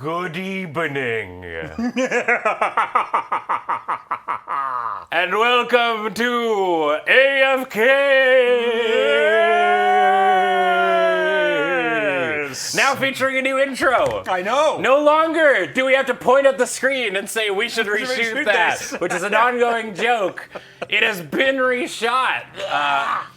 Good evening. And welcome to AFK. Yes. Now featuring a new intro. I know. No longer do we have to point at the screen and say we should reshoot that, which is an ongoing joke. It has been reshot.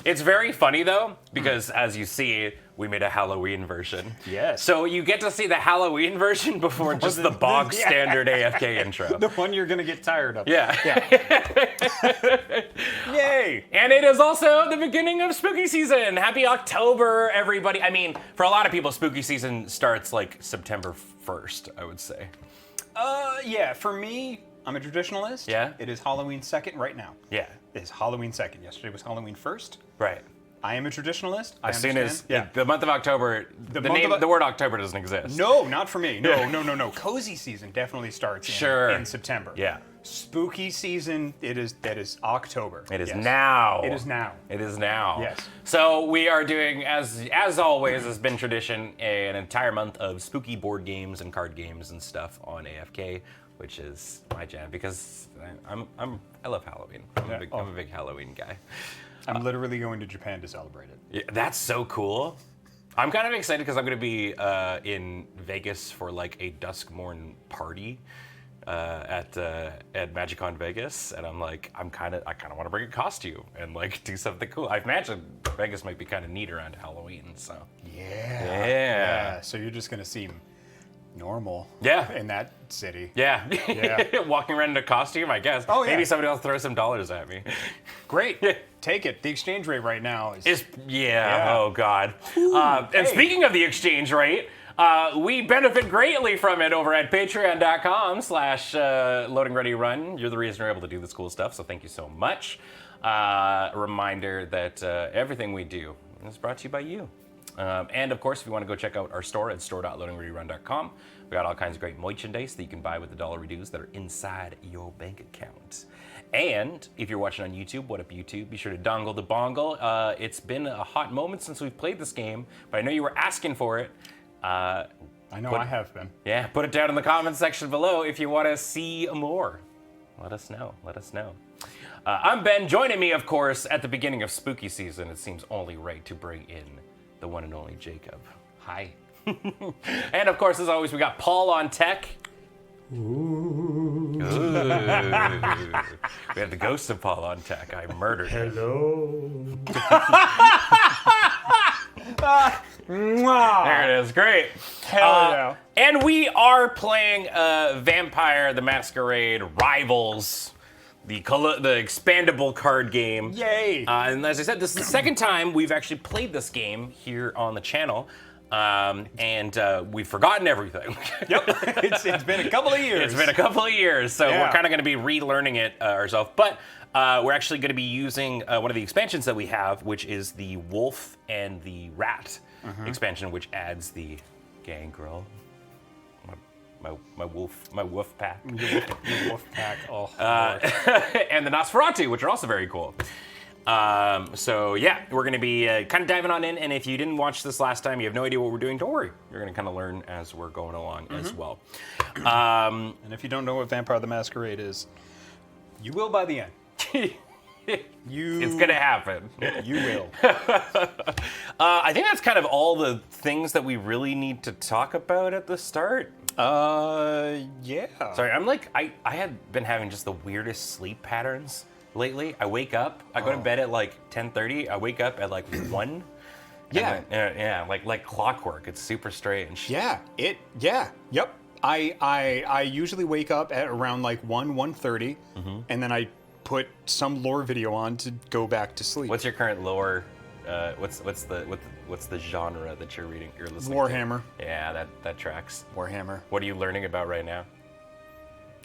It's very funny though, because as you see, we made a Halloween version. Yes. So you get to see the Halloween version before just the bog standard AFK intro. The one you're going to get tired of. Yeah. Yay. And it is also the beginning of spooky season. Happy October, everybody. I mean, for a lot of people, spooky season starts like September 1st, I would say. Yeah, for me, I'm a traditionalist. Yeah. It is Halloween 2nd right now. Yeah. It is Halloween 2nd. Yesterday was Halloween 1st. Right. I am a traditionalist. As soon as the month of October, the word October doesn't exist. No, not for me. No. Cozy season definitely starts in September. Yeah. Spooky season, that is October. It is now. It is now. It is now. Yes. So we are doing, as always, has been tradition, an entire month of spooky board games and card games and stuff on AFK, which is my jam because I love Halloween. I'm a big Halloween guy. I'm literally going to Japan to celebrate it. Yeah, that's so cool. I'm kind of excited because I'm going to be in Vegas for like a Duskmorn party at MagicCon Vegas, and I kind of want to bring a costume and like do something cool. I imagine Vegas might be kind of neat around Halloween, so. Yeah. So you're just gonna seem normal. Yeah. In that city. Yeah. Walking around in a costume, I guess. Oh yeah. Maybe somebody else throw some dollars at me. Great. Take it. The exchange rate right now is. Oh God. And speaking of the exchange rate, we benefit greatly from it over at patreon.com/loadingreadyrun. You're the reason we're able to do this cool stuff, so thank you so much. Reminder that everything we do is brought to you by you. And of course, if you want to go check out our store at store.loadingreadyrun.com, we got all kinds of great merchandise that you can buy with the dollar reduce that are inside your bank account. And if you're watching on YouTube, what up YouTube? Be sure to dongle the bongle. It's been a hot moment since we've played this game, but I know you were asking for it. I know I have been. Yeah, put it down in the comments section below if you want to see more. Let us know. I'm Ben. Joining me, of course, at the beginning of spooky season, it seems only right to bring in the one and only Jacob. Hi. And of course, as always, we got Paul on tech. Ooh. We have the ghost of Paul on tech. I murdered him. Hello. There it is. Great. Hell yeah. And we are playing Vampire the Masquerade Rivals, the expandable card game. Yay. And as I said, this is the second time we've actually played this game here on the channel. And we've forgotten everything. Yep. It's been a couple of years. It's been a couple of years, so we're kind of going to be relearning it ourselves. But we're actually going to be using one of the expansions that we have, which is the Wolf and the Rat expansion, which adds the gangrel. My wolf pack. Your wolf pack. Oh. And the Nosferatu, which are also very cool. So yeah, we're going to be kind of diving on in, and if you didn't watch this last time, you have no idea what we're doing, don't worry. You're going to kind of learn as we're going along as well. And if you don't know what Vampire the Masquerade is, you will by the end. It's going to happen. You will. I think that's kind of all the things that we really need to talk about at the start. Yeah. Sorry, I had been having just the weirdest sleep patterns lately. I wake up, I go to bed at like 10:30, I wake up at like 1. Yeah. Like clockwork. It's super strange. Yep. I usually wake up at around like 1:30, and then I put some lore video on to go back to sleep. What's your current lore? What's the genre that you're listening Warhammer. to? Yeah, that tracks. Warhammer. What are you learning about right now?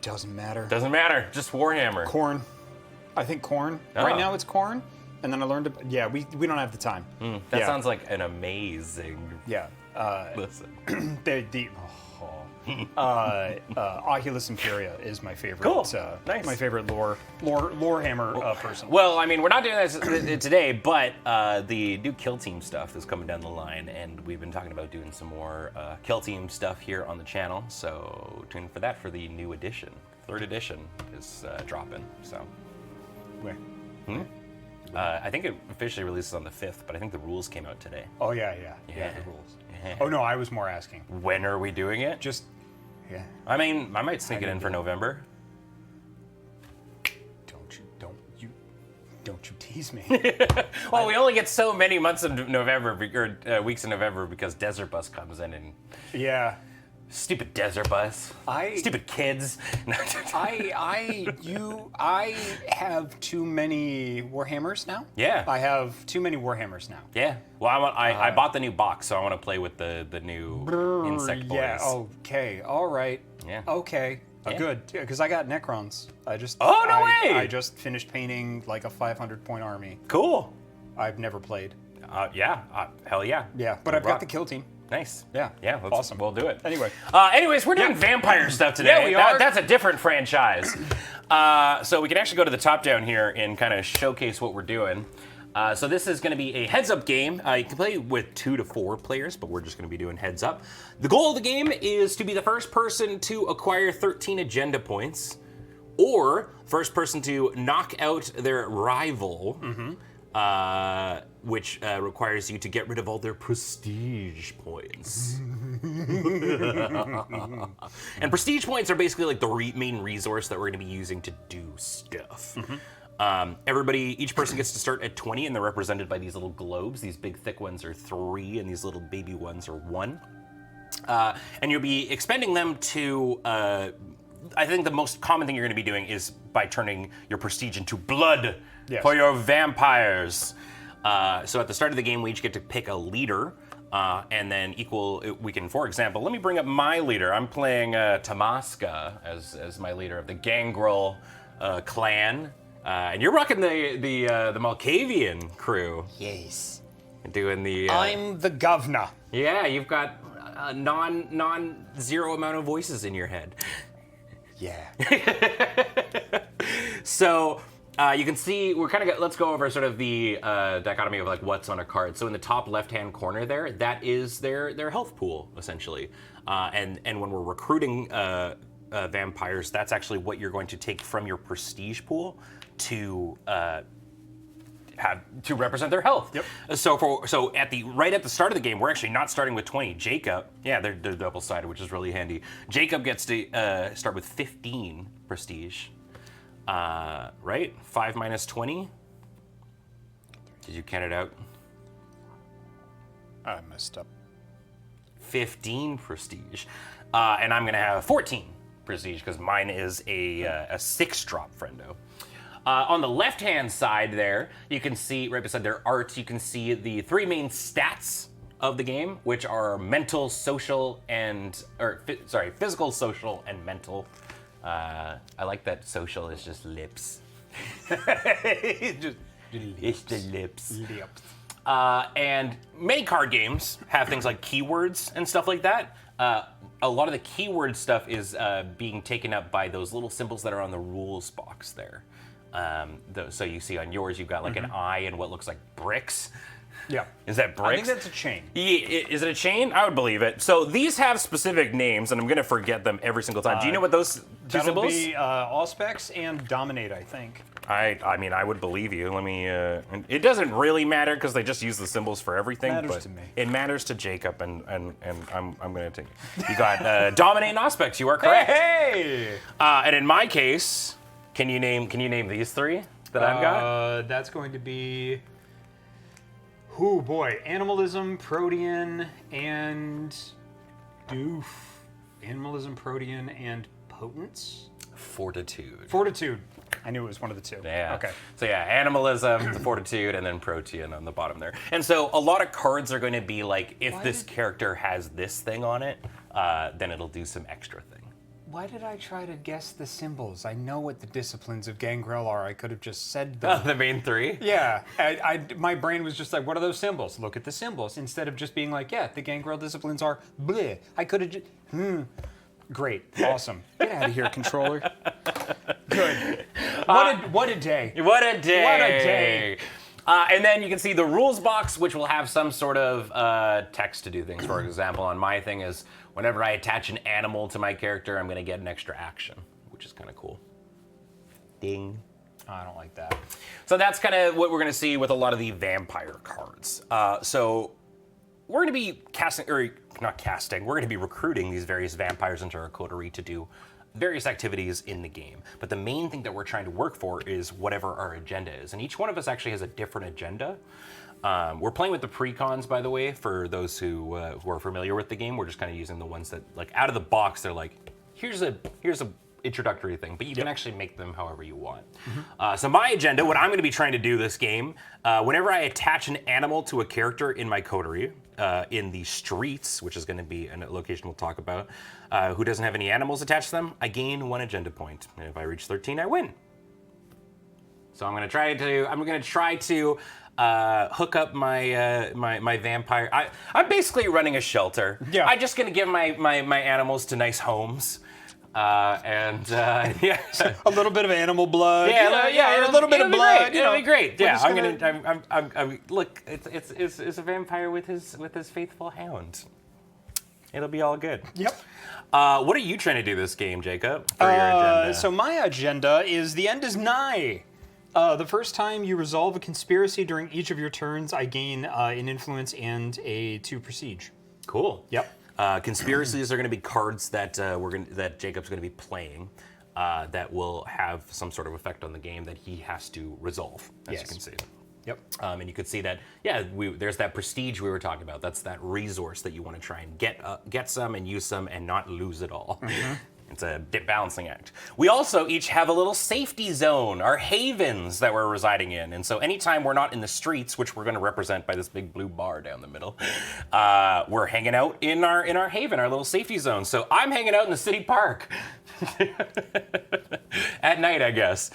Doesn't matter. Doesn't matter. Just Warhammer. Corn. I think corn. Oh. Right now it's corn, and then I learned. We don't have the time. That sounds like an amazing. Yeah. Listen. Oculus Imperia is my favorite. Cool. Nice. My favorite lore hammer person. Well, I mean, we're not doing this today, but the new Kill Team stuff is coming down the line, and we've been talking about doing some more Kill Team stuff here on the channel. So tune in for that for the new edition. 3rd edition is dropping. So Where? I think it officially releases on the 5th, but I think the rules came out today. Oh yeah, the rules. Oh no, I was more asking. When are we doing it? Just, yeah. I mean, I might sneak it in for November. Don't you tease me. Well, we only get so many months of November, or weeks in November, because Desert Bus comes in and Yeah. stupid Desert Bus, stupid kids. I have too many Warhammers now. Yeah. I have too many Warhammers now. Yeah. Well, I bought the new box, so I want to play with the new insect boys. Yeah. Okay. All right. Yeah. Okay. Yeah. Good. Because I got Necrons. Oh, no way! I just finished painting like a 500-point army. Cool. I've never played. Yeah. Hell yeah. Yeah. But I've got the kill team. Nice. Yeah. Yeah. Awesome. We'll do it. Anyway. Anyways, we're doing vampire stuff today. Yeah, we are. That's a different franchise. So we can actually go to the top down here and kind of showcase what we're doing. So this is going to be a heads-up game. You can play with 2 to 4 players, but we're just going to be doing heads-up. The goal of the game is to be the first person to acquire 13 agenda points, or first person to knock out their rival, which requires you to get rid of all their prestige points. And prestige points are basically like the main resource that we're going to be using to do stuff. Each person gets to start at 20, and they're represented by these little globes. These big thick ones are 3, and these little baby ones are 1. And you'll be expending them to, I think the most common thing you're going to be doing is by turning your prestige into blood for your vampires. So at the start of the game, we each get to pick a leader, and then we can, for example, let me bring up my leader. I'm playing Tamaska as my leader of the Gangrel clan. And you're rocking the Malkavian crew. Yes. Doing the. I'm the governor. Yeah, you've got a non-zero amount of voices in your head. Yeah. So you can see let's go over sort of the dichotomy of like what's on a card. So in the top left-hand corner there, that is their health pool essentially, and when we're recruiting vampires, that's actually what you're going to take from your prestige pool to represent their health. Yep. So right at the start of the game, we're actually not starting with 20. Jacob, yeah, they're double-sided, which is really handy. Jacob gets to start with 15 prestige. Right? 5 minus 20. Did you count it out? I messed up. 15 prestige, and I'm gonna have 14 prestige because mine is a 6-drop friendo. On the left-hand side there, you can see, right beside their art, you can see the 3 main stats of the game, which are mental, social, physical, social, and mental. I like that social is just lips. It's the lips. And many card games have things like keywords and stuff like that. A lot of the keyword stuff is being taken up by those little symbols that are on the rules box there. So you see on yours, you've got like an eye and what looks like bricks. Yeah. Is that bricks? I think that's a chain. Yeah, is it a chain? I would believe it. So these have specific names, and I'm going to forget them every single time. Do you know what those two That'll symbols? be Auspex and Dominate, I think. I mean, I would believe you. Let me. It doesn't really matter because they just use the symbols for everything. Matters but to me. It matters to Jacob, and I'm going to take it. You got Dominate and Auspex. You are correct. Hey! And in my case, can you name these 3 that I've got? That's going to be. Oh boy, Animalism, Protean, and Doof. Animalism, Protean, and Potence? Fortitude. Fortitude. I knew it was one of the 2. Yeah. Okay. So yeah, Animalism, the Fortitude, and then Protean on the bottom there. And so a lot of cards are going to be like, if this character has this thing on it, then it'll do some extra thing. Why did I try to guess the symbols? I know what the disciplines of Gangrel are. I could have just said them. The main 3? Yeah. My brain was just like, what are those symbols? Look at the symbols. Instead of just being like, yeah, the Gangrel disciplines are bleh. I could have just, Great. Awesome. Get out of here, controller. Good. What a day. What a day. What a day. And then you can see the rules box, which will have some sort of text to do things. For example, on my thing is whenever I attach an animal to my character, I'm going to get an extra action, which is kind of cool. Ding. Oh, I don't like that. So that's kind of what we're going to see with a lot of the vampire cards. So we're going to be we're going to be recruiting these various vampires into our coterie to do various activities in the game. But the main thing that we're trying to work for is whatever our agenda is. And each one of us actually has a different agenda. We're playing with the precons, by the way, for those who are familiar with the game. We're just kind of using the ones that, like, out of the box, they're like, here's a introductory thing, but you can actually make them however you want. So my agenda, what I'm going to be trying to do this game, whenever I attach an animal to a character in my coterie, in the streets, which is going to be a location we'll talk about, who doesn't have any animals attached to them, I gain 1 agenda point, and if I reach 13, I win. So I'm going to try to hook up my vampire. I'm basically running a shelter. Yeah. I'm just going to give my animals to nice homes. Yeah, A little bit of animal blood. yeah, a little bit of blood. It'll be great. Yeah, just I'm look. It's a vampire with his faithful hound. It'll be all good. Yep. What are you trying to do this game, Jacob? For your agenda? So my agenda is the end is nigh. The first time you resolve a conspiracy during each of your turns, I gain an influence and a 2 prestige. Cool. Yep. Conspiracies are going to be cards that that Jacob's going to be playing that will have some sort of effect on the game that he has to resolve, as you can see. Yep. And you could see that, there's that prestige we were talking about. That's that resource that you want to try and get some and use some and not lose it all. It's a balancing act. We also each have a little safety zone, our havens that we're residing in. And so anytime we're not in the streets, which we're going to represent by this big blue bar down the middle, we're hanging out in our haven, our little safety zone. So I'm hanging out in the city park at night, I guess.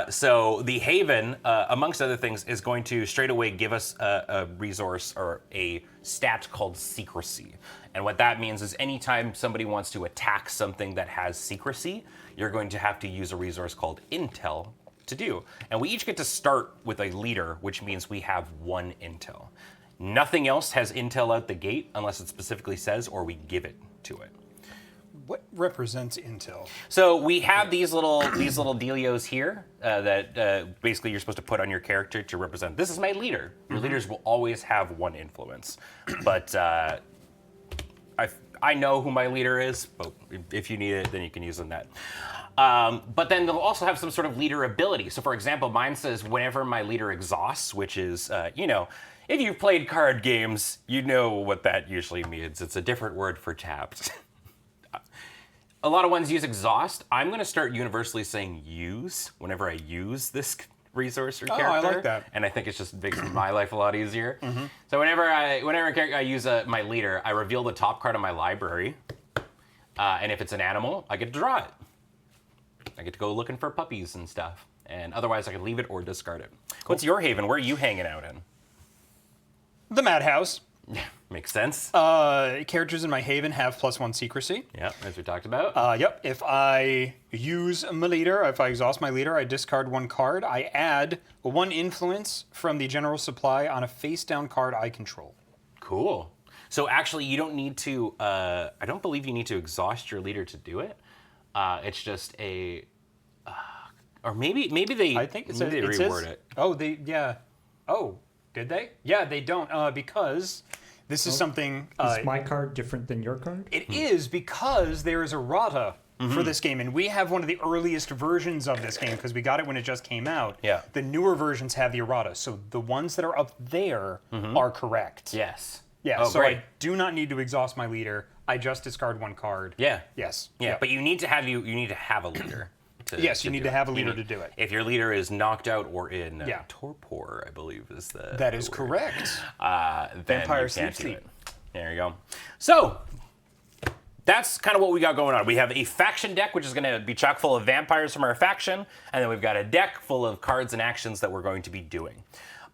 So the haven, amongst other things, is going to straight away give us a resource or a stat called secrecy. And what that means is anytime somebody wants to attack something that has secrecy, you're going to have to use a resource called intel to do. And we each get to start with a leader, which means we have 1 intel. Nothing else has intel out the gate unless it specifically says or we give it to it. What represents intel? So we have these little dealios here that basically you're supposed to put on your character to represent. This is my leader. Your leaders will always have 1 influence, but I know who my leader is. But if you need it, then you can use that. But then they'll also have some sort of leader ability. So for example, mine says whenever my leader exhausts, which is if you've played card games, you know what that usually means. It's a different word for tapped. A lot of ones use exhaust. I'm going to start universally saying use whenever I use this resource or character. I like that. And I think it's just makes my life a lot easier. So whenever I use my leader, I reveal the top card of my library. And if it's an animal, I get to draw it. I get to go looking for puppies and stuff. And otherwise, I can leave it or discard it. Cool. What's your haven? Where are you hanging out in? The madhouse. Yeah, makes sense. Characters in my haven have +1 secrecy. Yeah, as we talked about. Yep. If I use my leader, if I exhaust my leader, I discard 1 card. I add 1 influence from the general supply on a face-down card I control. Cool. So actually, you don't need to. I don't believe you need to exhaust your leader to do it. It's just a. Or maybe they. I think maybe they reword it. Oh, Oh, did they? Yeah, they don't because. This is something... is my card different than your card? It is because there is errata for this game, and we have one of the earliest versions of this game because we got it when it just came out. Yeah. The newer versions have the errata, so the ones that are up there are correct. Yes. Yeah, Oh, so great. I do not need to exhaust my leader. I just discard 1 card. Yeah. Yes. Yeah, Yep. but you need to have a leader. Yes, you need to have a leader to do it. If your leader is knocked out or in Yeah. torpor, I believe is the. That is word. correct. Then Vampire you can't sleep do it. There you go. So that's kind of what we got going on. We have a faction deck, which is going to be chock full of vampires from our faction, and then we've got a deck full of cards and actions that we're going to be doing.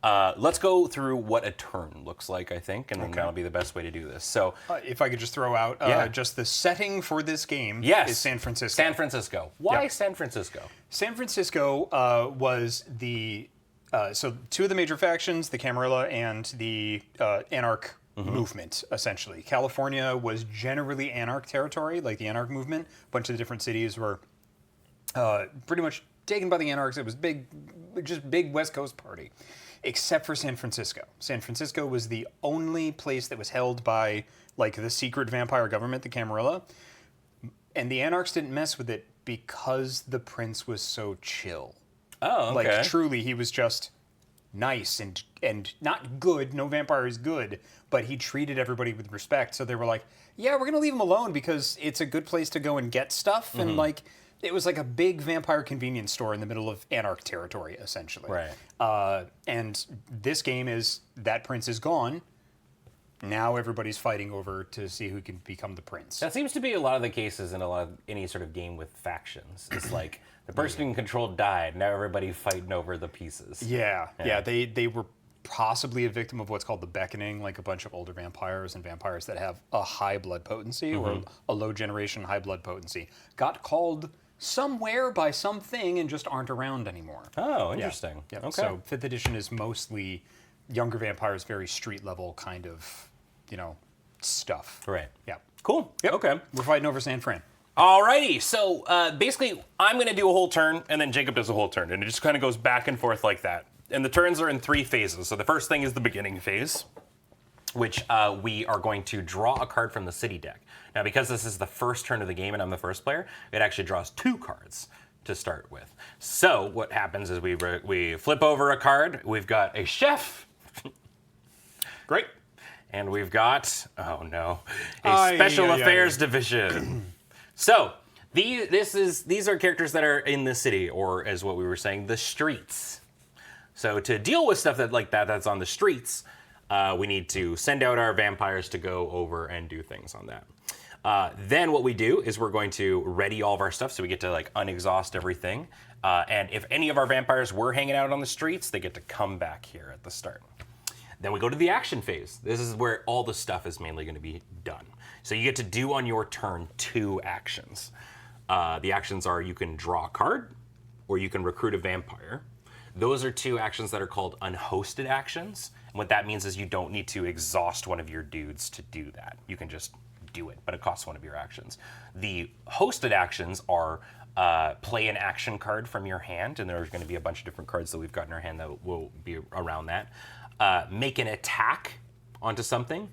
Let's go through what a turn looks like, I think, and then that'll be the best way to do this. So, If I could just throw out just the setting for this game is San Francisco. San Francisco. Why San Francisco? San Francisco was the so two of the major factions, the Camarilla and the Anarch movement, essentially. California was generally Anarch territory, like the Anarch movement. A bunch of the different cities were pretty much taken by the Anarchs. It was just big West Coast party, except for San Francisco. San Francisco was the only place that was held by like the secret vampire government, the Camarilla, and the Anarchs didn't mess with it because the prince was so chill. Oh, okay. Like truly, he was just nice and not good. No vampire is good, but he treated everybody with respect. So they were like, yeah, we're gonna leave him alone because it's a good place to go and get stuff. And like, it was like a big vampire convenience store in the middle of Anarch territory, essentially. Right. And this game is that prince is gone. Now everybody's fighting over to see who can become the prince. That seems to be a lot of the cases in a lot of any sort of game with factions. It's like the person in control died. Now everybody fighting over the pieces. Yeah. They were possibly a victim of what's called the beckoning, like a bunch of older vampires and vampires that have a high blood potency or a low generation high blood potency got called somewhere by something and just aren't around anymore. Oh, interesting. Yeah. Okay. So 5th edition is mostly younger vampires, very street level kind of, stuff. Right. Yeah. Cool. Yep. Okay. We're fighting over San Fran. Alrighty, so basically I'm going to do a whole turn, and then Jacob does a whole turn, and it just kind of goes back and forth like that. And the turns are in 3 phases. So the first thing is the beginning phase, which we are going to draw a card from the city deck. Now, because this is the first turn of the game and I'm the first player, it actually draws 2 cards to start with. So what happens is we flip over a card. We've got a chef. Great. And we've got, oh no, a special affairs division. So these are characters that are in the city, or as what we were saying, the streets. So to deal with stuff that's on the streets, we need to send out our vampires to go over and do things on that. Then what we do is we're going to ready all of our stuff, so we get to like unexhaust everything. And if any of our vampires were hanging out on the streets, they get to come back here at the start. Then we go to the action phase. This is where all the stuff is mainly going to be done. So you get to do on your turn 2 actions. The actions are you can draw a card, or you can recruit a vampire. Those are 2 actions that are called unhosted actions. And what that means is you don't need to exhaust one of your dudes to do that. You can just do it, but it costs one of your actions. The hosted actions are play an action card from your hand, and there's going to be a bunch of different cards that we've got in our hand that will be around that. Make an attack onto something,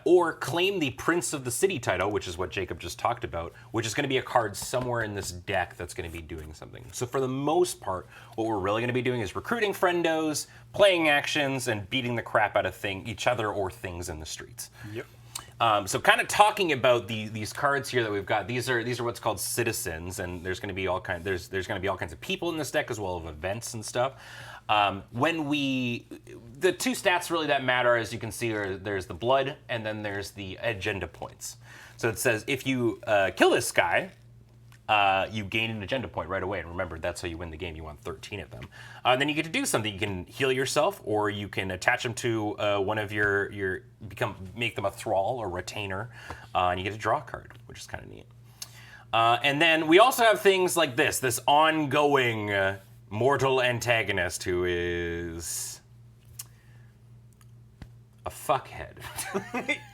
or claim the Prince of the City title, which is what Jacob just talked about, which is going to be a card somewhere in this deck that's going to be doing something. So for the most part, what we're really going to be doing is recruiting friendos, playing actions, and beating the crap out of each other or things in the streets. Yep. So kind of talking about these cards here that we've got, these are what's called citizens, and there's going to be all kinds of people in this deck as well as events and stuff. The 2 stats really that matter, as you can see, there's the blood and then there's the agenda points. So it says if you kill this guy, you gain an agenda point right away. And remember, that's how you win the game. You want 13 of them. And then you get to do something. You can heal yourself, or you can attach them to one of make them a thrall or retainer, and you get to draw a card, which is kind of neat. And then we also have things like this ongoing mortal antagonist who is a fuckhead.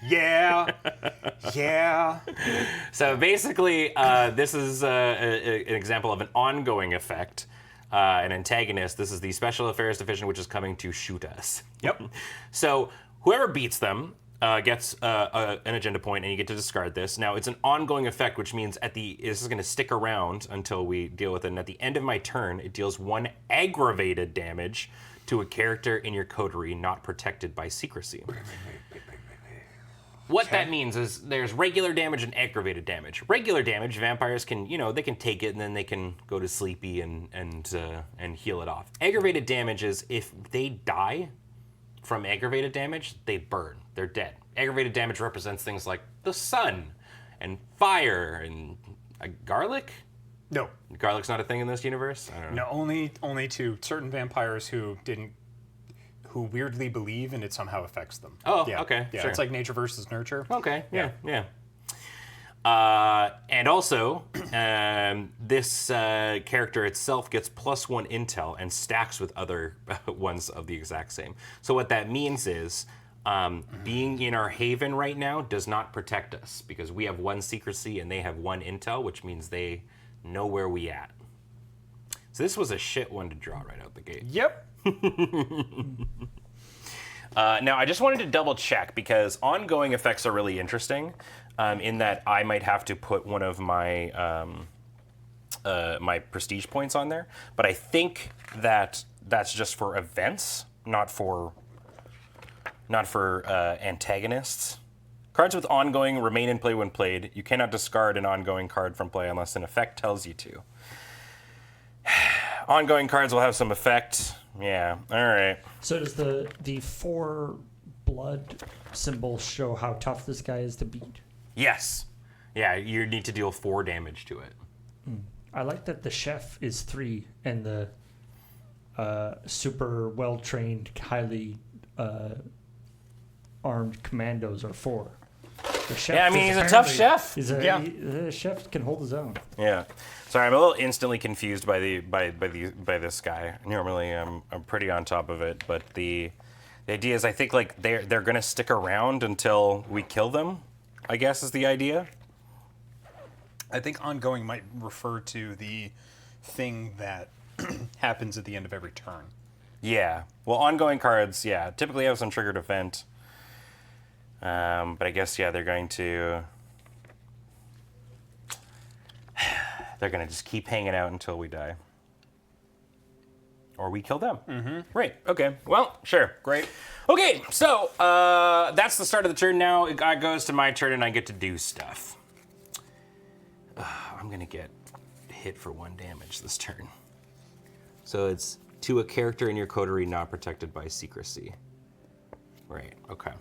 Yeah. So basically, this is an example of an ongoing effect. An antagonist. This is the Special Affairs Division, which is coming to shoot us. Yep. So whoever beats them gets an agenda point, and you get to discard this. Now, it's an ongoing effect, which means this is going to stick around until we deal with it. And at the end of my turn, it deals 1 aggravated damage to a character in your coterie not protected by secrecy. What that means is there's regular damage and aggravated damage. Regular damage, vampires can, they can take it and then they can go to sleepy and heal it off. Aggravated damage is if they die from aggravated damage, they burn. They're dead. Aggravated damage represents things like the sun and fire and garlic. No. Garlic's not a thing in this universe? I don't know. No, only to certain vampires who who weirdly believe and it somehow affects them. Oh, yeah. okay, Yeah, sure. it's like nature versus nurture. Okay, yeah. And also, this character itself gets +1 intel and stacks with other ones of the exact same. So what that means is, being in our haven right now does not protect us because we have 1 secrecy and they have 1 intel, which means they know where we at. So this was a shit one to draw right out the gate. Yep. Now, I just wanted to double check because ongoing effects are really interesting in that I might have to put one of my my prestige points on there, but I think that that's just for events, not for antagonists. Cards with ongoing remain in play when played. You cannot discard an ongoing card from play unless an effect tells you to. Ongoing cards will have some effect. Yeah, all right. So does the 4 blood symbol show how tough this guy is to beat? Yes. Yeah, you need to deal 4 damage to it. I like that the chef is 3 and the super well-trained, highly armed commandos are 4. The chef Yeah, I mean, is he's a tough apparently- chef. Yeah. The chef can hold his own. Yeah. Sorry, I'm a little instantly confused by this guy. Normally, I'm pretty on top of it, but the idea is I think like they're gonna stick around until we kill them. I guess is the idea. I think ongoing might refer to the thing that happens at the end of every turn. Yeah. Well, ongoing cards, yeah, typically have some triggered event. But I guess they're going to just keep hanging out until we die. Or we kill them. Mm-hmm. Right. Okay. Well, sure. Great. Okay, so that's the start of the turn now. It goes to my turn and I get to do stuff. I'm going to get hit for 1 damage this turn. So it's to a character in your coterie not protected by secrecy. Right, okay.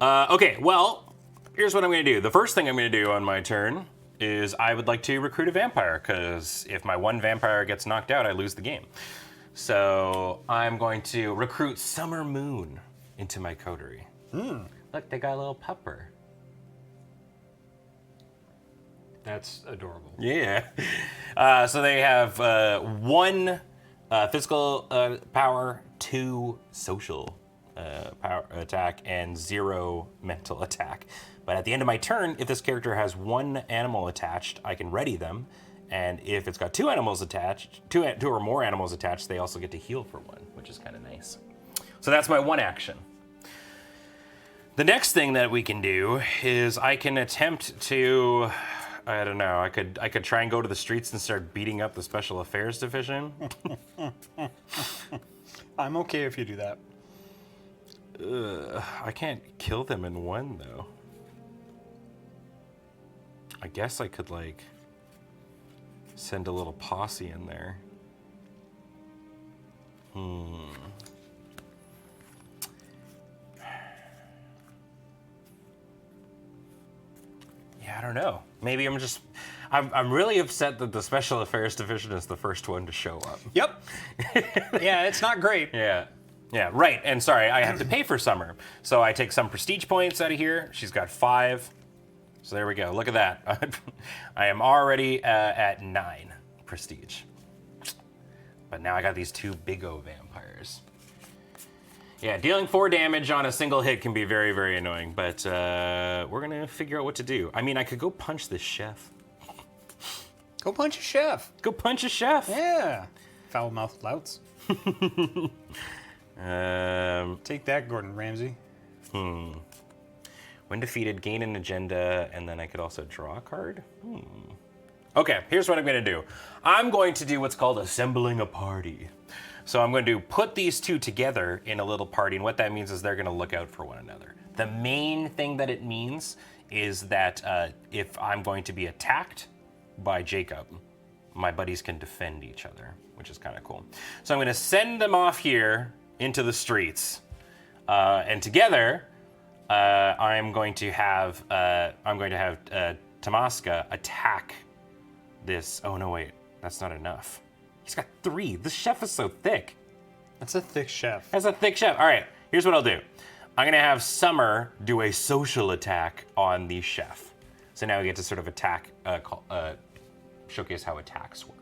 Okay, well, here's what I'm going to do. The first thing I'm going to do on my turn is I would like to recruit a vampire, because if my 1 vampire gets knocked out, I lose the game. So I'm going to recruit Summer Moon into my coterie. Look, they got a little pupper. That's adorable. Yeah. So they have 1 physical power, 2 social power attack, and 0 mental attack. But at the end of my turn, if this character has 1 animal attached, I can ready them. And if it's got 2 animals attached, 2 or more animals attached, they also get to heal for 1, which is kind of nice. So that's my 1 action. The next thing that we can do is I can attempt to, I don't know, I could try and go to the streets and start beating up the Special Affairs Division. I'm okay if you do that. I can't kill them in 1 though. I guess I could like send a little posse in there. Yeah, I don't know. Maybe I'm really upset that the Special Affairs Division is the first one to show up. Yep. Yeah, it's not great. Yeah. Yeah, right. And sorry, I have to pay for Summer. So I take some prestige points out of here. She's got 5. So there we go. Look at that. I am already at 9 prestige. But now I got these 2 big O vampires. Yeah, dealing 4 damage on a single hit can be very, very annoying. But we're going to figure out what to do. I mean, I could go punch this chef. Go punch a chef. Go punch a chef. Yeah. Foul-mouthed louts. Take that, Gordon Ramsay. When defeated, gain an agenda, and then I could also draw a card? Okay, here's what I'm going to do. I'm going to do what's called assembling a party. So I'm going to put these 2 together in a little party, and what that means is they're going to look out for one another. The main thing that it means is that if I'm going to be attacked by Jacob, my buddies can defend each other, which is kind of cool. So I'm going to send them off here into the streets, and together I'm going to have Tamaska attack this. Oh no, wait, that's not enough. He's got 3. This chef is so thick. That's a thick chef. That's a thick chef. All right, here's what I'll do. I'm gonna have Summer do a social attack on the chef. So now we get to sort of attack, showcase how attacks work.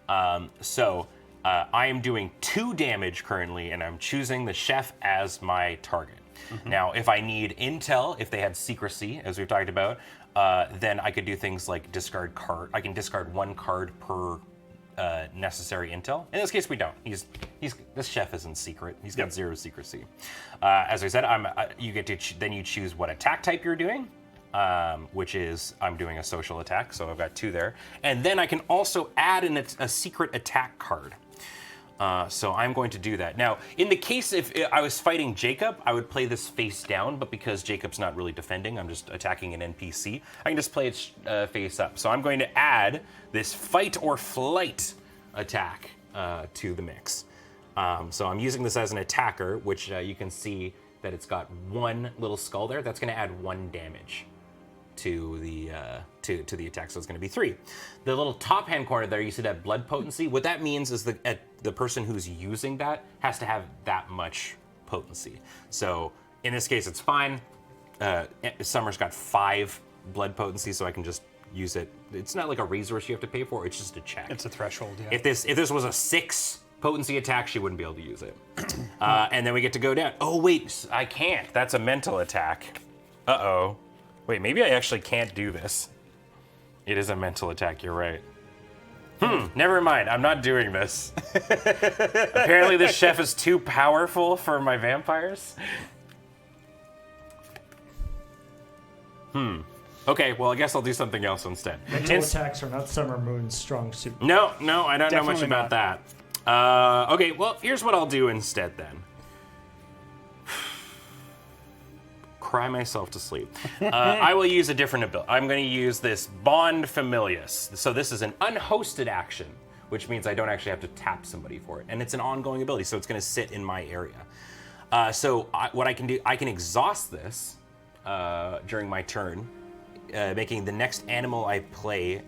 I am doing 2 damage currently, and I'm choosing the chef as my target. Now, if I need intel, if they had secrecy, as we've talked about, then I could do things like discard card. I can discard 1 card per necessary intel. In this case, we don't. This chef isn't secret. He's got 0 secrecy. As I said, you get to then you choose what attack type you're doing. Which is, I'm doing a social attack, so I've got 2 there. And then I can also add a secret attack card. So I'm going to do that. Now, in the case if I was fighting Jacob, I would play this face down, but because Jacob's not really defending, I'm just attacking an NPC, I can just play it face up. So I'm going to add this fight or flight attack to the mix. So I'm using this as an attacker, which you can see that it's got 1 little skull there. That's going to add 1 damage to the attack, so it's going to be 3. The little top hand corner there, you see that blood potency. What that means is the person who's using that has to have that much potency. So in this case, it's fine. Summer's got 5 blood potency, so I can just use it. It's not like a resource you have to pay for. It's just a check. It's a threshold. Yeah. If this was a 6 potency attack, she wouldn't be able to use it. And then we get to go down. Oh wait, I can't. That's a mental attack. Uh-oh. Wait, maybe I actually can't do this. It is a mental attack, you're right. Never mind, I'm not doing this. Apparently this chef is too powerful for my vampires. Okay, well I guess I'll do something else instead. Mental attacks are not Summer Moon's strong suit. No, I don't know much Definitely about not. that. Okay, well here's what I'll do instead then. Cry myself to sleep. I will use a different ability. I'm going to use this Bond Familius. So this is an unhosted action, which means I don't actually have to tap somebody for it. And it's an ongoing ability, so it's going to sit in my area. What I can do, I can exhaust this during my turn, making the next animal I play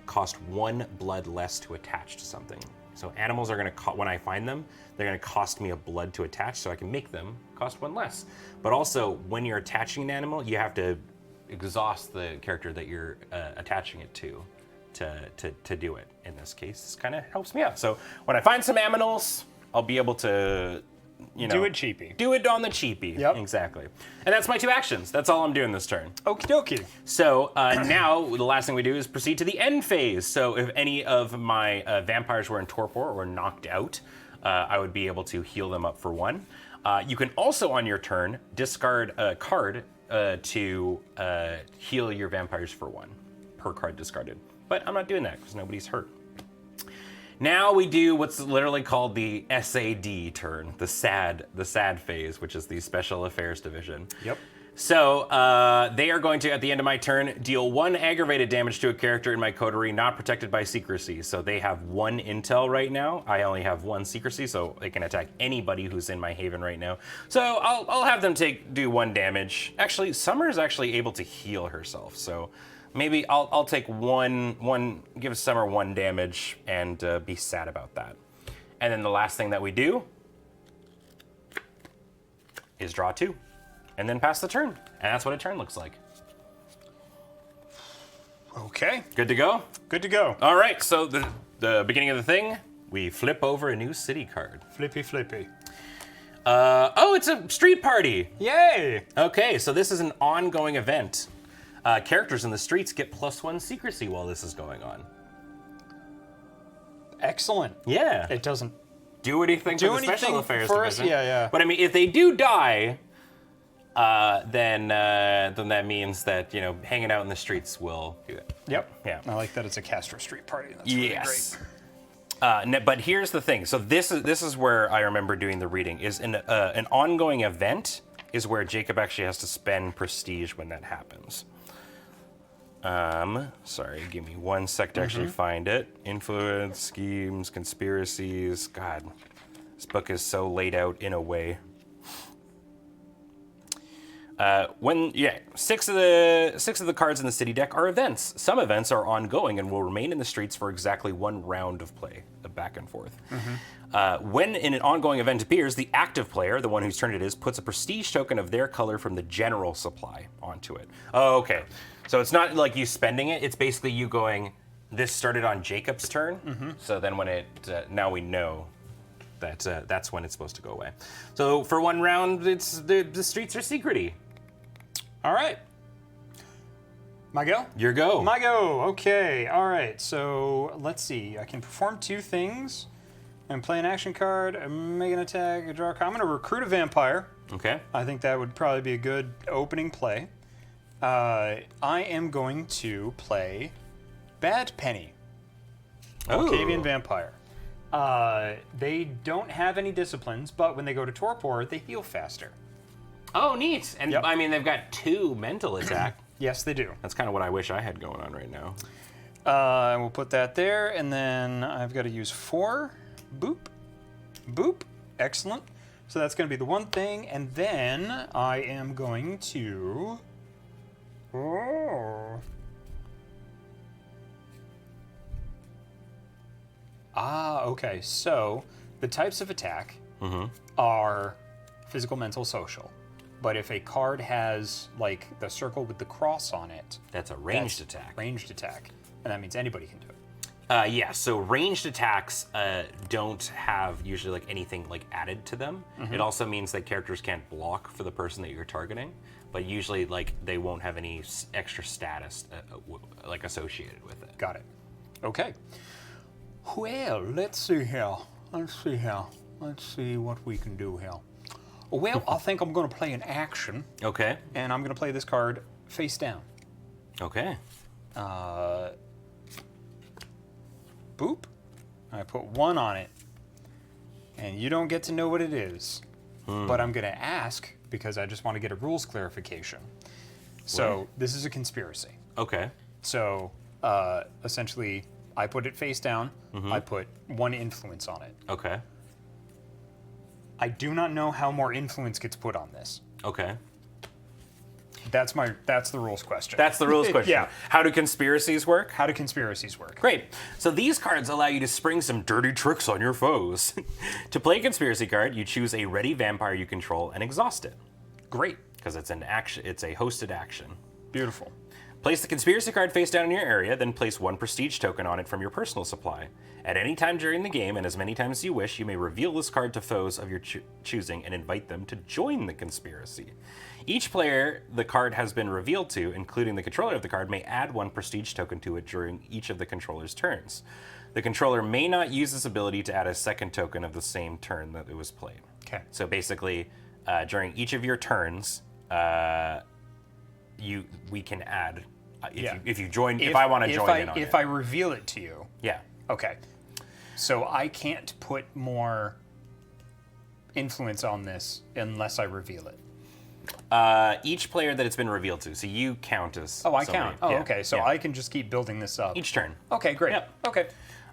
cost 1 blood less to attach to something. So animals are going to, when I find them, they're going to cost me a blood to attach, so I can make them cost 1 less. But also, when you're attaching an animal, you have to exhaust the character that you're attaching it to do it. In this case, this kind of helps me out. So when I find some aminals, I'll be able to, Do it cheapy. Do it on the cheapy. Yep. Exactly. And that's my 2 actions. That's all I'm doing this turn. Okie dokie. So now the last thing we do is proceed to the end phase. So if any of my vampires were in torpor or knocked out, I would be able to heal them up for 1. You can also on your turn discard a card to heal your vampires for 1 per card discarded. But I'm not doing that because nobody's hurt. Now we do what's literally called the SAD turn, the SAD phase, which is the Special Affairs Division. Yep. So they are going to, at the end of my turn, deal 1 aggravated damage to a character in my coterie not protected by secrecy. So they have 1 intel right now. I only have 1 secrecy, so they can attack anybody who's in my haven right now. So I'll have them do 1 damage. Actually, Summer is actually able to heal herself, so maybe I'll take give Summer 1 damage and be sad about that. And then the last thing that we do is draw 2. And then pass the turn. And that's what a turn looks like. Okay. Good to go? Good to go. All right, so the beginning of the thing, we flip over a new city card. Flippy flippy. Oh, it's a street party. Yay! Okay, so this is an ongoing event. Characters in the streets get +1 secrecy while this is going on. Excellent. Yeah. It doesn't Do anything do for the anything Special Affairs for us. Division. Yeah. But I mean, if they do die, then that means that, hanging out in the streets will do it. Yep. Yeah. I like that it's a Castro Street party. That's really Yes. great. But here's the thing. So this is where I remember doing the reading. Is an ongoing event is where Jacob actually has to spend prestige when that happens. Sorry, give me 1 sec to actually find it. Influence, schemes, conspiracies. God, this book is so laid out in a way. Six of the cards in the city deck are events. Some events are ongoing and will remain in the streets for exactly one round of play, back and forth. When an ongoing event appears, the active player, the one whose turn it is, puts a prestige token of their color from the general supply onto it. Oh, okay. So it's not like you spending it. It's basically you going, this started on Jacob's turn. So then when now we know that that's when it's supposed to go away. So for one round, it's the streets are secrety. All right. My go? Your go. My go. Okay. All right. So let's see. I can perform 2 things and play an action card, make an attack, draw a card. I'm going to recruit a vampire. Okay. I think that would probably be a good opening play. I am going to play Bad Penny. Volcavian vampire. They don't have any disciplines, but when they go to torpor, they heal faster. Oh, neat. And Yep. I mean, they've got 2 mental attack. Yes, they do. That's kind of what I wish I had going on right now. We'll put that there, and then I've got to use 4. Boop. Boop. Excellent. So that's going to be the one thing, and then I am going to... okay. So the types of attack are physical, mental, social. But if a card has, like, the circle with the cross on it... That's a ranged attack. Ranged attack. And that means anybody can do it. Yeah, so ranged attacks don't have usually like anything like added to them. It also means that characters can't block for the person that you're targeting, but usually like they won't have any extra status like associated with it. Got it. Okay. Well, let's see here. Let's see what we can do here. Well, I think I'm going to play an action, Okay. and I'm going to play this card face down. Okay. Boop. I put 1 on it, and you don't get to know what it is. But I'm going to ask because I just want to get a rules clarification. So this is a conspiracy. Okay. So essentially, I put it face down. I put 1 influence on it. Okay. I do not know how more influence gets put on this. Okay. That's the rules question. That's the rules question. Yeah. How do conspiracies work? How do conspiracies work? Great. So these cards allow you to spring some dirty tricks on your foes. To play a conspiracy card, you choose a ready vampire you control and exhaust it. Great. Because it's an action. It's a hosted action. Beautiful. Place the conspiracy card face down in your area, then place 1 prestige token on it from your personal supply. At any time during the game, and as many times as you wish, you may reveal this card to foes of your choosing and invite them to join the conspiracy. Each player the card has been revealed to, including the controller of the card, may add 1 prestige token to it during each of the controller's turns. The controller may not use this ability to add a second token of the same turn that it was played. Okay. So basically, during each of your turns, we can add if you join. If I want to join in on it. If I reveal it to you. Yeah. Okay. So I can't put more influence on this unless I reveal it. Each player that it's been revealed to, so you count as. Oh, I somebody. count. Oh, Yeah, okay. So yeah. I can just keep building this up. Each turn. Okay, great. Yep. Okay.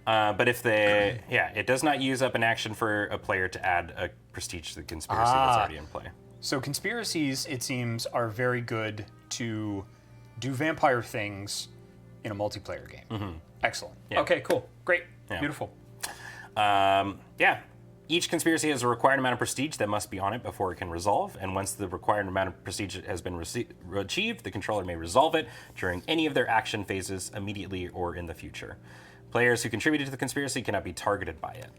But if it does not use up an action for a player to add a prestige to the conspiracy that's already in play. So conspiracies, it seems, are very good to do vampire things in a multiplayer game. Excellent. Yeah. Okay, cool. Great. Yeah. Beautiful. Each conspiracy has a required amount of prestige that must be on it before it can resolve, and once the required amount of prestige has been achieved, the controller may resolve it during any of their action phases immediately or in the future. Players who contributed to the conspiracy cannot be targeted by it.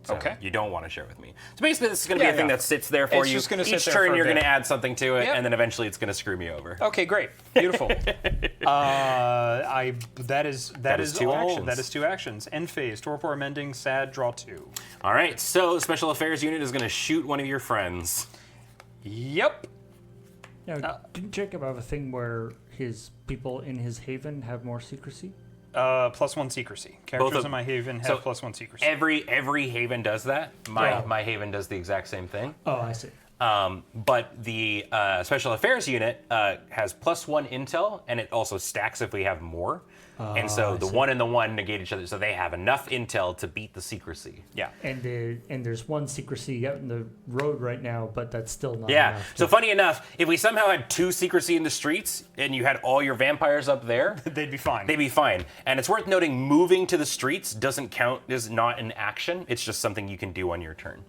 So Okay. You don't want to share with me. So basically, this is going to be Yeah, a thing yeah. that sits there for It's you. just gonna sit Each there turn, for a you're going bit. to add something to it, Yep. and then eventually it's going to screw me over. Okay, great. Beautiful. That is 2 all. actions. That is 2 actions. End phase. Torpor amending. Sad. Draw 2. All right, so the Special Affairs unit is going to shoot one of your friends. Yep. Now, didn't Jacob have a thing where his people in his haven have more secrecy? +1 secrecy. Characters of- in my haven have +1 secrecy. Every haven does that. Yeah. My haven does the exact same thing. Oh, I see. But the Special Affairs unit has +1 intel, and it also stacks if we have more. And so the 1 and the 1 negate each other, so they have enough intel to beat the secrecy. Yeah. And there's one secrecy out in the road right now, but that's still not Yeah. enough. So funny enough, if we somehow had 2 secrecy in the streets and you had all your vampires up there, They'd be fine. they'd be fine. And it's worth noting, moving to the streets doesn't count, is not an action. It's just something you can do on your turn.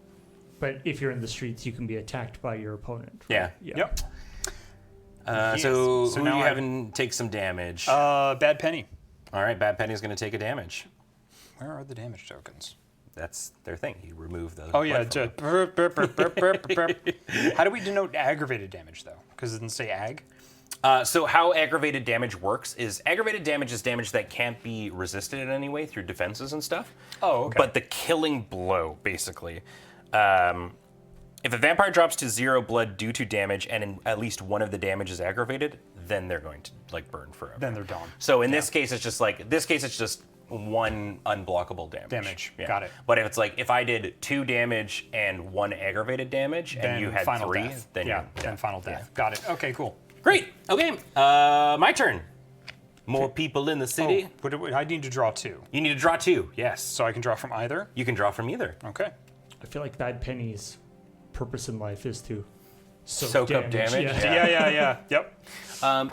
But if you're in the streets, you can be attacked by your opponent. Yeah. Yep. So So who now you I- having take some damage? Bad Penny. All right, Bad Penny's going to take a damage. Where are the damage tokens? That's their thing. You remove the. Oh yeah. blood from them. How do we denote aggravated damage though? Because it didn't say ag. So how aggravated damage works is aggravated damage is damage that can't be resisted in any way through defenses and stuff. Oh, okay. But the killing blow, basically. If a vampire drops to 0 blood due to damage, and in at least one of the damage is aggravated, then they're going to like burn forever. Then they're done. So in this case, it's just one unblockable damage. Got it. But if it's like if I did 2 damage and 1 aggravated damage, Then and you had final 3, death. then yeah. you're, Then final death. Got it. Okay. Cool. Great. Okay. My turn. More people in the city. I need to draw 2, You need to draw 2. Yes. so I can draw from either. You can draw from either. Okay. I feel like Bad Penny's purpose in life is to Soak up damage? Yeah. Yeah. Yep.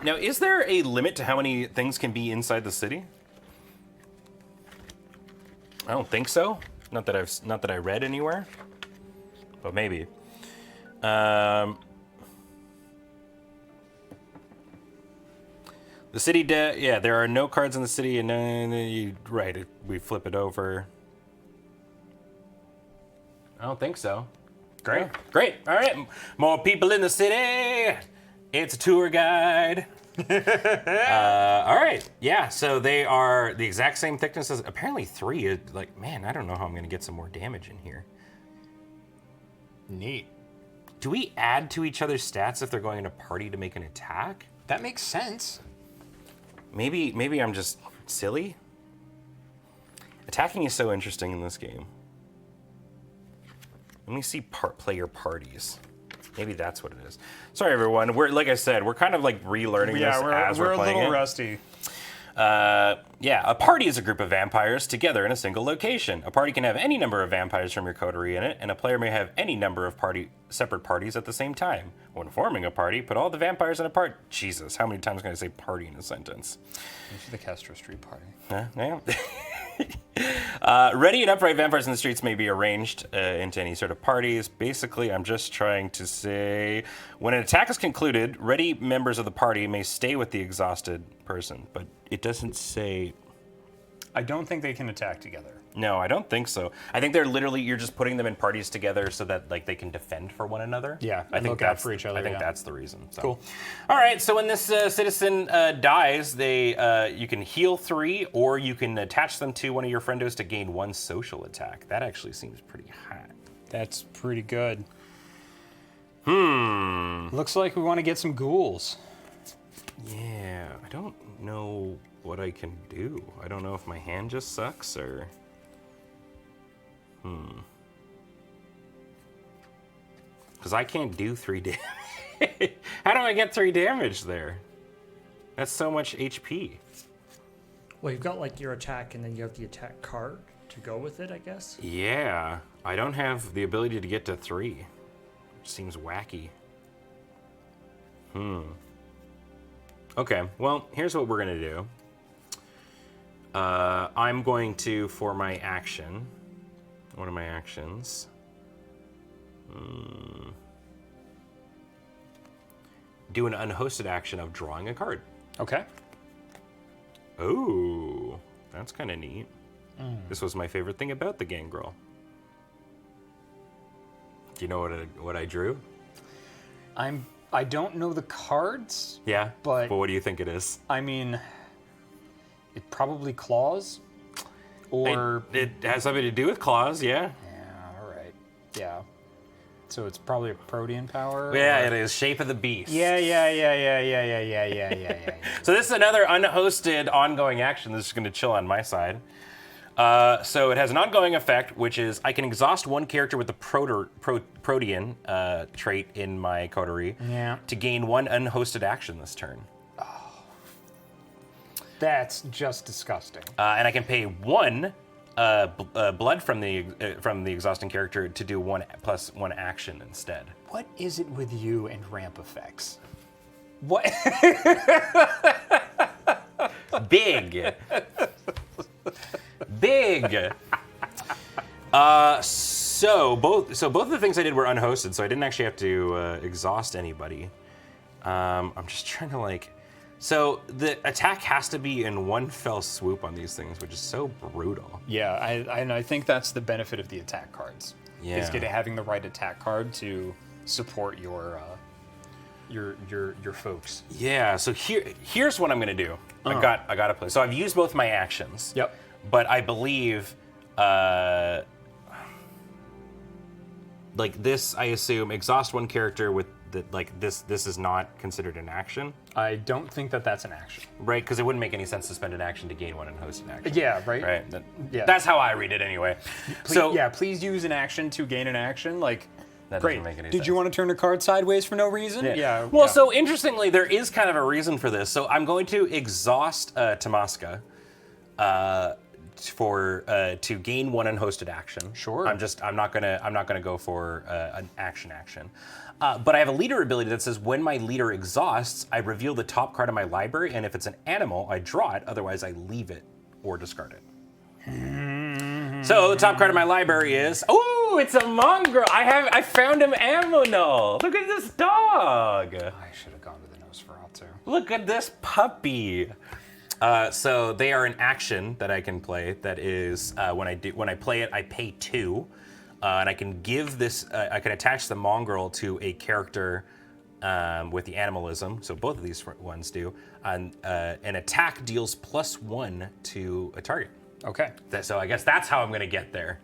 Now, is there a limit to how many things can be inside the city? I don't think so. Not that I read anywhere, but maybe. The city, there are no cards in the city, and we flip it over. I don't think so. Great. Great. All right. More people in the city. It's a tour guide. All right. Yeah. So they are the exact same thickness as apparently 3. Like, man, I don't know how I'm going to get some more damage in here. Neat. Do we add to each other's stats if they're going in a party to make an attack? That makes sense. Maybe I'm just silly. Attacking is so interesting in this game. Let me see player parties. Maybe that's what it is. Sorry, everyone. Like I said, we're kind of like relearning this as we're a playing little it. rusty. A party is a group of vampires together in a single location. A party can have any number of vampires from your coterie in it, and a player may have any number of separate parties at the same time. When forming a party, put all the vampires in a part. Jesus, how many times can I say party in a sentence? This is the Castro Street party. Yeah. Ready and upright vampires in the streets may be arranged into any sort of parties. Basically, I'm just trying to say, when an attack is concluded, ready members of the party may stay with the exhausted person, but it doesn't say. I don't think they can attack together. No, I don't think so. I think they're literally, you're just putting them in parties together so that like they can defend for one another. Yeah, I and think look out that's for each other, I think yeah. that's the reason. So. Cool. All right, so when this citizen dies, you can heal 3, or you can attach them to one of your friendos to gain 1 social attack. That actually seems pretty hot. That's pretty good. Looks like we want to get some ghouls. Yeah, I don't know what I can do. I don't know if my hand just sucks or. Because I can't do 3 damage. How do I get 3 damage there? That's so much HP. Well, you've got like your attack, and then you have the attack card to go with it, I guess. Yeah, I don't have the ability to get to 3. Which seems wacky. Okay, well, here's what we're gonna do. I'm going to, for my action, one of my actions, do an unhosted action of drawing a card. Okay. Oh, that's kind of neat. This was my favorite thing about the Gangrel. Do you know what I drew? I don't know the cards. Yeah, But- what do you think it is? I mean, it probably claws, or It has something to do with claws, yeah. yeah, all right, yeah. So it's probably a protean power. Yeah, or- it is Shape of the Beast. Yeah. So this is another unhosted ongoing action that's just going to chill on my side. So it has an ongoing effect, which is I can exhaust one character with the Protean trait in my coterie to gain one unhosted action this turn. That's just disgusting. And I can pay one blood from the exhausting character to do 1+1 action instead. What is it with you and ramp effects? What? Big. Big. So both of the things I did were unhosted, so I didn't actually have to exhaust anybody. I'm just trying to like. So the attack has to be in one fell swoop on these things, which is so brutal. Yeah, I think that's the benefit of the attack cards. Yeah. Is having the right attack card to support your folks. Yeah. So here's what I'm gonna do. I gotta play. So I've used both my actions. Yep. But I believe, like this, I assume exhaust one character with this is not considered an action, I don't think that's an action. right? Because it wouldn't make any sense to spend an action to gain one unhosted action. Yeah, right. Right. Yeah. That's how I read it anyway. Please use an action to gain an action. Like, That great. doesn't make any Did sense. you want to turn a card sideways for no reason? Yeah. Well, yeah. so interestingly, there is kind of a reason for this. So I'm going to exhaust Tamaska to gain one unhosted action. Sure. I'm not gonna go for an action. But I have a leader ability that says when my leader exhausts, I reveal the top card of my library, and if it's an animal, I draw it. Otherwise, I leave it or discard it. So the top card of my library is it's a mongrel. I found him Amonal. Look at this dog. I should have gone to the Nosferatu. Look at this puppy. So they are an action that I can play. That is when I play it, I pay 2, and I can give this. I can attach the mongrel to a character with the animalism. So both of these ones do. And an attack deals +1 to a target. Okay. So I guess that's how I'm going to get there.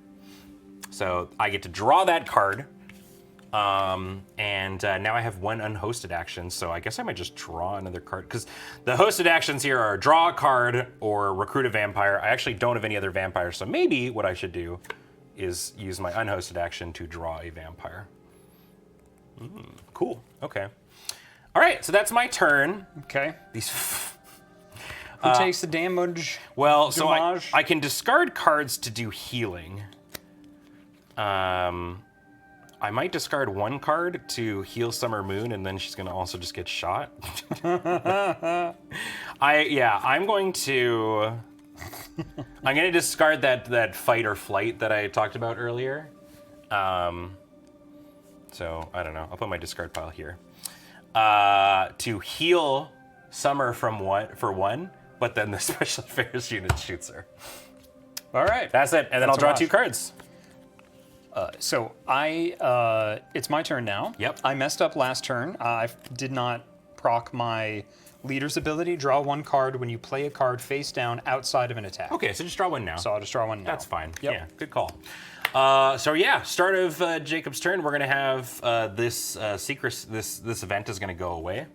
So I get to draw that card. And now I have one unhosted action, so I guess I might just draw another card, because the hosted actions here are draw a card or recruit a vampire. I actually don't have any other vampires, so maybe what I should do is use my unhosted action to draw a vampire. Cool, okay. All right, so that's my turn. Okay. These Who takes the damage? Well, so Damage? I can discard cards to do healing. I might discard one card to heal Summer Moon, and then she's gonna also just get shot. I'm going to discard that fight or flight that I talked about earlier. So I don't know. I'll put my discard pile here. To heal Summer for one, but then the special affairs unit shoots her. All right. That's it, and then I'll draw 2 cards. So it's my turn now. Yep. I messed up last turn. I did not proc my leader's ability. Draw 1 card when you play a card face down outside of an attack. Okay, so just draw 1 now. So I'll just draw 1 now. That's fine. Yep. Yeah, good call. Start of Jacob's turn. We're gonna have this event is gonna go away,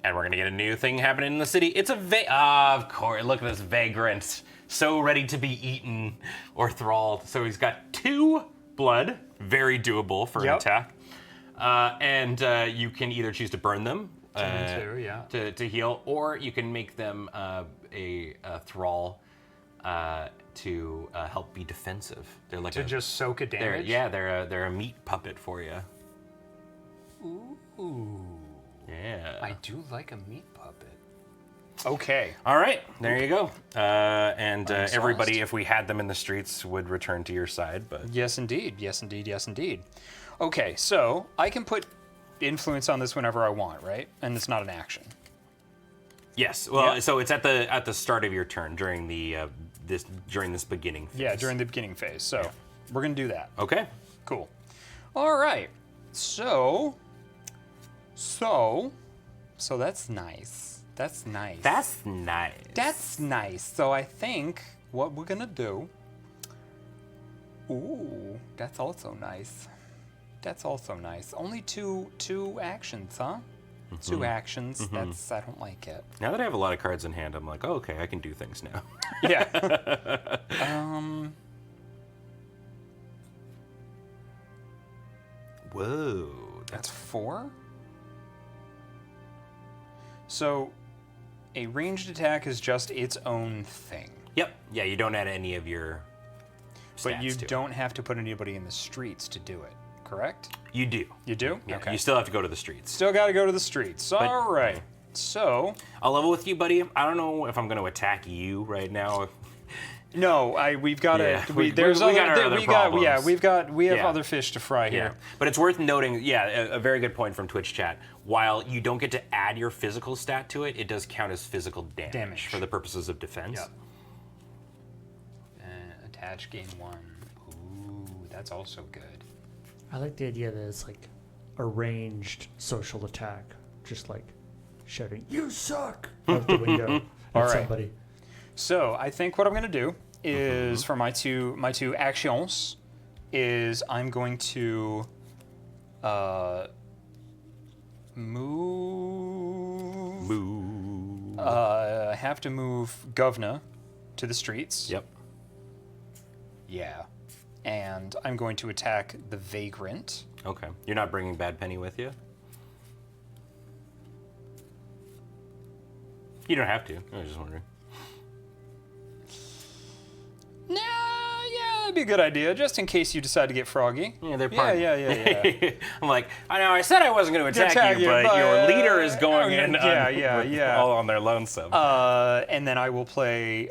and we're gonna get a new thing happening in the city. It's of course. Look at this vagrant, so ready to be eaten or thralled. So he's got 2 blood, very doable for an attack, and you can either choose to burn them. To heal, or you can make them a thrall to help be defensive. They're like just soak a damage? They're a meat puppet for you. Ooh. Yeah. I do like a meat puppet. Okay. All right, there you go. And I'm everybody, sauced. if we had them in the streets, would return to your side. But Yes, indeed. Yes, indeed. Yes, indeed. Okay, so I can put influence on this whenever I want, right? And it's not an action. yes, well, Yeah. so it's at the start of your turn during this beginning phase. Yeah, during the beginning phase. So we're going to do that. Okay. Cool. All right. So that's nice. That's nice. That's nice. That's nice. So I think what we're going to do. Ooh, that's also nice. That's also nice. Only two actions, huh? 2 actions. That's I don't like it. Now that I have a lot of cards in hand, I'm like, oh, okay, I can do things now. Yeah. Whoa. That's 4. So, a ranged attack is just its own thing. Yep. Yeah, you don't add any of your But you stats to it. don't have to put anybody in the streets to do it, correct? You do. You do? Yeah, Okay. you still have to go to the streets. Still got to go to the streets. All right. So, I'll level with you, buddy. I don't know if I'm going to attack you right now. no, we've got to. Yeah, We we got our other problems. We have Yeah. other fish to fry Yeah, here. but it's worth noting, a very good point from Twitch chat. While you don't get to add your physical stat to it, it does count as physical damage. For the purposes of defense. Yep. Attach gain 1. Ooh, that's also good. I like the idea that it's like a ranged social attack, just like shouting "You suck" out the window at All right. somebody. So I think what I'm going to do is for my two actions is I'm going to move. I have to move Govna to the streets. Yep. Yeah. And I'm going to attack the Vagrant. Okay. You're not bringing Bad Penny with you? You don't have to. I was just wondering. Nah, yeah, that'd be a good idea, just in case you decide to get froggy. Yeah, they're Yeah, part. yeah. I'm like, I know I said I wasn't going to attack you, but your leader is going in all on their lonesome. And then I will play.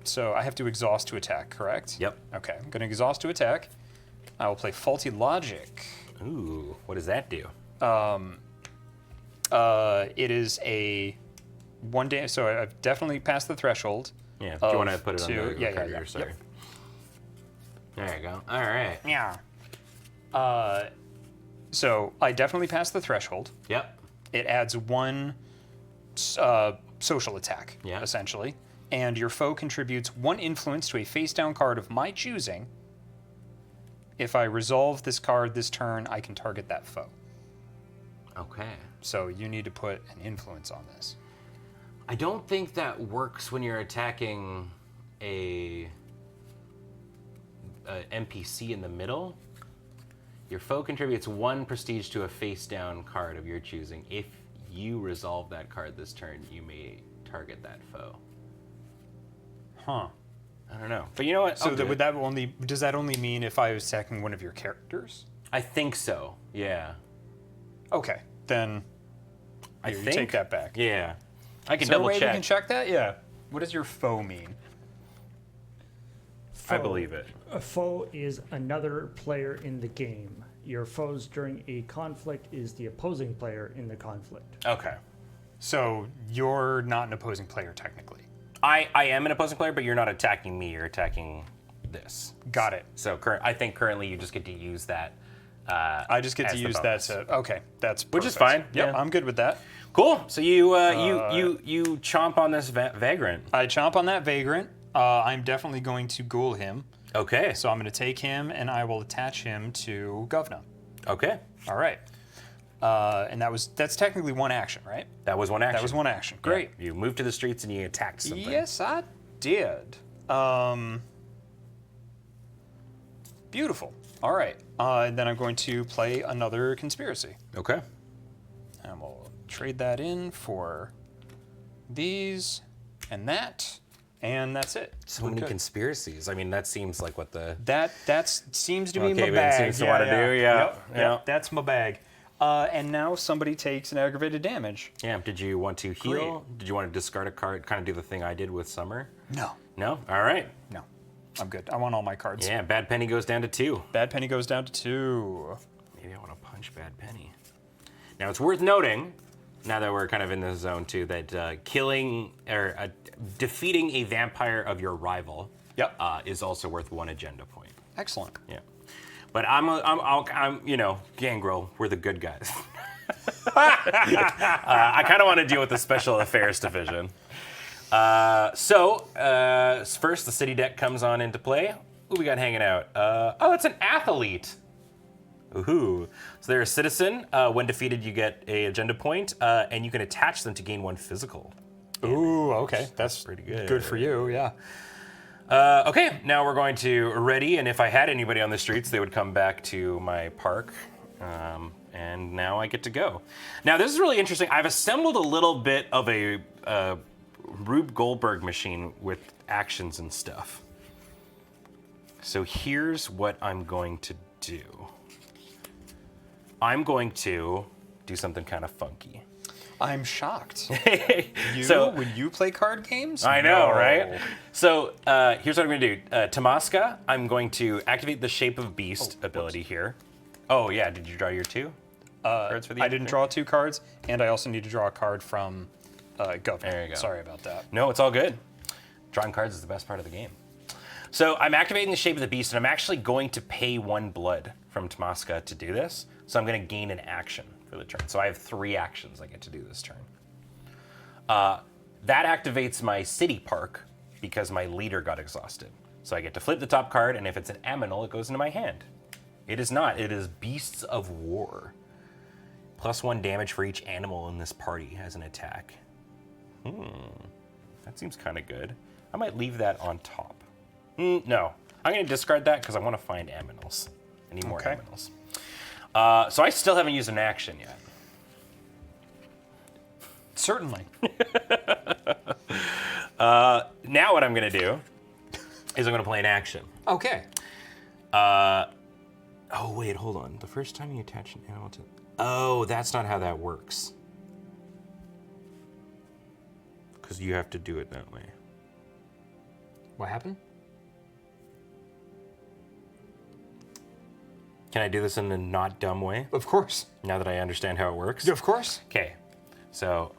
So I have to exhaust to attack, correct? Yep. Okay, I'm going to exhaust to attack. I will play Faulty Logic. Ooh, what does that do? It is a 1 day. So I've definitely passed the threshold. Yeah, do you want to put it on the yeah, card yeah. here? Sorry. Yep. There you go. All right. Yeah. So I definitely passed the threshold. Yep. It adds 1 social attack, Yeah. essentially. And your foe contributes 1 influence to a face-down card of my choosing. If I resolve this card this turn, I can target that foe. Okay. So you need to put an influence on this. I don't think that works when you're attacking a NPC in the middle. Your foe contributes 1 prestige to a face-down card of your choosing. If you resolve that card this turn, you may target that foe. Huh. I don't know, but you know what? So I'll do would it. that does that only mean if I was attacking one of your characters? I think so. Yeah. Okay, then I here, you think take that back. Yeah. I can Is there a double way check. we can check that? Yeah. What does your foe mean? I Foe. believe it. A foe is another player in the game. Your foes during a conflict is the opposing player in the conflict. Okay. So you're not an opposing player technically. I am an opposing player, but you're not attacking me. You're attacking this. Got it. So I think currently you just get to use that. I just get to as the use that bonus. to. Okay, that's Which is perfect. fine, Yep, yeah. I'm good with that. Cool. So you chomp on this vagrant. I chomp on that Vagrant. I'm definitely going to ghoul him. Okay. So I'm going to take him and I will attach him to Govna. Okay. All right. And that's technically 1 action, right? That was 1 action. That was 1 action. Yeah. Great. You moved to the streets and you attacked something. Yes, I did. Beautiful. All right. And then I'm going to play another conspiracy. Okay. And we'll trade that in for these and that. And that's it. So We're many good. conspiracies. I mean, that seems like what the. That seems to be Okay, my but it bag. seems to wanna do, yeah, Yep, yeah. yep, that's my bag. And now somebody takes an aggravated damage. Yeah. Did you want to heal? Did you want to discard a card? Kind of do the thing I did with Summer? No. No. All right. No. I'm good. I want all my cards. Yeah. Bad Penny goes down to 2. Bad Penny goes down to 2. Maybe I want to punch Bad Penny. Now it's worth noting, now that we're kind of in this zone too, that killing or defeating a vampire of your rival Yep. is also worth 1 agenda point. Excellent. Yeah. But I'm Gangrel, we're the good guys. I kind of want to deal with the special affairs division. So first the city deck comes on into play. Who we got hanging out? Oh, it's an athlete. Ooh. So they're a citizen. When defeated, you get a agenda point, and you can attach them to gain 1 physical. Ooh, okay. That's pretty good. Good for you, yeah. Okay, now we're going to ready, and if I had anybody on the streets, they would come back to my park. And now I get to go. Now this is really interesting. I've assembled a little bit of a Rube Goldberg machine with actions and stuff. So here's what I'm going to do. I'm going to do something kind of funky. I'm shocked. So- when you play card games? I know, No. right? So here's what I'm going to do. Tamaska, I'm going to activate the Shape of Beast ability here. Oh yeah, did you draw your 2 cards for the I didn't draw 2 cards, and I also need to draw a card from Governor. There you go. Sorry about that. No, it's all good. Drawing cards is the best part of the game. So I'm activating the Shape of the Beast, and I'm actually going to pay 1 blood from Tamaska to do this. So I'm going to gain an action for the turn. So I have 3 actions I get to do this turn. That activates my city park because my leader got exhausted. So I get to flip the top card, and if it's an aminal, it goes into my hand. It is not. It is Beasts of War. +1 damage for each animal in this party as an attack. That seems kind of good. I might leave that on top. No, I'm going to discard that because I want to find aminals. I need more Okay. aminals. So I still haven't used an action yet. Certainly. Now what I'm going to do is I'm going to play an action. Okay. Oh, wait, hold on. The first time you attach an animal to... Oh, that's not how that works. Because you have to do it that way. What happened? Can I do this in a not dumb way, Of course. now that I understand how it works? Of course. Okay, so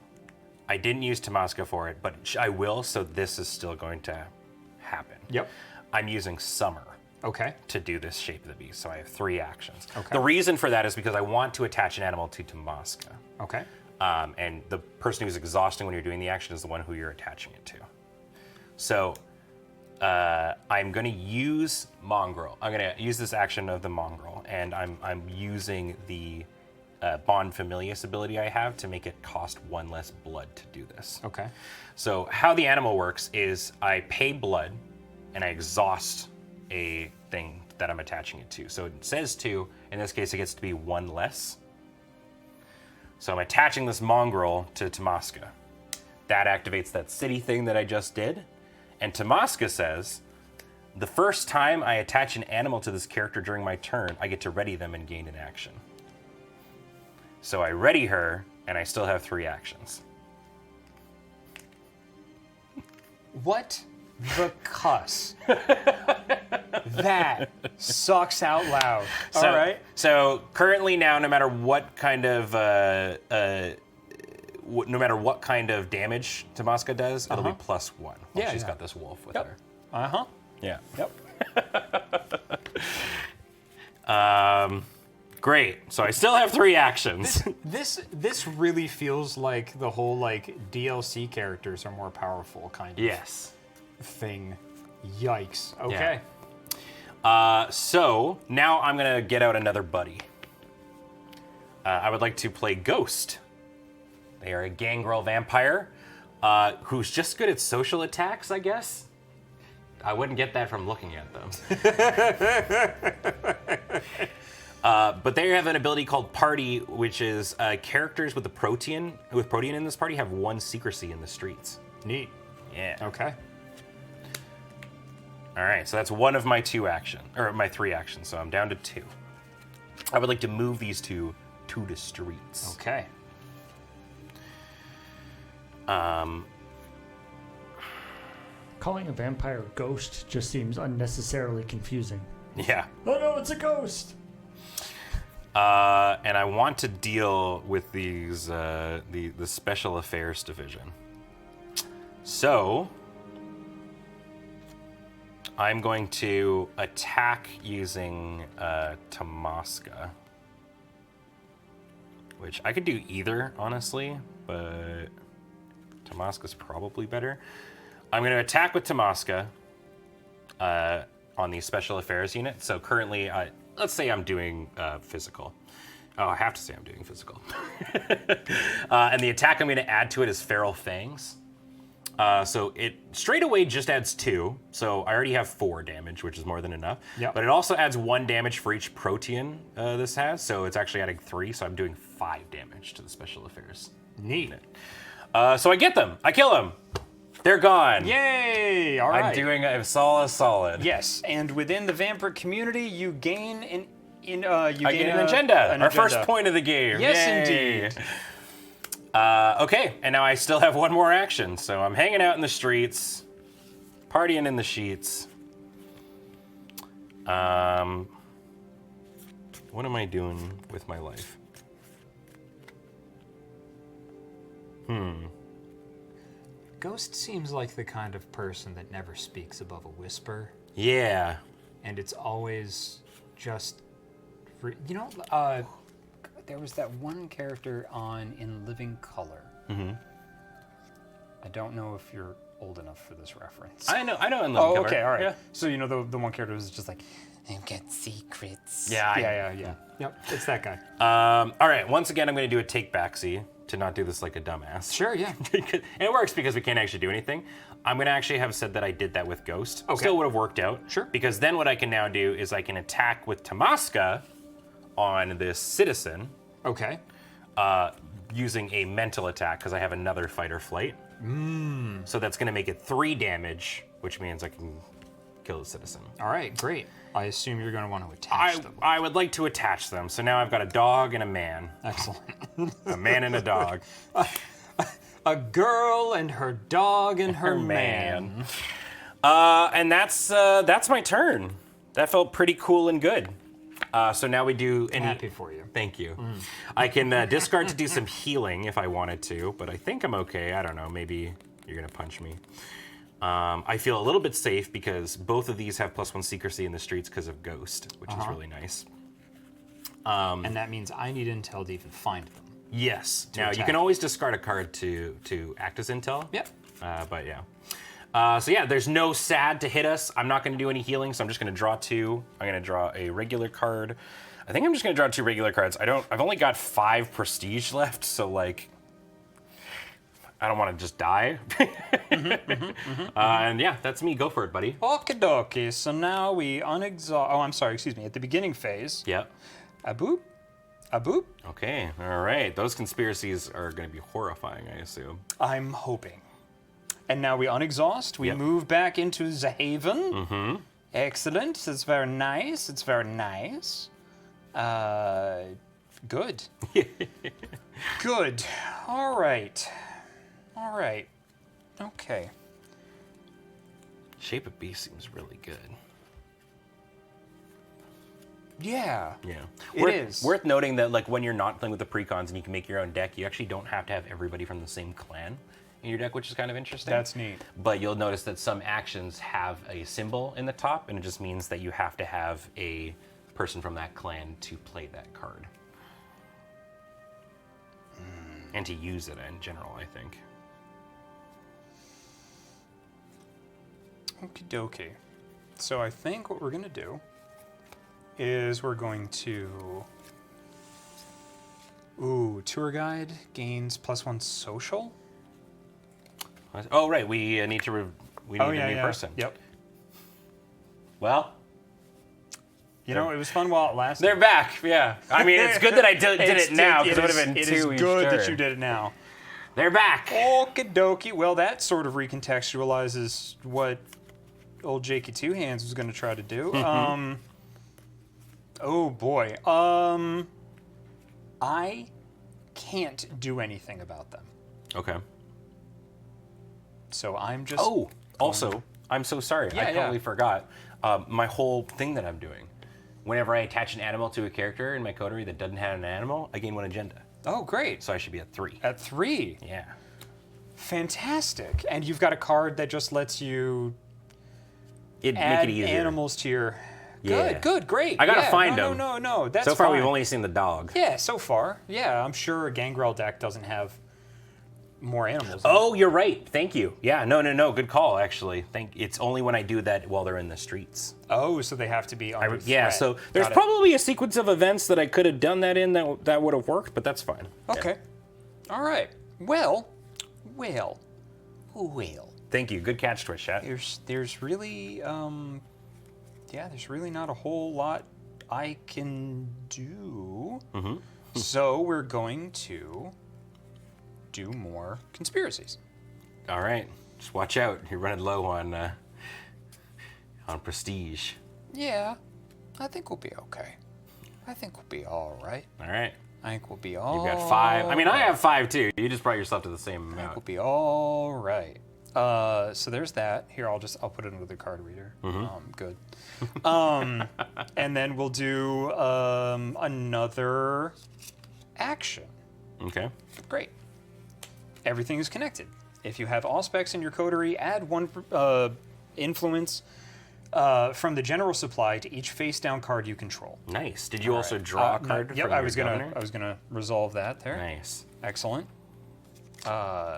I didn't use Tamaska for it, but I will, so this is still going to happen. Yep. I'm using Summer Okay. to do this Shape of the Beast, so I have 3 actions. Okay. The reason for that is because I want to attach an animal to Tamaska. Okay. And the person who's exhausting when you're doing the action is the one who you're attaching it to. So I'm going to use Mongrel. I'm going to use this action of the Mongrel, and I'm using the Bond Familius ability I have to make it cost 1 less blood to do this. Okay. So how the animal works is I pay blood, and I exhaust a thing that I'm attaching it to. So it says 2. In this case, it gets to be 1 less. So I'm attaching this Mongrel to Tamaska. That activates that city thing that I just did. And Tamaska says, the first time I attach an animal to this character during my turn, I get to ready them and gain an action. So I ready her, and I still have 3 actions. What the cuss? That sucks out loud. So, All right. So currently now, no matter what kind of damage Tamaska does, it'll be +1. Well, Yeah, she's yeah. got this wolf with Yep. her. Uh-huh. Yeah. Yep. Great. So I still have 3 actions. This really feels like the whole like DLC characters are more powerful kind of Yes. thing. Yikes. Okay. Yeah. So now I'm gonna get out another buddy. I would like to play Ghost. They are a gangrel vampire who's just good at social attacks, I guess. I wouldn't get that from looking at them. But they have an ability called Party, which is characters with Protean in this party have 1 secrecy in the streets. Neat. Yeah. Okay. All right, so that's one of my 2 actions, or my 3 actions. So I'm down to 2. I would like to move these 2 to the streets. Okay. Calling a vampire a ghost just seems unnecessarily confusing. Yeah. Oh no, it's a ghost! And I want to deal with these the Special Affairs Division. So I'm going to attack using Tamaska, which I could do either, honestly, but Tamaska's probably better. I'm going to attack with Tamaska on the Special Affairs unit. So currently let's say I'm doing physical. Oh, I have to say I'm doing physical. And the attack I'm going to add to it is Feral Fangs. So it straight away just adds 2. So I already have 4 damage, which is more than enough. Yep. But it also adds 1 damage for each protean this has. So it's actually adding 3. So I'm doing 5 damage to the special affairs. Neat. So I get them. I kill them. They're gone. Yay! All right. I'm doing a solid. Yes, and within the Vampire community, you gain an I get an agenda. Our first point of the game. Yes, Yay. indeed. Okay, and now I still have one more action. So I'm hanging out in the streets, partying in the sheets. What am I doing with my life? Ghost seems like the kind of person that never speaks above a whisper, Yeah. and it's always just, There was that one character on In Living Color. Mm-hmm. I don't know if you're old enough for this reference. I know. In Oh, Cover. okay, all right. Yeah. So you know the one character was just like, I've got secrets. Yeah. Yeah. Yep, it's that guy. All right. Once again, I'm going to do a take backsy to not do this like a dumbass. Sure, yeah. And it works because we can't actually do anything. I'm going to actually have said that I did that with Ghost. Okay. Still would have worked out. Sure. Because then what I can now do is I can attack with Tamaska on this citizen Okay. using a mental attack because I have another fight or flight. So that's going to make it 3 damage, which means I can kill the citizen. All right, great. I assume you're going to want to attach them. I would like to attach them. So now I've got a dog and a man. Excellent. A man and a dog. A girl and her dog and her man. And that's my turn. That felt pretty cool and good. So now we do... Happy for you. Thank you. I can discard to do some healing if I wanted to, but I think I'm okay. I don't know. Maybe you're going to punch me. I feel a little bit safe because both of these have +1 secrecy in the streets because of Ghost, which is really nice. And that means I need intel to even find them. Yes. Now, you attack. can always discard a card to act as intel. Yep. But yeah. So yeah, there's no sad to hit us. I'm not going to do any healing, so I'm just going to draw 2. I'm going to draw a regular card. I think I'm just going to draw 2 regular cards. I've only got 5 prestige left, so like, I don't want to just die. And yeah, that's me. Go for it, buddy. Okie dokie. So now we unexhaust. Oh, I'm sorry. Excuse me. At the beginning phase. Yep. A boop. A boop. Okay. All right. Those conspiracies are going to be horrifying, I assume. I'm hoping. And now we unexhaust. We Yep. move back into the haven. Mm-hmm. Excellent. It's very nice. It's very nice. Good. Good. All right. All right. Okay. Shape of Beast seems really good. Yeah. Yeah. It is. Worth noting that like when you're not playing with the precons and you can make your own deck, you actually don't have to have everybody from the same clan in your deck, which is kind of interesting. That's neat. But you'll notice that some actions have a symbol in the top, and it just means that you have to have a person from that clan to play that card. And to use it in general, I think. Okie dokie. So I think what we're going to do is we're going to... Ooh, tour guide gains +1 social. Oh, right. We need to we need a new person. Yep. Well, You know, it was fun while it lasted. they're back. Yeah. I mean, it's good that I did it now because it would have been 2 It is each good that turn. you did it now. They're back. Okie dokie. Well, that sort of recontextualizes what old Jakey Two Hands was going to try to do. Oh boy. I can't do anything about them. Okay. So I'm just. Oh, also, I'm so sorry. Yeah, I totally yeah. forgot. My whole thing that I'm doing. Whenever I attach an animal to a character in my coterie that doesn't have an animal, I gain 1 agenda. Oh, great. So I should be at 3. At 3. Yeah. Fantastic. And you've got a card that just lets you It'd add make it easier. animals to your. Yeah. Good, great. I gotta Yeah, find no, them. No. That's So far, fine. we've only seen the dog. Yeah, so far. Yeah, I'm sure a Gangrel deck doesn't have more animals. Oh, you're right. Thank you. Yeah, no. Good call, actually. It's only when I do that while they're in the streets. Oh, so they have to be under Yeah, threat. so there's Got it. probably a sequence of events that I could have done that in that would have worked, but that's fine. Okay. All right. Well. Thank you. Good catch, Twitch chat. There's really there's really not a whole lot I can do. So we're going to do more conspiracies. All right. Just watch out. You're running low on prestige. Yeah, I think we'll be okay. I think we'll be all right. All right. I think we'll be all. You've got 5. I mean, I have 5 too. You just brought yourself to the same We'll amount. be all right. So there's that. Here, I'll put it into the card reader. Good. And then we'll do another action. Okay. Great. Everything is connected. If you have all specs in your coterie, add 1 influence from the general supply to each face-down card you control. Nice. Did you also draw a card Yep, from I your was governor? gonna resolve that there. Nice. Excellent.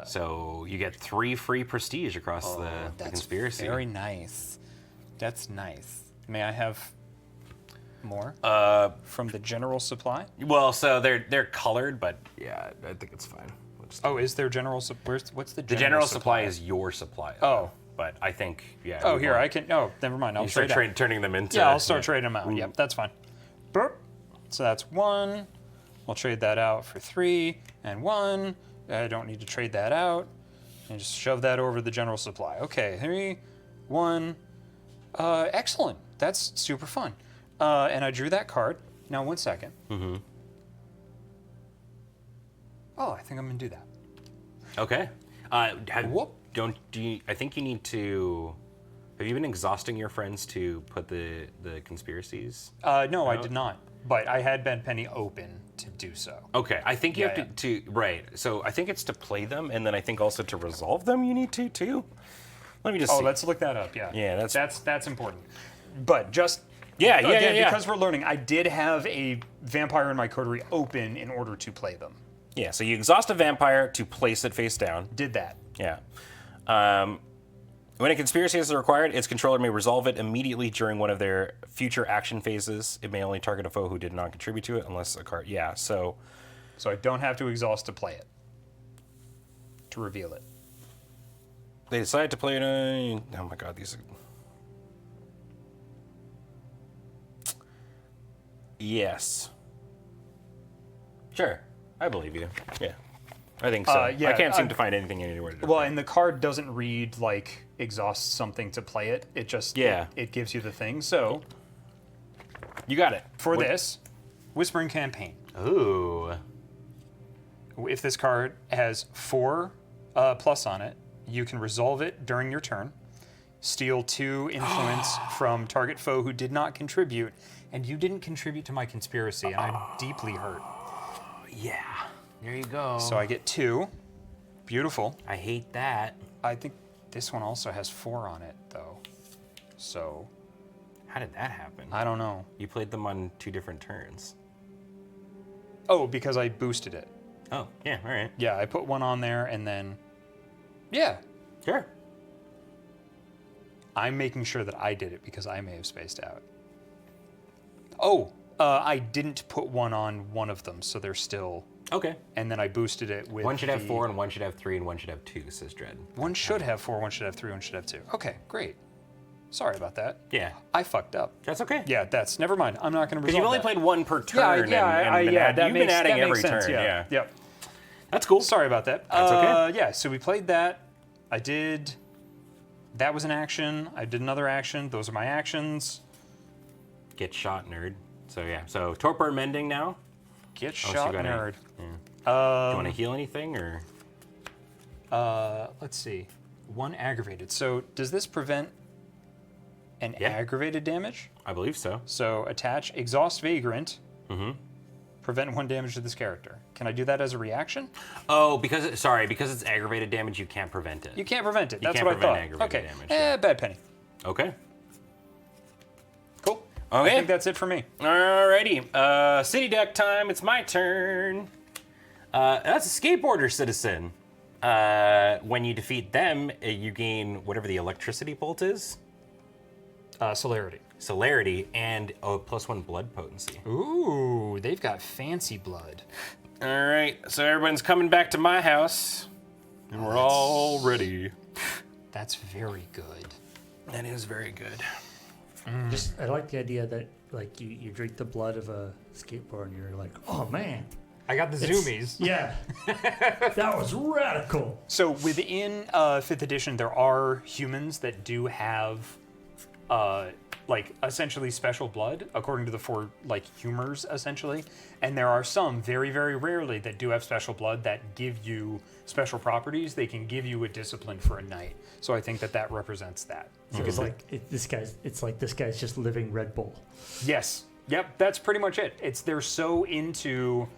So you get 3 free prestige across the That's conspiracy. very nice. That's nice. May I have more from the general supply? Well, so they're colored, but yeah, I think it's fine. We'll just- Oh, is there general? What's the the general supply is your supply. Oh. But I think, yeah. Oh, we here want- I can. Oh, never mind. I'll You start trade out. turning them into. Yeah, I'll start trading them out. Yep, that's fine. Burp. So that's 1. We'll trade that out for 3 and 1. I don't need to trade that out. And just shove that over to the general supply. Okay, 3, 1. Excellent. That's super fun. And I drew that card. Now, 1 second. Oh, I think I'm gonna do that. Okay. Whoop. I think you need to. Have you been exhausting your friends to put the conspiracies? No, I did not. But I had Ben Penny open to do so. Okay, I think you Yeah, have to right. So I think it's to play them, and then I think also to resolve them. You need to too. Let me just. Oh, see. let's look that up. Yeah. Yeah, that's important. But just Yeah, again, yeah. because we're learning, I did have a vampire in my coterie open in order to play them. Yeah. So you exhaust a vampire to place it face down. Did that. Yeah. When a conspiracy is required, its controller may resolve it immediately during one of their future action phases. It may only target a foe who did not contribute to it unless a card. Yeah, so So I don't have to exhaust to play it. To reveal it. they decide to play it. Oh my god, these are. Yes. Sure. I believe you. Yeah. I think so. Yeah, I can't seem to find anything anywhere. Well, and the card doesn't read like exhaust something to play it. It just it gives you the thing. So You got it. for this, Whispering Campaign. Ooh. If this card has 4 plus on it, you can resolve it during your turn. Steal 2 influence from target foe who did not contribute, and you didn't contribute to my conspiracy, and I'm deeply hurt. Yeah. There you go. So I get 2. Beautiful. I hate that. I think this one also has 4 on it, though. So How did that happen? I don't know. You played them on 2 different turns. Oh, because I boosted it. Oh, yeah, all right. Yeah, I put 1 on there, and then yeah, Sure. I'm making sure that I did it because I may have spaced out. Oh, I didn't put 1 on one of them, so they're still. Okay. And then I boosted it with. One should have 4, and one should have 3, and one should have 2, says Dread. One should have 4, one should have 3, one should have 2. Okay, great. Sorry about that. Yeah. I fucked up. That's okay. Yeah, that's never mind. I'm not going to Because resolve you've only that. played 1 per turn, and you've been adding every turn. Yeah. Yep. That's cool. Sorry about that. That's okay. Yeah, so we played that. I did. That was an action. I did another action. Those are my actions. Get shot, nerd. So yeah. So torpor mending now. Get so shot, you gotta- nerd. Do you want to heal anything or? Let's see. 1 aggravated. So does this prevent an Yeah. aggravated damage? I believe so. So attach exhaust vagrant. Mm-hmm. Prevent 1 damage to this character. Can I do that as a reaction? Oh, because it's aggravated damage, you can't prevent it. You can't prevent it. You That's can't what I prevent thought. aggravated Okay. damage, yeah. Bad penny. Okay. Cool. Okay. I think that's it for me. Alrighty. City deck time. It's my turn. That's a skateboarder citizen. when you defeat them, you gain whatever the electricity bolt is, Celerity. celerity, and +1 blood potency. Ooh, they've got fancy blood. All right, so everyone's coming back to my house, and we're all ready. That's very good. That is very good. Just I like the idea that like you drink the blood of a skateboard and you're like, oh man. I got the zoomies. Yeah. That was radical. So within 5th edition, there are humans that do have, like, essentially special blood, according to the 4, like, humors, essentially. And there are some, very, very rarely, that do have special blood that give you special properties. They can give you a discipline for a night. So I think that represents that. So it's like this guy's just living Red Bull. Yes. Yep, that's pretty much it. They're so into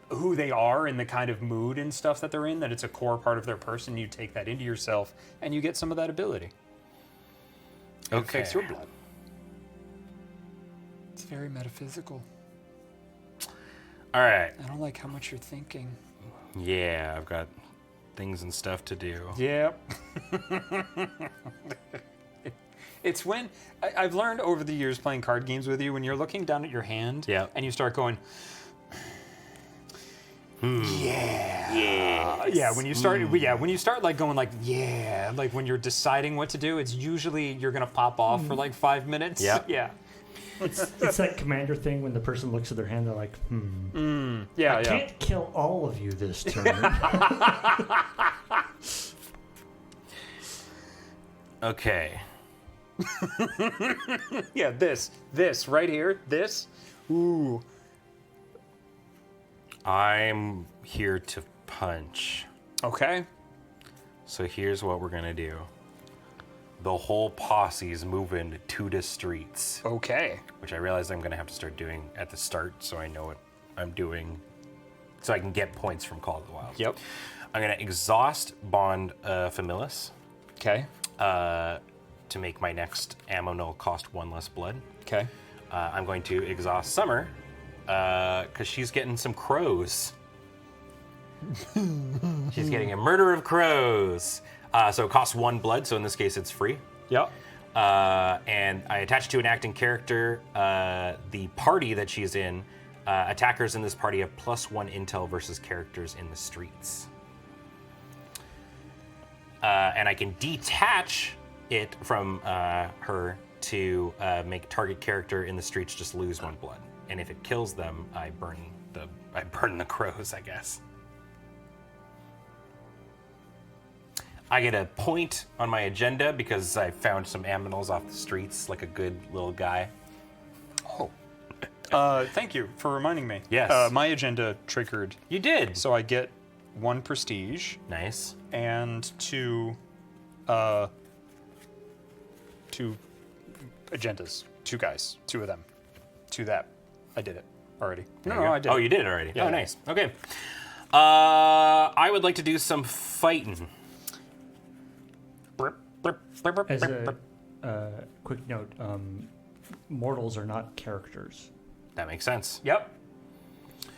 who they are and the kind of mood and stuff that they're in that it's a core part of their person. You take that into yourself and you get some of that ability. It affects your blood. It's very metaphysical. All right. I don't like how much you're thinking. Yeah, I've got things and stuff to do. Yep. It's when I've learned over the years playing card games with you, when you're looking down at your hand and you start going, yeah, when you start like going like, yeah, like when you're deciding what to do, it's usually you're going to pop off for like 5 minutes. Yep. Yeah. It's that commander thing when the person looks at their hand, they're like, Yeah, I can't kill all of you this turn. Okay. Yeah, this right here, this. Ooh. I'm here to punch. Okay. So here's what we're gonna do. The whole posse's moving to the streets, Okay. which I realize I'm gonna have to start doing at the start so I know what I'm doing, so I can get points from Call of the Wild. Yep. I'm gonna exhaust Bond Familis Okay. to make my next ammo null cost 1 less blood. Okay. I'm going to exhaust Summer because she's getting some crows. She's getting a murder of crows. So it costs 1 blood, so in this case it's free. Yep. And I attach to an acting character the party that she's in. Attackers in this party have +1 intel versus characters in the streets. And I can detach it from her to make target character in the streets just lose 1 blood. And if it kills them, I burn the crows, I guess. I get a point on my agenda because I found some aminals off the streets, like a good little guy. Oh. Thank you for reminding me. Yes. My agenda triggered. You did. So I get 1 prestige Nice. and 2 agendas. 2 guys. 2 of them. 2 that. I did it already. No, I did. Oh, you did it already. Yeah. Oh, nice. Okay. I would like to do some fighting. As a quick note, mortals are not characters That makes sense. Yep.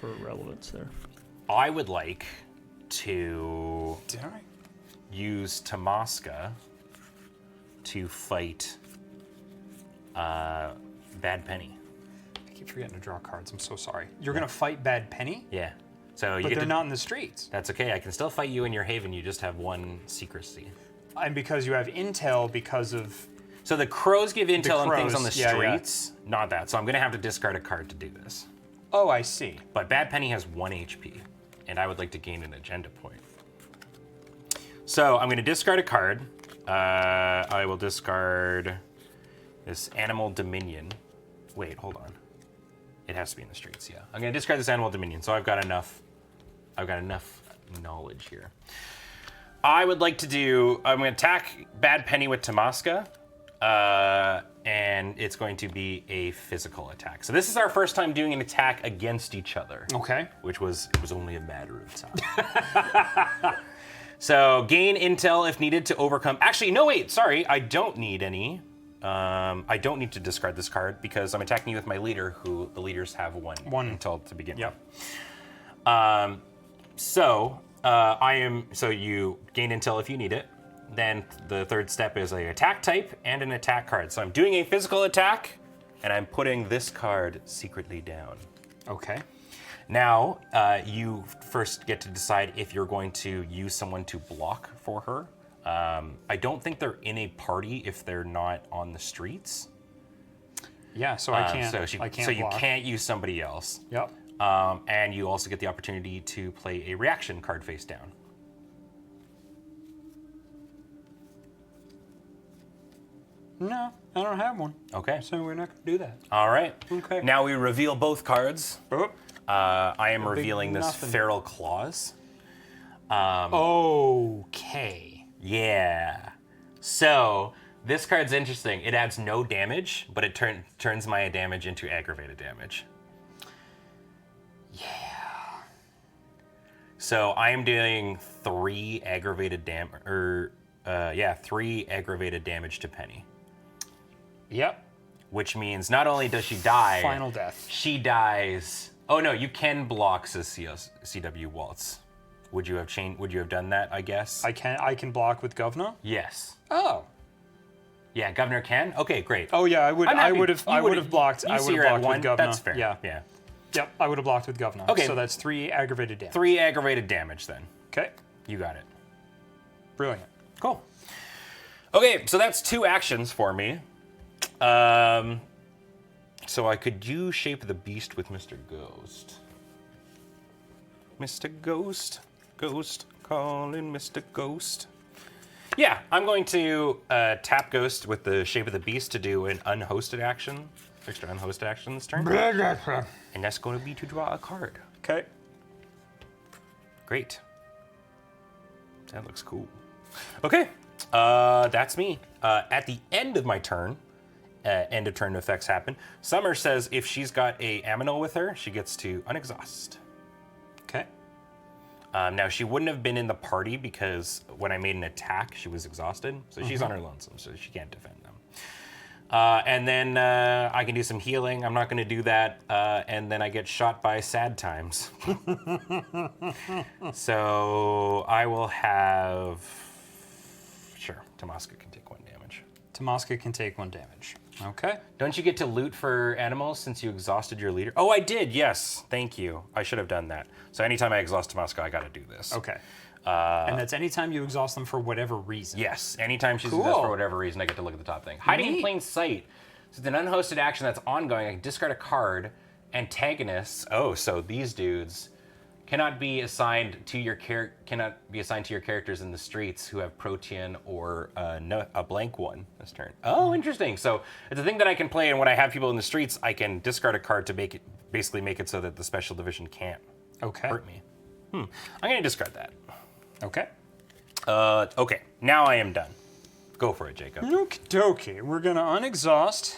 for relevance there. I would like to Did I? use Tamaska to fight Bad Penny. I keep forgetting to draw cards. I'm so sorry. You're going to fight Bad Penny? Yeah. So you But get they're to, not in the streets. That's okay. I can still fight you in your haven. You just have 1 secrecy. And because you have intel because of... So the crows give intel on things on the crows, yeah, yeah. streets. Not that. So I'm going to have to discard a card to do this. Oh, I see. But Bad Penny has 1 HP, and I would like to gain an agenda point. So I'm going to discard a card. I will discard this Animal Dominion. Wait, hold on. It has to be in the streets, yeah. I'm going to discard this Animal Dominion, so I've got enough knowledge here. I would like to do, I'm going to attack Bad Penny with Tamaska, and it's going to be a physical attack. So this is our first time doing an attack against each other. Okay. It was only a matter of time. So gain intel if needed to overcome. Actually, no, wait, sorry, I don't need any. I don't need to discard this card because I'm attacking you with my leader, who the leaders have 1 intel to begin with. So So you gain intel if you need it. Then the third step is an attack type and an attack card. So I'm doing a physical attack, and I'm putting this card secretly down. Okay. Now, you first get to decide if you're going to use someone to block for her. I don't think they're in a party if they're not on the streets. Yeah, so I can't. I can't so you block. can't use somebody else. Yep. And you also get the opportunity to play a reaction card face down. No, I don't have one. Okay. So we're not going to do that. All right. Okay. Now we reveal both cards. Oh. I am big revealing this nothing. Feral Claws. Okay. Yeah. So this card's interesting. It adds no damage, but it turns my damage into aggravated damage. Yeah. So I am doing 3 aggravated damage to Penny. Yep. Which means not only does she die, Final death. she dies. Oh no, you can block, says CW Waltz. Would you have done that, I guess? I can block with Governor. Yes. Oh. Yeah, Governor can? Okay, great. Oh yeah, I would. I'm I happy. would have. You I would would've- have blocked. You I see would you're have at blocked 1. with Governor. That's fair. Yeah. Yeah. Yep. I would have blocked with Governor. Okay. So that's 3 aggravated damage. 3 aggravated damage then. Okay. You got it. Brilliant. Cool. Okay, so that's 2 actions for me. So I could use Shape of the Beast with Mr. Ghost. Mr. Ghost, Ghost, calling Mr. Ghost. Yeah, I'm going to tap Ghost with the Shape of the Beast to do an unhosted action, extra unhosted action this turn. And that's going to be to draw a card. Okay. Great. That looks cool. Okay, that's me. At the end of my turn, end of turn effects happen. Summer says if she's got a Aminal with her, she gets to unexhaust. Okay. Now, she wouldn't have been in the party because when I made an attack, she was exhausted. So she's on her lonesome, so she can't defend them. And then I can do some healing. I'm not going to do that. And then I get shot by sad times. So I will have... Sure, Tomaska can take 1 damage. Tomaska can take 1 damage. Okay. Don't you get to loot for animals since you exhausted your leader? Oh, I did, yes. Thank you. I should have done that. So anytime I exhaust Tomaska, I got to do this. Okay. And that's anytime you exhaust them for whatever reason. Yes, anytime she's Cool. exhausted for whatever reason, I get to look at the top thing. Hiding in Neat. plain sight. So it's an unhosted action that's ongoing. I can discard a card. Antagonists. Oh, so these dudes cannot be assigned to your characters in the streets who have Protean or a blank one this turn. Oh, interesting. So it's a thing that I can play, and when I have people in the streets, I can discard a card to basically make it so that the special division can't Okay. hurt me. I'm gonna discard that. Okay. Okay, now I am done. Go for it, Jacob. Okie dokie. We're going to unexhaust.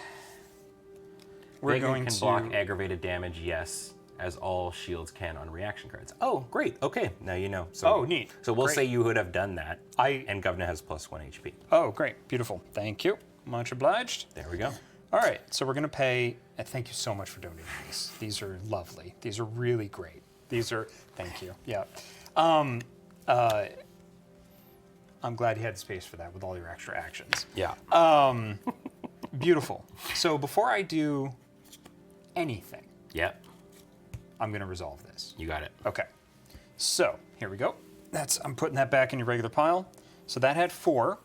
We're Megan going can to... block aggravated damage, yes, as all shields can on reaction cards. Oh, great. Okay, now you know. So, Oh, neat. So we'll Great. say you would have done that. And Govna has +1 HP. Oh, great. Beautiful. Thank you. Much obliged. There we go. All right. So we're going to pay... thank you so much for donating these. These are lovely. These are really great. These are... Thank you. Yeah. I'm glad you had space for that with all your extra actions. Yeah. Beautiful. So before I do anything, Yep. I'm going to resolve this. You got it. Okay. So here we go. I'm putting that back in your regular pile. So that had 4.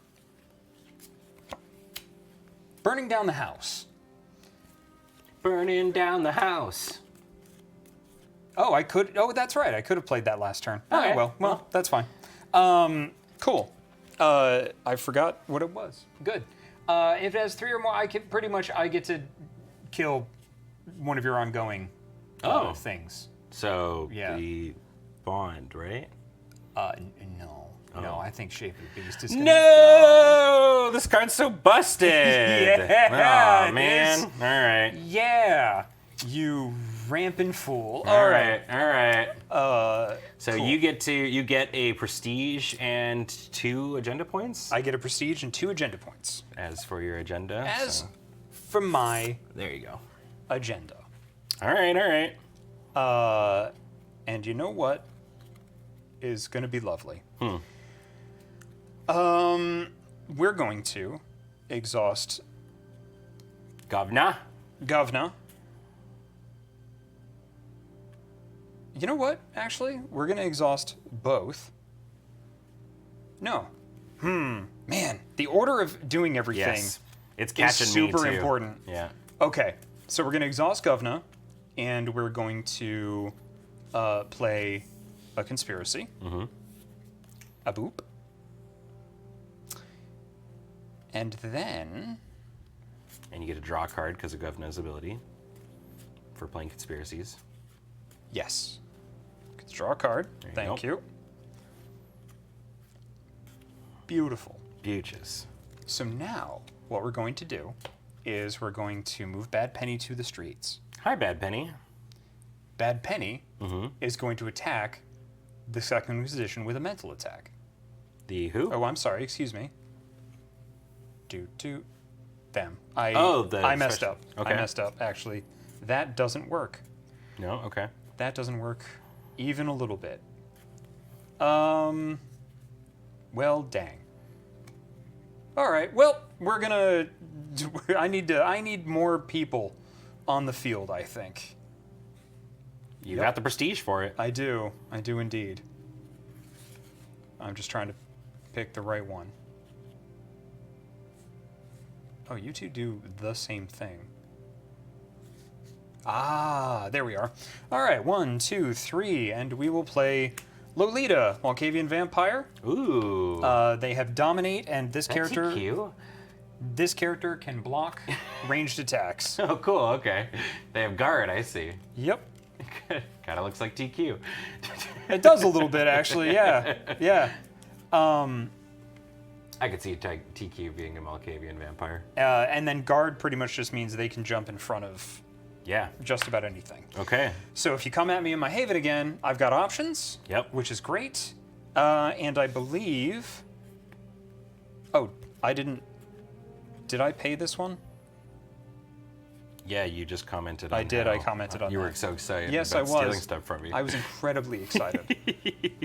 Burning down the house. Burning down the house. Oh, I could. Oh, that's right. I could have played that last turn. Okay. Oh, well, that's fine. Cool. I forgot what it was. Good. If it has 3 or more, I get to kill one of your ongoing things. So Yeah. the bond, right? No. No, I think Shape of the Beast is gonna No! This card's so busted. Yeah, Oh, it man. is. All right. Yeah. You rampant fool. All right. So cool. you get a prestige and 2 agenda points I get a prestige and 2 agenda points. as for your agenda. As so for my there you go. agenda. All right. And you know what? is going to be lovely. We're going to exhaust Governor. Govna. You know what? Actually, we're going to exhaust both. No. Man, the order of doing everything Yes. It's is catching me, super too. important. Yeah. Okay, so we're going to exhaust Govna, and we're going to play a conspiracy. A boop. And then... And you get to draw a card because of Governor's ability for playing conspiracies. Yes. Let's draw a card. There you Thank go. you. Beautiful. Beauteous. So now, what we're going to do is we're going to move Bad Penny to the streets. Hi, Bad Penny. Bad Penny is going to attack the second position with a mental attack. The who? Oh, I'm sorry. Excuse me. Do. Them. The I messed special- up. Okay. I messed up, actually. That doesn't work. No? Okay. That doesn't work even a little bit. Well, dang. All right. Well, we're gonna. I need more people on the field, I think. You Yep. got the prestige for it. I do. I do indeed. I'm just trying to pick the right one. Oh, you two do the same thing. Ah, there we are. All right, 1, 2, 3, and we will play Lolita, Malkavian Vampire. Ooh. They have Dominate, and this That's character cute. this character can block ranged attacks. Oh, cool. Okay. They have guard, I see. Yep. Kind of looks like TQ. It does a little bit, actually, yeah. Yeah. I could see TQ being a Malkavian vampire. And then Guard pretty much just means they can jump in front of Yeah. just about anything. Okay. So if you come at me in my Haven again, I've got options. Yep. Which is great. And I believe... Oh, I didn't... Did I pay this one? Yeah, you just commented on I did, how I commented on You were that. so excited Yes, about I was. stealing stuff from you. I was incredibly excited.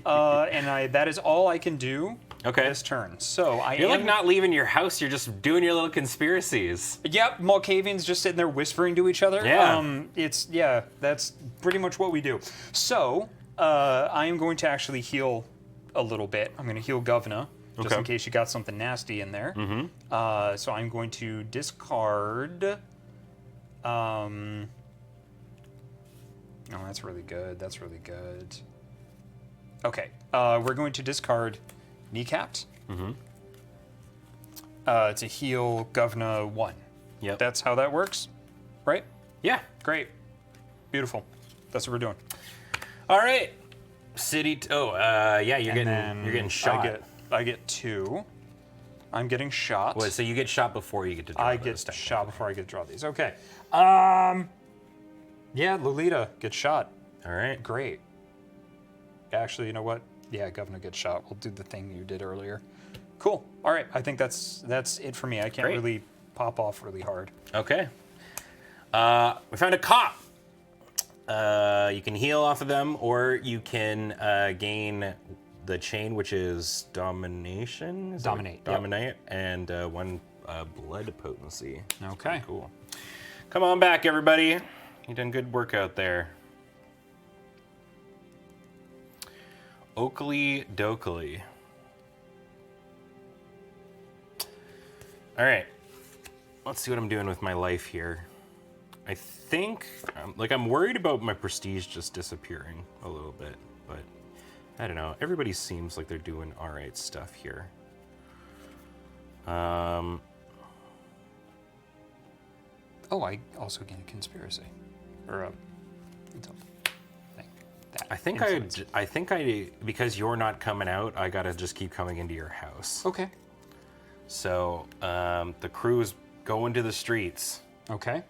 And that is all I can do Okay. this turn. So I You're am... like not leaving your house, you're just doing your little conspiracies. Yep, Malkavians just sitting there whispering to each other. Yeah. That's pretty much what we do. So, I am going to actually heal a little bit. I'm going to heal Govna, just Okay. in case you got something nasty in there. So I'm going to discard... Oh, that's really good. That's really good. Okay, we're going to discard Kneecapped to heal Govna 1. Yep. That's how that works, right? Yeah. Great. Beautiful. That's what we're doing. All right. City. Yeah, you're And getting shot. I get 2. I'm getting shot. Wait, so you get shot before you get to draw I those, get technically. shot before I get to draw these. Okay. Yeah, Lolita gets shot. All right. Great. Actually, you know what? Yeah, Governor gets shot. We'll do the thing you did earlier. Cool. All right. I think that's it for me. I can't Great. really pop off really hard. Okay. We found a cop. You can heal off of them, or you can gain the chain, which is domination. Is that what- Dominate, yep. Dominate, and 1 blood potency. Okay. Cool. Come on back, everybody. You done good work out there. Oakley Dokley. All right. Let's see what I'm doing with my life here. I think, I'm worried about my prestige just disappearing a little bit, but I don't know. Everybody seems like they're doing all right stuff here. Oh, I also gain a conspiracy. Or a intel thing. That. I think Influence. because you're not coming out, I gotta just keep coming into your house. Okay. So the crew's going to the streets, Okay.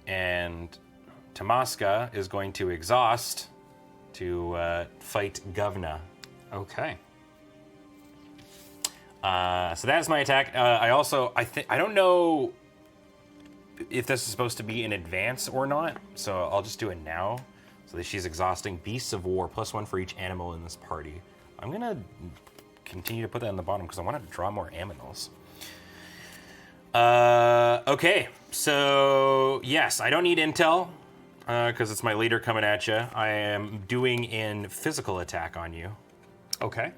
and Tamaska is going to exhaust to fight Govna. Okay. So that is my attack. I don't know if this is supposed to be in advance or not, so I'll just do it now. So she's exhausting. Beasts of War, +1 for each animal in this party. I'm gonna continue to put that in the bottom because I want to draw more aminals. Okay, so yes, I don't need intel because it's my leader coming at you. I am doing in physical attack on you. Okay.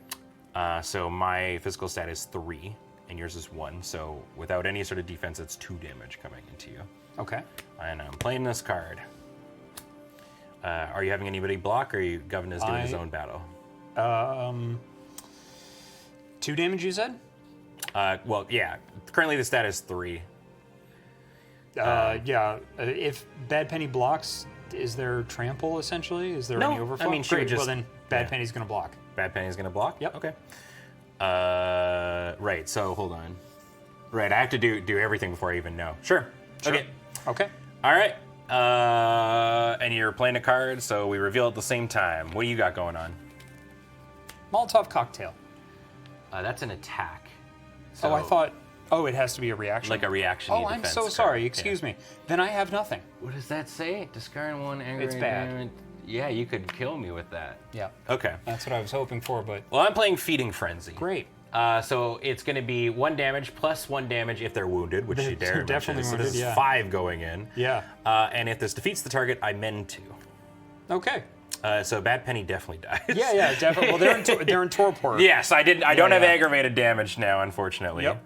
So my physical stat is 3, and yours is 1. So without any sort of defense, it's 2 damage coming into you. Okay. And I'm playing this card. Are you having anybody block, or are you Governor's doing his own battle? 2 damage, you said? Well, yeah. Currently the stat is 3. Yeah. If Bad Penny blocks, is there trample essentially? Is there No, any overflow? I mean, she would Great. just- Well, then Bad yeah. Penny's gonna block. Bad Penny's gonna block? Yep. Okay. Right, so hold on. Right, I have to do everything before I even know. Sure. Okay. Okay. All right. And you're playing a card, so we reveal at the same time. What do you got going on? Molotov cocktail. That's an attack. Oh, I So, thought. Oh, it has to be a reaction. like a reaction. Oh, I'm so sorry. Excuse me. Then I have nothing. What does that say? Discard 1 anger. It's bad. damage. Yeah, you could kill me with that. Yeah. Okay. That's what I was hoping for, but Well, I'm playing Feeding Frenzy. great. So it's going to be 1 damage plus 1 damage if they're wounded, which They're you dare definitely mention. So wounded, this is yeah. 5 going in. Yeah. And if this defeats the target, I mend 2. Okay. So Bad Penny definitely dies. Yeah, definitely. Well, they're in torpor. Yes, I didn't. I don't have yeah. aggravated damage now, unfortunately. Yep.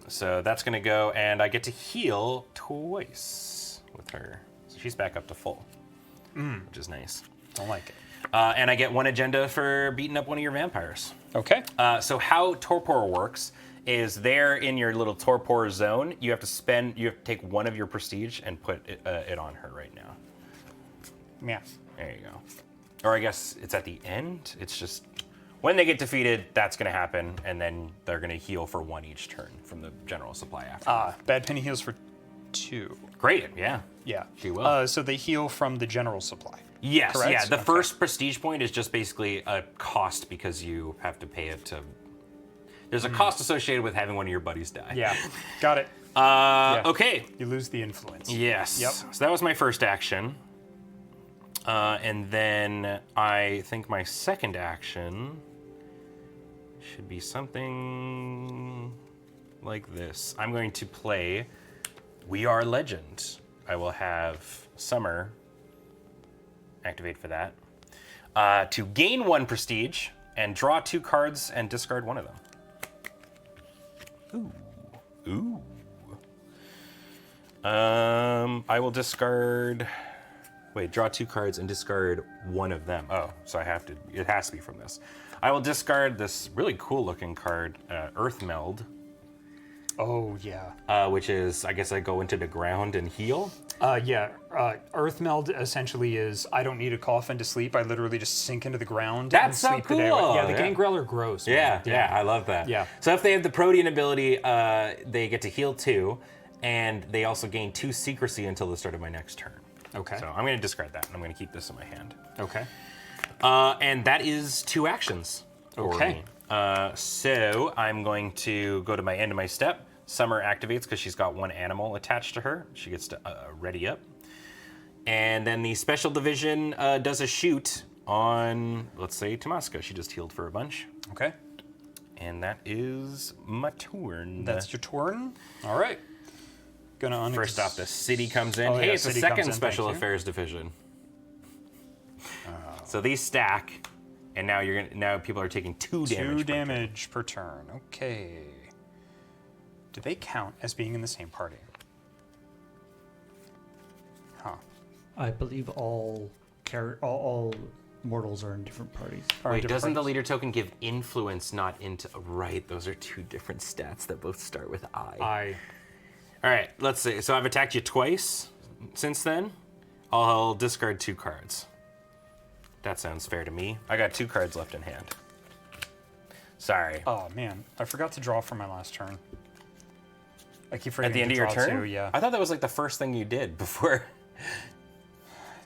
So that's gonna go, and I get to heal twice with her. So she's back up to full, which is nice. Don't like it. And I get 1 agenda for beating up one of your vampires. Okay. So how torpor works is there in your little torpor zone. You have to take 1 of your prestige and put it on her right now. Yeah. There you go. Or I guess it's at the end. It's just when they get defeated, that's going to happen, and then they're going to heal for 1 each turn from the general supply after. Bad Penny heals for 2. Great, yeah. Yeah. She will. So they heal from the general supply. Yes, correct? yeah. The Okay. first prestige point is just basically a cost because you have to pay it to. There's a cost associated with having one of your buddies die. Yeah. Got it. Okay. You lose the influence. Yes. Yep. So that was my first action. And then I think my second action should be something like this. I'm going to play We Are Legend. I will have Summer activate for that. To gain 1 prestige and draw 2 cards and discard 1 of them. Ooh. I will discard. Wait, draw 2 cards and discard 1 of them. Oh, so it has to be from this. I will discard this really cool looking card, Earth Meld, Oh, yeah. which is, I guess I go into the ground and heal. Earth Meld essentially is I don't need a coffin to sleep. I literally just sink into the ground and That's so sleep the day away. cool. Yeah, the Yeah. gangrel are gross. man. Yeah, I love that. Yeah. So if they have the Protean ability, they get to heal 2, and they also gain 2 secrecy until the start of my next turn. Okay. So I'm going to discard that, and I'm going to keep this in my hand. Okay. And that is 2 actions. for Okay. me. So I'm going to go to my end of my step. Summer activates because she's got 1 animal attached to her. She gets to ready up. And then the special division does a shoot on, let's say, Tomaska. She just healed for a bunch. Okay. And that is my turn. That's your turn. All right. Gonna First off, the city comes in. Oh, Hey, yeah, it's the city comes second in, special thank you. affairs division. So these stack, and now people are taking 2 damage. 2 per turn. damage per turn. Okay. Do they count as being in the same party? Huh. I believe all mortals are in different parties. Are in Wait, different doesn't the parties? leader token give influence, not into... Right, those are 2 different stats that both start with I. All right, let's see. So I've attacked you twice since then. I'll discard 2 cards. That sounds fair to me. I got 2 cards left in hand. Sorry. Oh man, I forgot to draw for my last turn. I keep At forgetting the end to of your draw turn? too, yeah. I thought that was like the first thing you did before.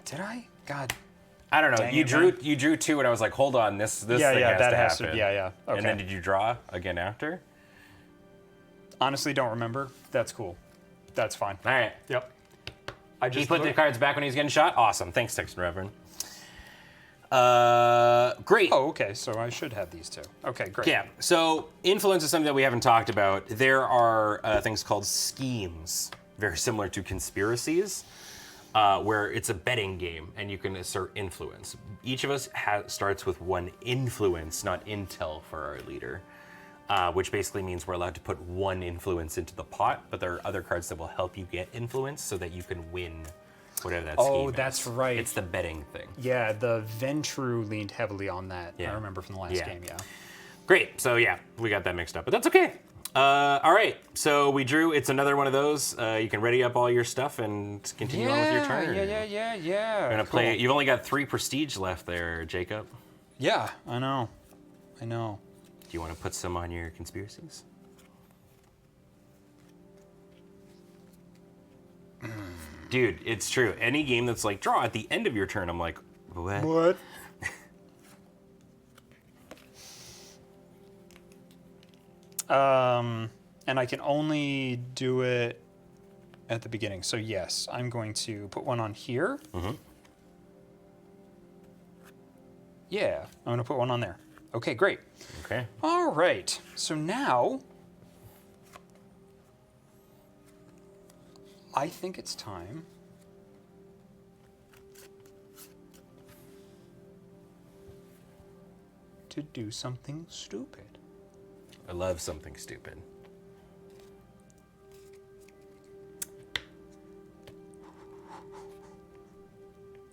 Did I? God. I don't know. Dang You it, drew man. 2, and I was like, hold on, this thing Yeah, has that to has happen. to. Yeah. Okay. And then did you draw again after? Honestly, don't remember. That's cool. That's fine. All right. Yep. He put the cards back when he was getting shot? Awesome. Thanks, Texan Reverend. Great. Oh, okay. So I should have these two. Okay, great. Yeah, so influence is something that we haven't talked about. There are things called schemes, very similar to conspiracies, where it's a betting game and you can assert influence. Each of us starts with one influence, not intel for our leader, which basically means we're allowed to put one influence into the pot, but there are other cards that will help you get influence so that you can win whatever that scheme is. Oh, that's right. It's the betting thing. Yeah, the Ventru leaned heavily on that. Yeah. I remember from the last game, yeah. Great. So yeah, we got that mixed up, but that's okay. All right. So we drew. It's another one of those. You can ready up all your stuff and continue on with your turn. Yeah. We're gonna play. You've only got 3 prestige left there, Jacob. Yeah, I know. Do you want to put some on your conspiracies? Dude, it's true. Any game that's like draw at the end of your turn, I'm like, what? And I can only do it at the beginning. So yes, I'm going to put one on here. Mm-hmm. Yeah, I'm going to put one on there. Okay, great. Okay. All right. So now I think it's time to do something stupid. I love something stupid.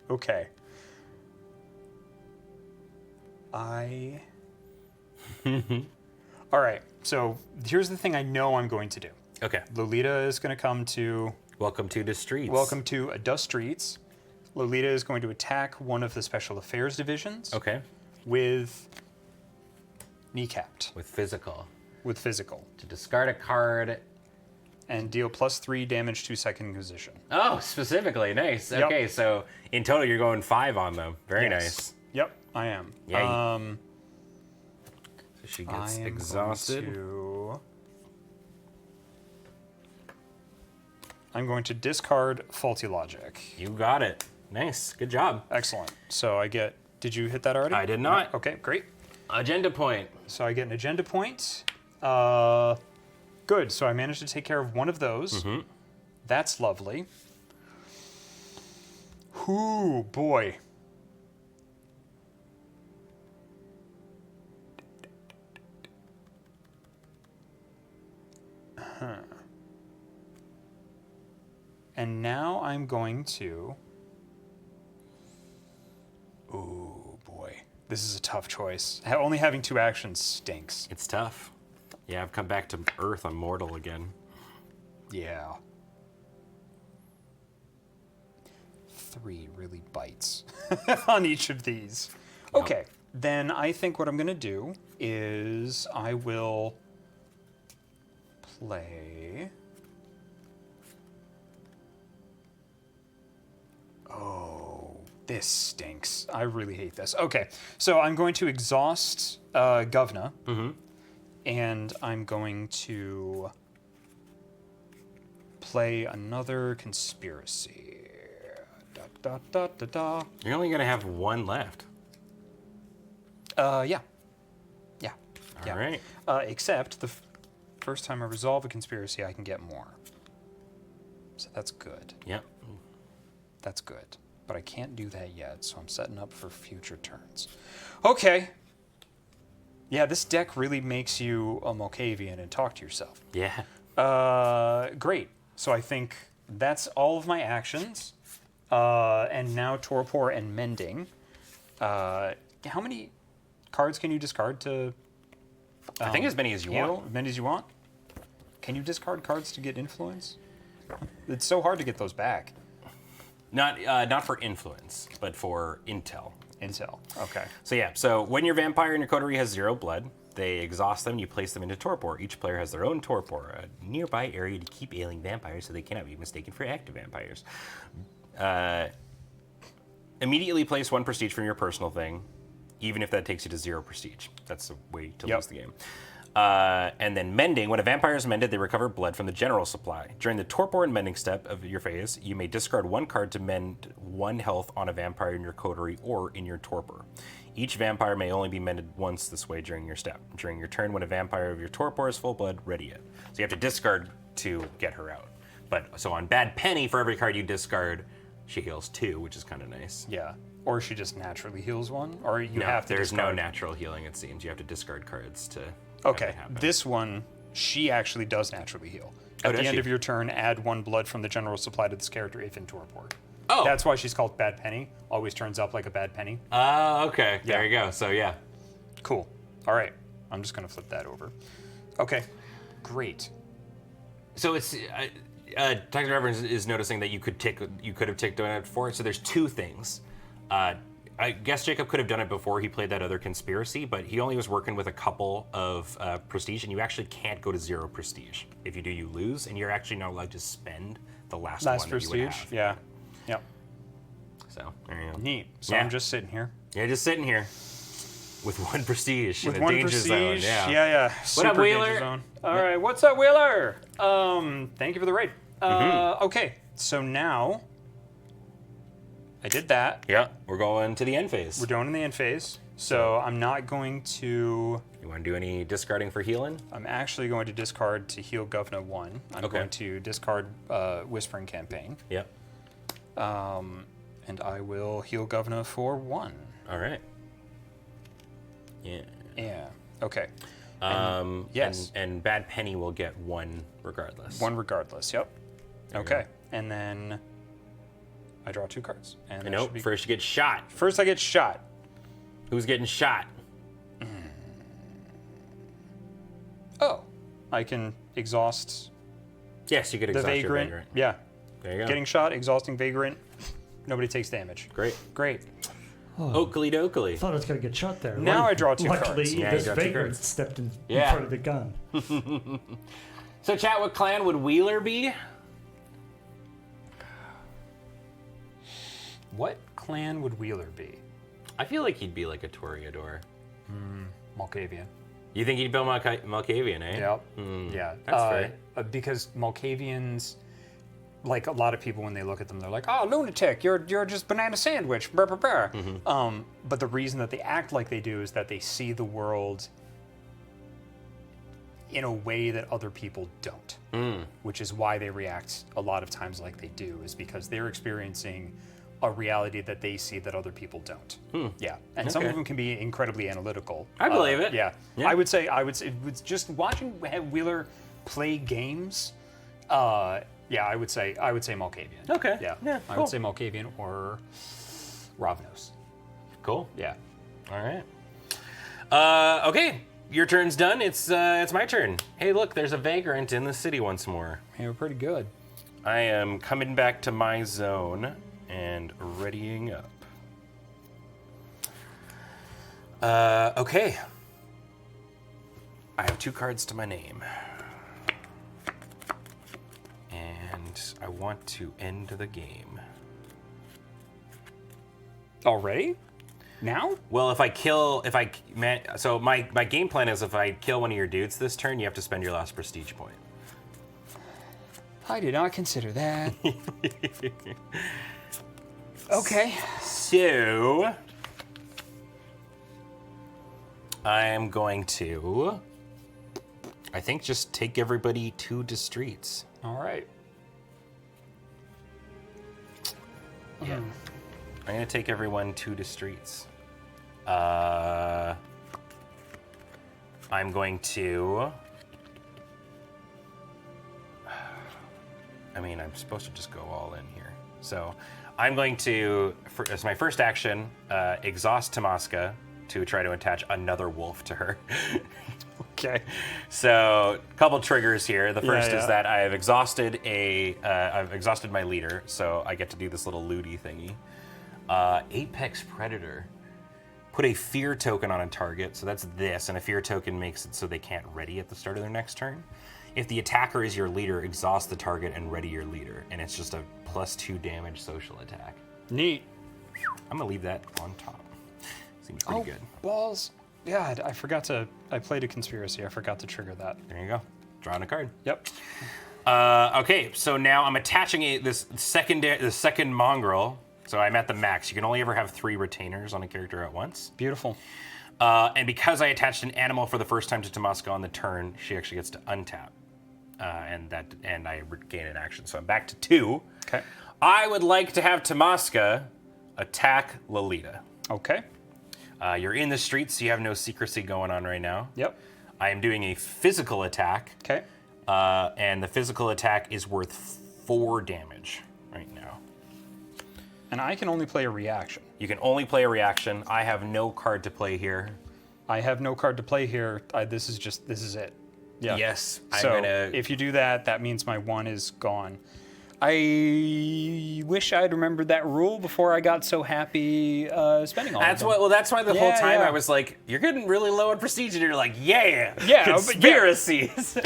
Okay. All right. So here's the thing I know I'm going to do. Okay. Lolita is going to come to Welcome to the streets. Welcome to Dust Streets. Lolita is going to attack one of the Special Affairs divisions. Okay. With kneecapped. With physical. With physical. To discard a card. And deal +3 damage to second position. Oh, specifically. Nice. Yep. Okay, so in total you're going 5 on them. Very nice. Yep, I am. Yeah. So she gets exhausted. I'm going to discard Faulty Logic. You got it. Nice. Good job. Excellent. So I get... Did you hit that already? I did not. Okay, great. Agenda point. So I get an agenda point. Good. So I managed to take care of one of those. Mm-hmm. That's lovely. Ooh, boy. And now I'm going to... Ooh, boy. This is a tough choice. Only having 2 actions stinks. It's tough. Yeah, I've come back to Earth. I'm mortal again. Yeah. 3 really bites on each of these. Okay, then I think what I'm going to do is I will play... Oh, this stinks. I really hate this. Okay, so I'm going to exhaust Govna. Mm-hmm. And I'm going to play another conspiracy. You're only going to have 1 left. Yeah. All right. Except the first time I resolve a conspiracy, I can get more. So that's good. Yep. That's good. But I can't do that yet, so I'm setting up for future turns. Okay. Yeah, this deck really makes you a Mokavian and talk to yourself. Yeah. Great. So I think that's all of my actions. And now Torpor and Mending. How many cards can you discard to... I think as many as you want. As many as you want? Can you discard cards to get influence? It's so hard to get those back. Not for influence, but for intel. Intel. Okay. So yeah, so when your vampire in your coterie has 0 blood, they exhaust them, you place them into torpor. Each player has their own torpor, a nearby area to keep ailing vampires so they cannot be mistaken for active vampires. Immediately place 1 prestige from your personal thing, even if that takes you to 0 prestige. That's the way to lose the game. And then mending. When a vampire is mended, they recover blood from the general supply. During the torpor and mending step of your phase, you may discard 1 card to mend 1 health on a vampire in your coterie or in your torpor. Each vampire may only be mended once this way during your step. During your turn, when a vampire of your torpor is full blood, ready it. So you have to discard to get her out. But so on Bad Penny, for every card you discard, she heals 2, which is kind of nice. Yeah. Or she just naturally heals 1, or you have to there's discard. no natural healing, it seems. You have to discard cards to Okay, have it happen. this one, she actually does naturally heal. At the does end she? of your turn, add 1 blood from the general supply to this character if in torpor. Oh. That's why she's called Bad Penny. Always turns up like a bad penny. Okay. There Yeah. you go. So, yeah. Cool. All right. I'm just going to flip that over. Okay. Great. So it's Dr. Reverend is noticing that you could have taken it before. So there's 2 things. I guess Jacob could have done it before he played that other conspiracy, but he only was working with a couple of prestige, and you actually can't go to 0 prestige. If you do, you lose, and you're actually not allowed to spend the last one that you would prestige. have. Yeah. Yep. So there you go. Neat. So Yeah. I'm just sitting here. Yeah, just sitting here with 1 prestige With in a 1 danger prestige. zone. Yeah. What up, Super Wheeler? danger zone. All right. What's up, Wheeler? Thank you for the raid. Okay. So now I did that. Yeah, we're going to the end phase. We're doing in the end phase. So I'm not going to. You want to do any discarding for healing? I'm actually going to discard to heal Govna 1. I'm Okay. going to discard Whispering Campaign. Yep. And I will heal Govna for 1. All right. Yeah. Yeah. Okay. Yes. And Bad Penny will get 1 regardless. 1 regardless. Yep. There you Okay. And then I draw 2 cards. And that Nope. should be- First you get shot. First I get shot. Who's getting shot? Oh. I can exhaust Yes, you get the exhaust your Vagrant. Vagrant. Yeah. There you go. Getting shot, exhausting Vagrant. Nobody takes damage. Great. Great. Oakley dokley. Thought I was gonna get shot there. Now I draw 2 Luckily, cards. Yeah, you this draw 2 vagrant cards. stepped in Yeah. front of the gun. So, chat, what clan would Wheeler be? What clan would Wheeler be? I feel like he'd be like a Toreador. Malkavian. You think he'd be Malkavian, eh? Yep. Yeah. That's fair. Because Malkavians, like a lot of people, when they look at them, they're like, "Oh, lunatic! You're just banana sandwich." Brr, brr, brr. But the reason that they act like they do is that they see the world in a way that other people don't, which is why they react a lot of times like they do, is because they're experiencing a reality that they see that other people don't. Yeah, and some Okay. of them can be incredibly analytical. I believe it. Yeah. Yeah. I would say with just watching Wheeler play games. Yeah, I would say Malkavian. Okay. Yeah. I cool. would say Malkavian or Ravnos. Cool. Yeah. All right. Okay. Your turn's done. It's my turn. Hey, look, there's a Vagrant in the city once more. Hey, we're pretty good. I am coming back to my zone and readying up. Okay. I have 2 cards to my name. And I want to end the game. Already? Now? Well, so my game plan is if I kill one of your dudes this turn, you have to spend your last prestige point. I did not consider that. Okay. So I am going to, I think, just take everybody to the streets. All right. Yeah. I'm going to take everyone to the streets. I'm going to, I mean, I'm supposed to just go all in here. So I'm going to, as my first action, exhaust Tamaska to try to attach another wolf to her. Okay. So, a couple triggers here. The first yeah. is that I've exhausted my leader, so I get to do this little looty thingy. Apex Predator. Put a fear token on a target, so that's this, and a fear token makes it so they can't ready at the start of their next turn. If the attacker is your leader, exhaust the target and ready your leader, and it's just a +2 damage social attack. Neat. I'm gonna leave that on top. Seems pretty good. Balls. Yeah, I forgot to. I played a conspiracy. I forgot to trigger that. There you go. Drawing a card. Yep. Okay, so now I'm attaching the second mongrel. So I'm at the max. You can only ever have 3 retainers on a character at once. Beautiful. And because I attached an animal for the first time to Tomaska on the turn, she actually gets to untap. And I gain an action. So I'm back to 2. Okay. I would like to have Tomaska attack Lolita. Okay. You're in the streets, so you have no secrecy going on right now. Yep. I am doing a physical attack. Okay. And the physical attack is worth 4 damage right now. And I can only play a reaction. You can only play a reaction. I have no card to play here. I have no card to play here. This is it. Yeah. Yes. So if you do that, that means my 1 is gone. I wish I'd remembered that rule before I got so happy spending all of them. That's why the whole Yeah, time yeah. I was like, you're getting really low in prestige, and you're like, yeah, Yeah, conspiracies.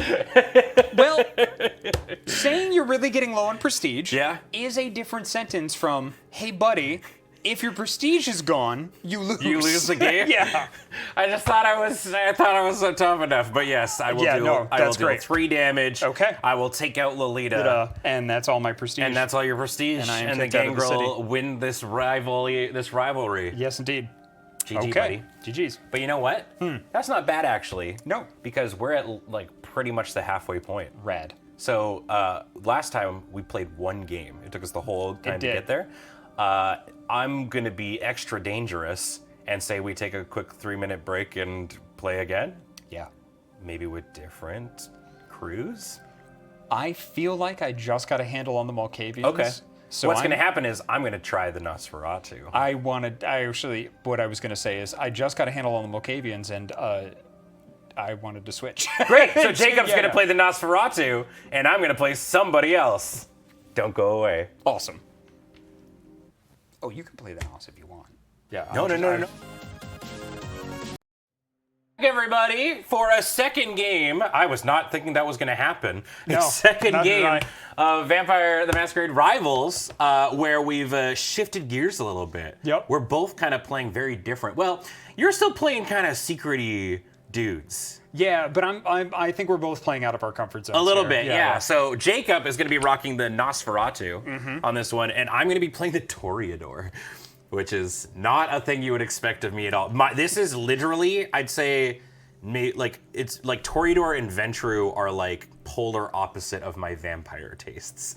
Well, saying you're really getting low on prestige Yeah. is a different sentence from, hey, buddy, if your prestige is gone, you lose. You lose the game. Yeah. I just thought I was so tough enough, but yes, I will Yeah, do. no, I will that's deal great. 3 damage. Okay. I will take out Lolita. And that's all my prestige. And that's all your prestige, And I am and the kicked out of the Gangrel win this rivalry. Yes, indeed. GG, Okay. buddy. GG's. But you know what? That's not bad, actually. No. Because we're at like pretty much the halfway point. Rad. So last time we played 1 game. It took us the whole time to did. get there. I'm gonna be extra dangerous and say we take a quick 3-minute break and play again. Yeah. Maybe with different crews. I feel like I just got a handle on the Malkavians. Okay. So what's gonna happen is I'm gonna try the Nosferatu. what I was gonna say is I just got a handle on the Malkavians and I wanted to switch. Great. So Jacob's Yeah. gonna play the Nosferatu, and I'm gonna play somebody else. Don't go away. Awesome. Oh, you can play the house if you want. Yeah. No. Everybody, for a second game, I was not thinking that was going to happen. No, Second neither did game I. of Vampire the Masquerade Rivals, where we've shifted gears a little bit. Yep. We're both kind of playing very different. Well, you're still playing kind of secret-y dudes. Yeah, but I think we're both playing out of our comfort zones. A little here. bit, yeah. So Jacob is going to be rocking the Nosferatu on this one, and I'm going to be playing the Toreador, which is not a thing you would expect of me at all. This is literally, I'd say, it's like Toreador and Ventru are like polar opposite of my vampire tastes.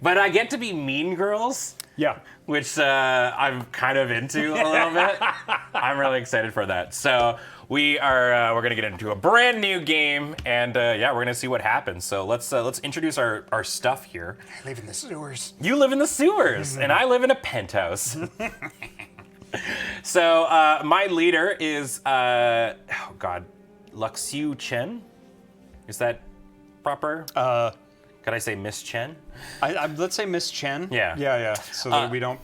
But I get to be mean girls. Yeah. Which I'm kind of into a little bit. I'm really excited for that. So we're gonna get into a brand new game, and yeah, we're gonna see what happens. So let's introduce our stuff here. I live in the sewers. You live in the sewers, and I live in a penthouse. So my leader is Luxiu Chen. Is that proper? Could I say Miss Chen? Let's say Miss Chen. Yeah. Yeah. So that we don't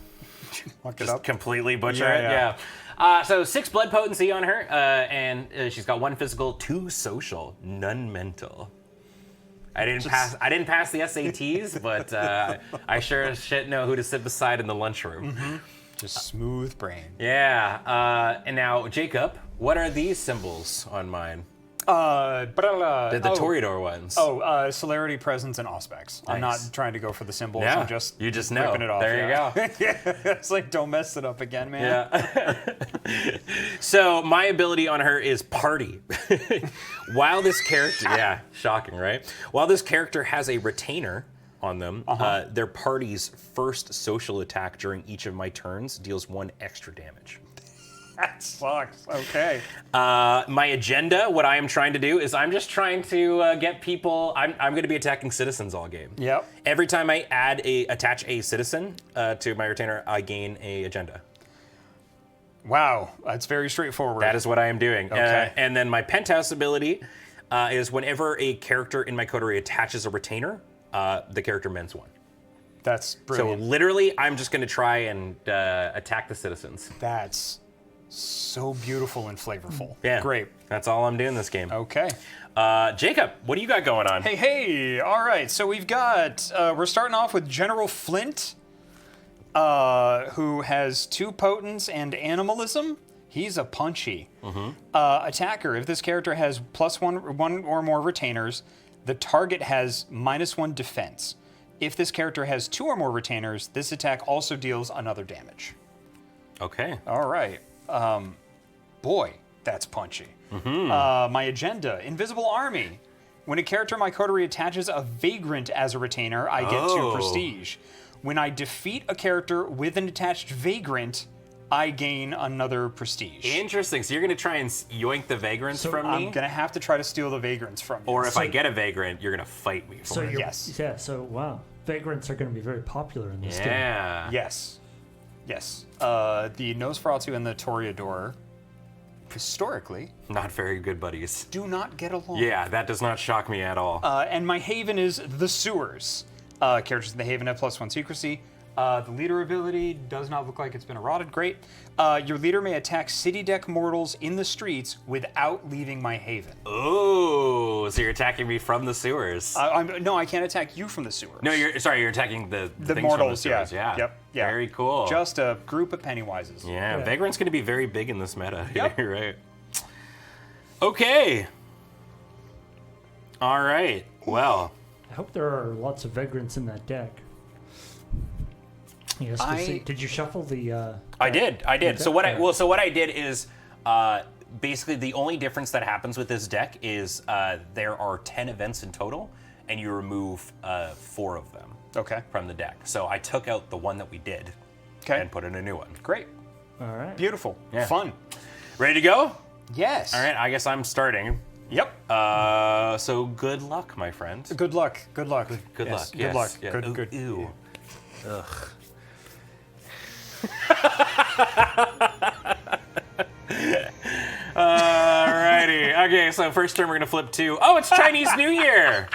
fuck it Just up. completely butcher Yeah, it. yeah. Yeah. So 6 blood potency on her, and she's got 1 physical, 2 social, none mental. I didn't pass the SATs, but I sure as shit know who to sit beside in the lunchroom. Just smooth brain. Yeah. And now Jacob, what are these symbols on mine? The Toreador ones. celerity, presence, and auspex. I'm not Nice. trying to go for the symbols. Yeah, I'm just you just know. ripping it off. There you go. It's like, don't mess it up again, man. Yeah. So my ability on her is party. While this character, yeah, shocking, right? While this character has a retainer on them, their party's first social attack during each of my turns deals 1 extra damage. That sucks. Okay. My agenda, what I am trying to do is I'm just trying to get people. I'm going to be attacking citizens all game. Yep. Every time I attach a citizen to my retainer, I gain a agenda. Wow, that's very straightforward. That is what I am doing. Okay. And then my penthouse ability is whenever a character in my coterie attaches a retainer, the character mends 1. That's So brilliant. literally, I'm just going to try and attack the citizens. That's so beautiful and flavorful. Yeah. Great. That's all I'm doing this game. Okay. Jacob, what do you got going on? Hey. All right. So we've got. We're starting off with General Flint. who has 2 potence and animalism. He's a punchy. Attacker. If this character has +1 or more retainers, the target has -1 defense. If this character has 2 or more retainers, this attack also deals another damage. Okay. All right. Boy, that's punchy. My agenda, Invisible Army. When a character in my coterie attaches a Vagrant as a retainer, I get 2 prestige. When I defeat a character with an attached Vagrant, I gain another prestige. Interesting. So you're going to try and yoink the vagrants from me? I'm going to have to try to steal the Vagrants from you. Or if I get a vagrant, you're going to fight me for it. Yes. Yeah, so wow. Vagrants are going to be very popular in this game. Yeah. Yes. Yes. The Nosferatu and the Toreador, historically, Not very good buddies. do not get along. Yeah, that does not shock me at all. And my haven is the Sewers. Characters in the haven have +1 secrecy. The leader ability does not look like it's been eroded. Great. Your leader may attack city deck mortals in the streets without leaving my haven. Oh, so you're attacking me from the sewers. No, I can't attack you from the sewers. No, you're attacking the things mortals, from the sewers. yeah. Yep, yeah. Very cool. Just a group of Pennywises. yeah, Yeah. Vagrant's going to be very big in this meta. Yep. You're right. Okay. All right. Well, I hope there are lots of Vagrants in that deck. Yes, did you shuffle the? I did. So what Okay. what I did is basically the only difference that happens with this deck is there are 10 events in total, and you remove 4 of them Okay. from the deck. So I took out the one that we did Okay. and put in a new one. Great. All right. Beautiful. Yeah. Fun. Ready to go? Yes. All right. I guess I'm starting. Yep. So good luck, my friend. Good luck. Good luck. Good Yes, luck. Good Yes. luck. Yeah. Good. Ooh, Good. Ew. Ugh. Alrighty. Okay, so first turn we're gonna flip to. Oh, it's Chinese New Year.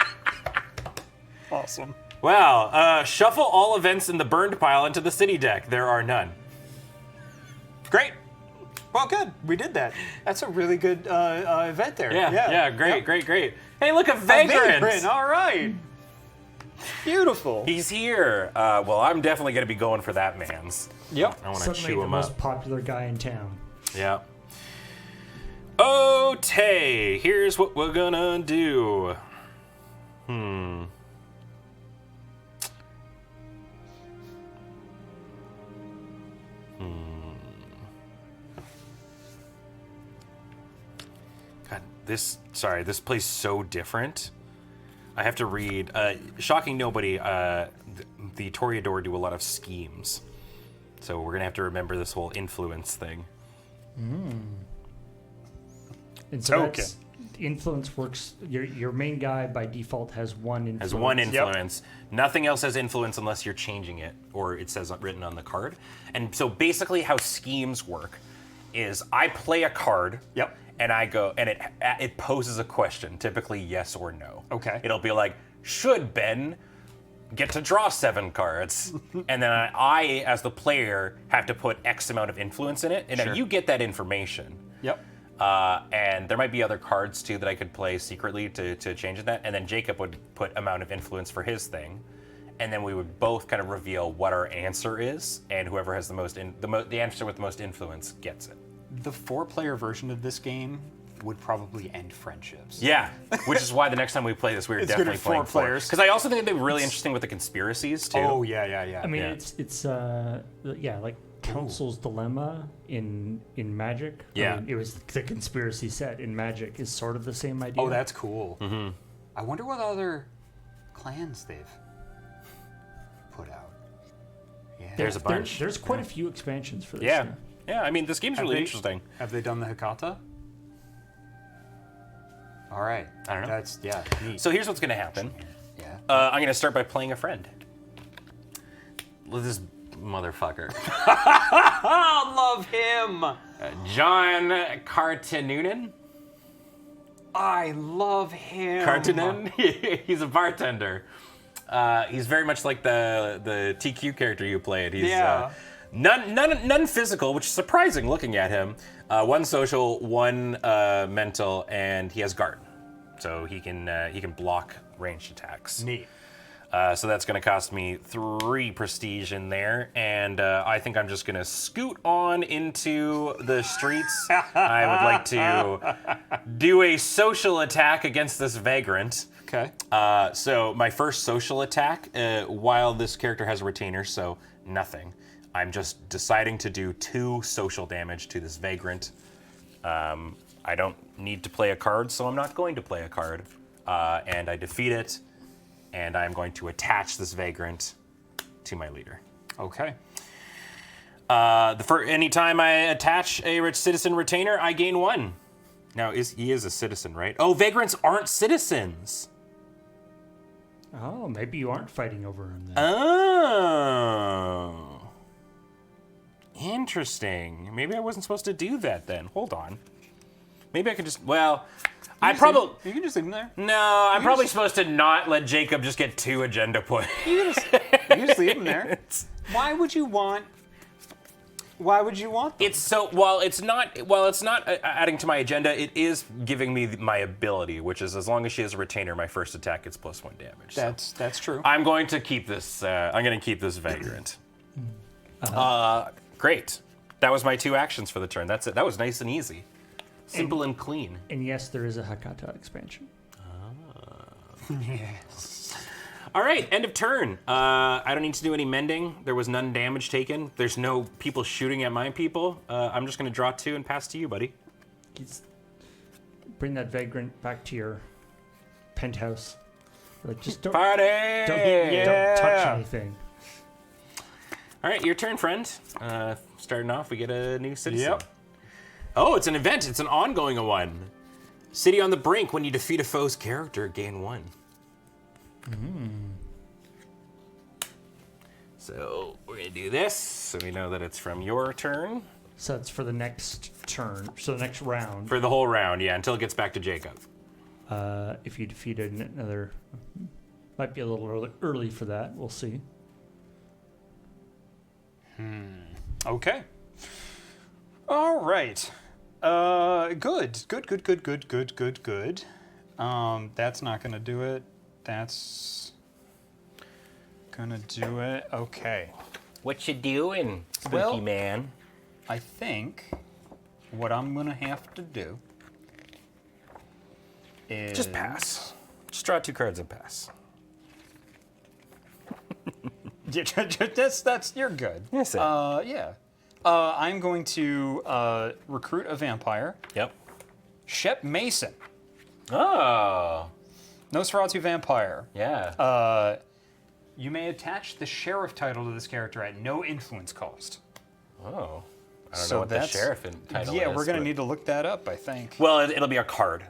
Awesome. Wow. Shuffle all events in the burned pile into the city deck. There are none. Great. Well, good. We did that. That's a really good event there. Yeah. Great. Yep. Great. Hey, look, a A vagrant. vagrant. All right. Beautiful. He's here. Well, I'm definitely gonna be going for that man's. Yep. I want to Suddenly chew the him most up. popular guy in town. Yeah. Okay, here's what we're gonna do. God, this plays so different. I have to read. Shocking nobody, the Toreador do a lot of schemes. So we're gonna have to remember this whole influence thing. And so Okay. that's, influence works. Your main guy by default has 1 influence. Has 1 influence. Nothing else has influence unless you're changing it or it says written on the card. And so basically how schemes work is I play a card. Yep. And I go, and it poses a question, typically yes or no. Okay. It'll be like, should Ben get to draw 7 cards? And then I, as the player, have to put X amount of influence in it. And Sure. then you get that information. Yep. And there might be other cards too that I could play secretly to change that. And then Jacob would put amount of influence for his thing, and then we would both kind of reveal what our answer is, and whoever has the answer with the most influence gets it. The 4-player version of this game would probably end friendships. Yeah, which is why the next time we play this, we were It's good definitely at 4 playing 4 players. because I also think it'd be really interesting with the conspiracies too. Oh yeah. I mean, Yeah. it's like Council's Dilemma in Magic. Yeah. I mean, it was the conspiracy set in Magic is sort of the same idea. Oh, that's cool. Mm-hmm. I wonder what other clans they've put out. Yeah. There's a bunch. There's quite a few expansions for this. Yeah, yeah. I mean, this game's really they- interesting. Have they done the Hikata? All right. I don't know. That's neat. So here's what's gonna happen. yeah. I'm gonna start by playing a friend. This motherfucker. I love him. John Kartanunen. I love him. Kartanen? He's a bartender. He's very much like the TQ character you played. He's Yeah. none physical, which is surprising looking at him. 1 social, 1 mental, and he has guard, so he can block ranged attacks. Neat. So that's going to cost me 3 prestige in there, and I think I'm just going to scoot on into the streets. I would like to do a social attack against this vagrant. Okay. So my first social attack, while this character has a retainer, so nothing. I'm just deciding to do 2 social damage to this vagrant. I don't need to play a card, so I'm not going to play a card. And I defeat it, and I'm going to attach this vagrant to my leader. Okay. Anytime I attach a citizen retainer, I gain 1. Now, he is a citizen, right? Oh, vagrants aren't citizens. Oh, maybe you aren't fighting over him then. Oh. Interesting. Maybe I wasn't supposed to do that then. Hold on. Maybe I could just, well, I probably... You can just leave him there. No, I'm probably supposed to not let Jacob just get 2 agenda points. You can just leave him there. Why would you want them? It's so while it's not adding to my agenda, it is giving me my ability, which is as long as she has a retainer, my first attack gets +1 damage. So That's true. I'm going to keep this. I'm going to keep this vagrant. Great. That was my 2 actions for the turn. That's it. That was nice and easy, simple and clean. And yes, there is a Hakata expansion. Yes. All right, end of turn. I don't need to do any mending. There was none damage taken. There's no people shooting at my people. I'm just going to draw 2 and pass to you, buddy. Bring that vagrant back to your penthouse. Like, just don't Party! don't touch anything. All right, your turn, friend. Starting off, we get a new citizen. Yep. Oh, it's an event. It's an ongoing one. City on the Brink. When you defeat a foe's character, gain 1. So we're gonna do this, so we know that it's from your turn. So it's for the next turn. So the next round. For the whole round, yeah, until it gets back to Jacob. If you defeated another, might be a little early for that. We'll see. Okay. All right. Good. That's not gonna do it. That's gonna do it. Okay. What you doing, spooky Well- man? I think what I'm gonna have to do is Just pass. Just draw 2 cards and pass. that's you're good. Yes, sir. Yeah. I'm going to recruit a vampire. Yep. Shep Mason. Oh. Nosferatu vampire. Yeah. You may attach the sheriff title to this character at no influence cost. Oh. I don't So know what the that's- sheriff title is. Yeah, we're gonna but- need to look that up, I think. Well, it'll be a card.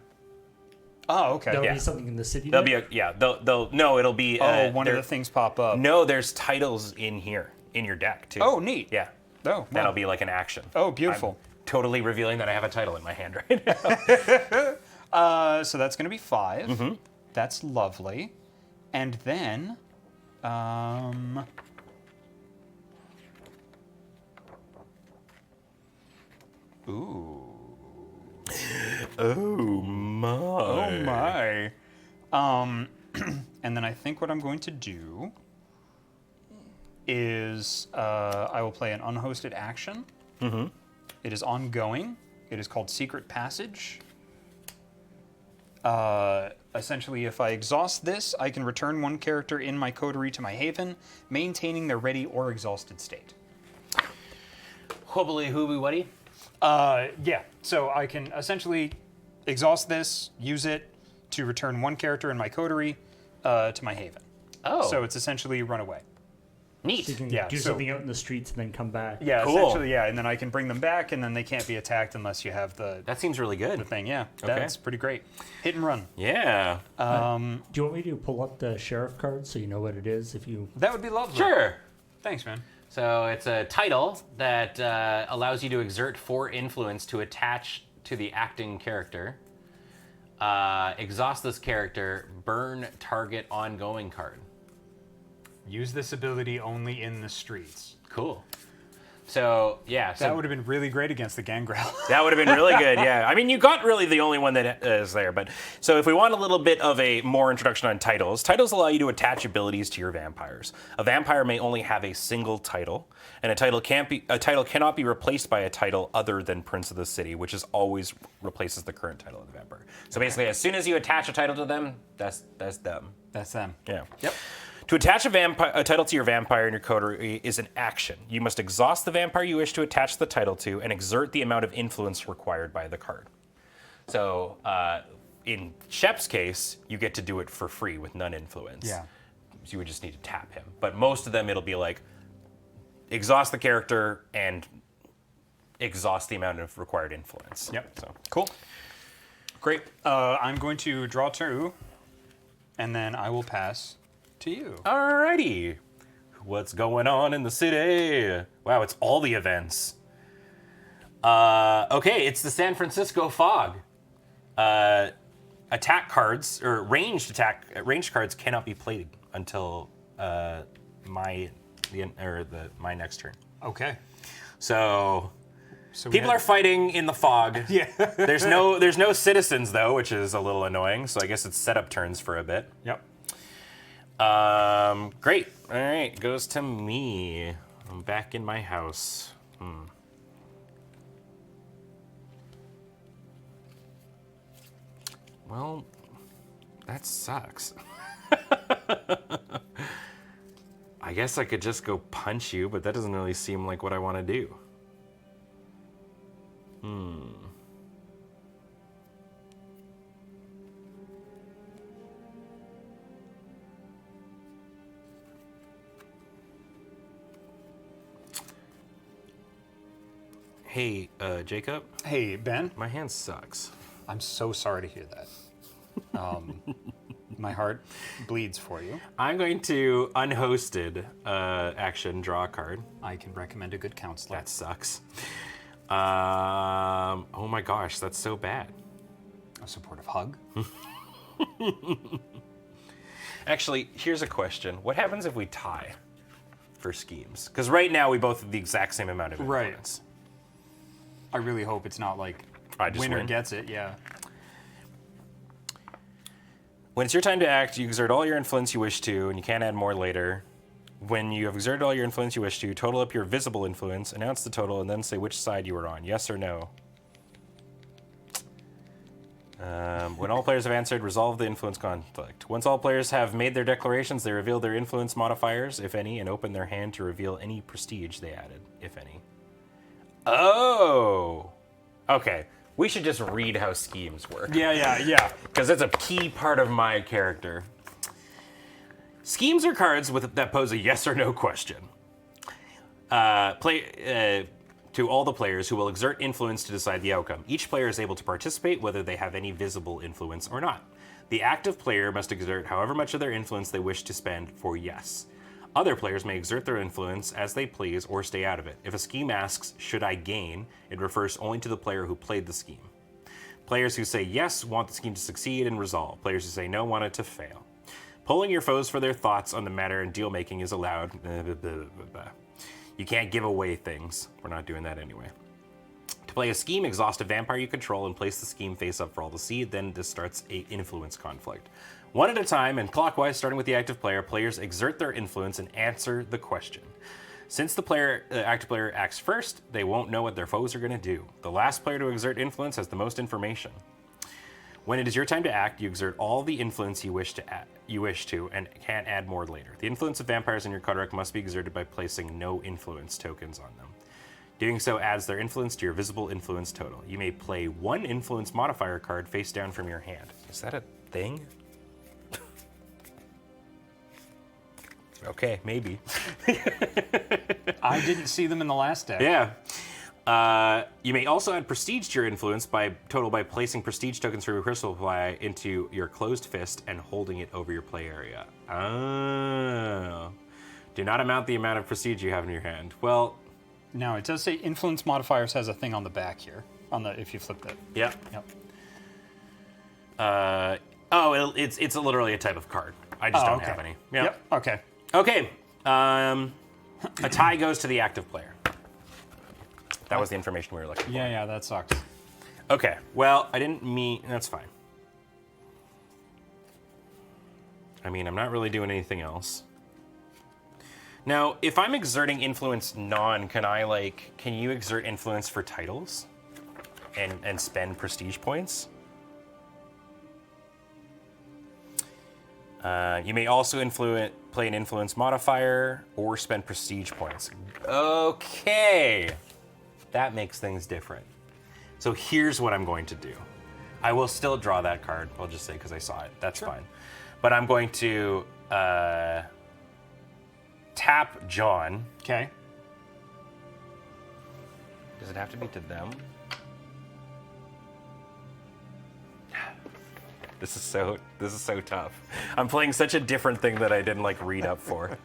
Oh, okay. That'll Yeah. be something in the city. There'll then? be no, it'll be. One of there- the things pop up. No, there's titles in here in your deck too. Oh, neat. Yeah. Oh, That'll wow. be like an action. Oh, beautiful. I'm totally revealing that I have a title in my hand right now. So that's gonna be 5. Mm-hmm. That's lovely. And then, ooh. Oh my. Oh my. And then I think what I'm going to do is I will play an unhosted action. Mm-hmm. It is ongoing. It is called Secret Passage. Essentially, if I exhaust this, I can return 1 character in my coterie to my haven, maintaining their ready or exhausted state. Hoobly hooby wuddy. Yeah, so I can essentially exhaust this, use it to return 1 character in my coterie to my haven. Oh. So it's essentially runaway. Neat. So you can Yeah, do so- something out in the streets and then come back. Yeah, Cool. essentially, yeah, and then I can bring them back, and then they can't be attacked unless you have the That seems really good. thing. Yeah, Okay. that's pretty great. Hit and run. Yeah. Do you want me to pull up the sheriff card so you know what it is? If you That would be lovely. Sure. Thanks, man. So it's a title that allows you to exert 4 influence to attach to the acting character. Exhaust this character, burn target ongoing card. Use this ability only in the streets. Cool. So yeah, so That would have been really great against the Gangrel. that would have been really good. Yeah, I mean, you got really the only one that is there. But so if we want a little bit of a more introduction on titles, titles allow you to attach abilities to your vampires. A vampire may only have a single title, and a title cannot be replaced by a title other than Prince of the City, which is always replaces the current title of the vampire. So basically, as soon as you attach a title to them, that's them. That's them. Yeah. Yep. To attach a title to your vampire in your coterie is an action. You must exhaust the vampire you wish to attach the title to and exert the amount of influence required by the card. So in Shep's case, you get to do it for free with none influence. Yeah. So you would just need to tap him. But most of them, it'll be like, exhaust the character and exhaust the amount of required influence. Yep. So Cool. Great. I'm going to draw 2, and then I will pass to you. alrighty. What's going on in the city? Wow, it's all the events. Okay, it's the San Francisco fog. Attack cards or ranged cards cannot be played until my next turn. Okay. So we people had- are fighting in the fog. Yeah. There's no citizens though, which is a little annoying. So I guess it's setup turns for a bit. Yep. Great. All right, goes to me. I'm back in my house. Well, that sucks. I guess I could just go punch you, but that doesn't really seem like what I want to do. Hey, Jacob, Hey, Ben. my hand sucks. I'm so sorry to hear that. My heart bleeds for you. I'm going to unhosted action draw a card. I can recommend a good counselor. That sucks. Oh my gosh, that's so bad. A supportive hug. Actually, here's a question. What happens if we tie for schemes? Because right now we both have the exact same amount of Right. influence. I really hope it's not like I just winner win. gets it. Yeah. When it's your time to act, you exert all your influence you wish to, and you can't add more later. When you have exerted all your influence you wish to, total up your visible influence, announce the total, and then say which side you are on, yes or no. When all players have answered, resolve the influence conflict. Once all players have made their declarations, they reveal their influence modifiers, if any, and open their hand to reveal any prestige they added, if any. Oh! Okay, we should just read how schemes work. Yeah. Because that's a key part of my character. Schemes are cards that pose a yes or no question. To all the players who will exert influence to decide the outcome. Each player is able to participate whether they have any visible influence or not. The active player must exert however much of their influence they wish to spend for yes. Other players may exert their influence as they please or stay out of it. If a scheme asks, should I gain, it refers only to the player who played the scheme. Players who say yes want the scheme to succeed and resolve. Players who say no want it to fail. Polling your foes for their thoughts on the matter and deal making is allowed. You can't give away things. We're not doing that anyway. To play a scheme, exhaust a vampire you control and place the scheme face up for all to see. Then this starts a influence conflict. One at a time and clockwise, starting with the active player, players exert their influence and answer the question. Since the active player acts first, they won't know what their foes are going to do. The last player to exert influence has the most information. When it is your time to act, you exert all the influence you wish to and can't add more later. The influence of vampires in your card deck must be exerted by placing no influence tokens on them. Doing so adds their influence to your visible influence total. You may play one influence modifier card face down from your hand. Is that a thing? Okay, maybe. I didn't see them in the last deck. Yeah. You may also add prestige to your influence by placing prestige tokens from your crystal supply into your closed fist and holding it over your play area. Oh. Do not amount the amount of prestige you have in your hand. Well, No, it does say influence modifiers has a thing on the back here. If you flip that. yeah. Yep. It's literally a type of card. I just don't okay. have any. Yeah. Yep. Okay. Okay. A tie goes to the active player. That was the information we were looking for. Yeah, that sucks. Okay, well, I didn't mean... That's fine. I mean, I'm not really doing anything else. Now, if I'm exerting influence can you exert influence for titles? And spend prestige points? You may also play an influence modifier or spend prestige points. Okay, that makes things different. So here's what I'm going to do. I will still draw that card. I'll just say because I saw it. That's fine. But I'm going to tap John. Okay. Does it have to be to them? This is so tough. I'm playing such a different thing that I didn't like read up for.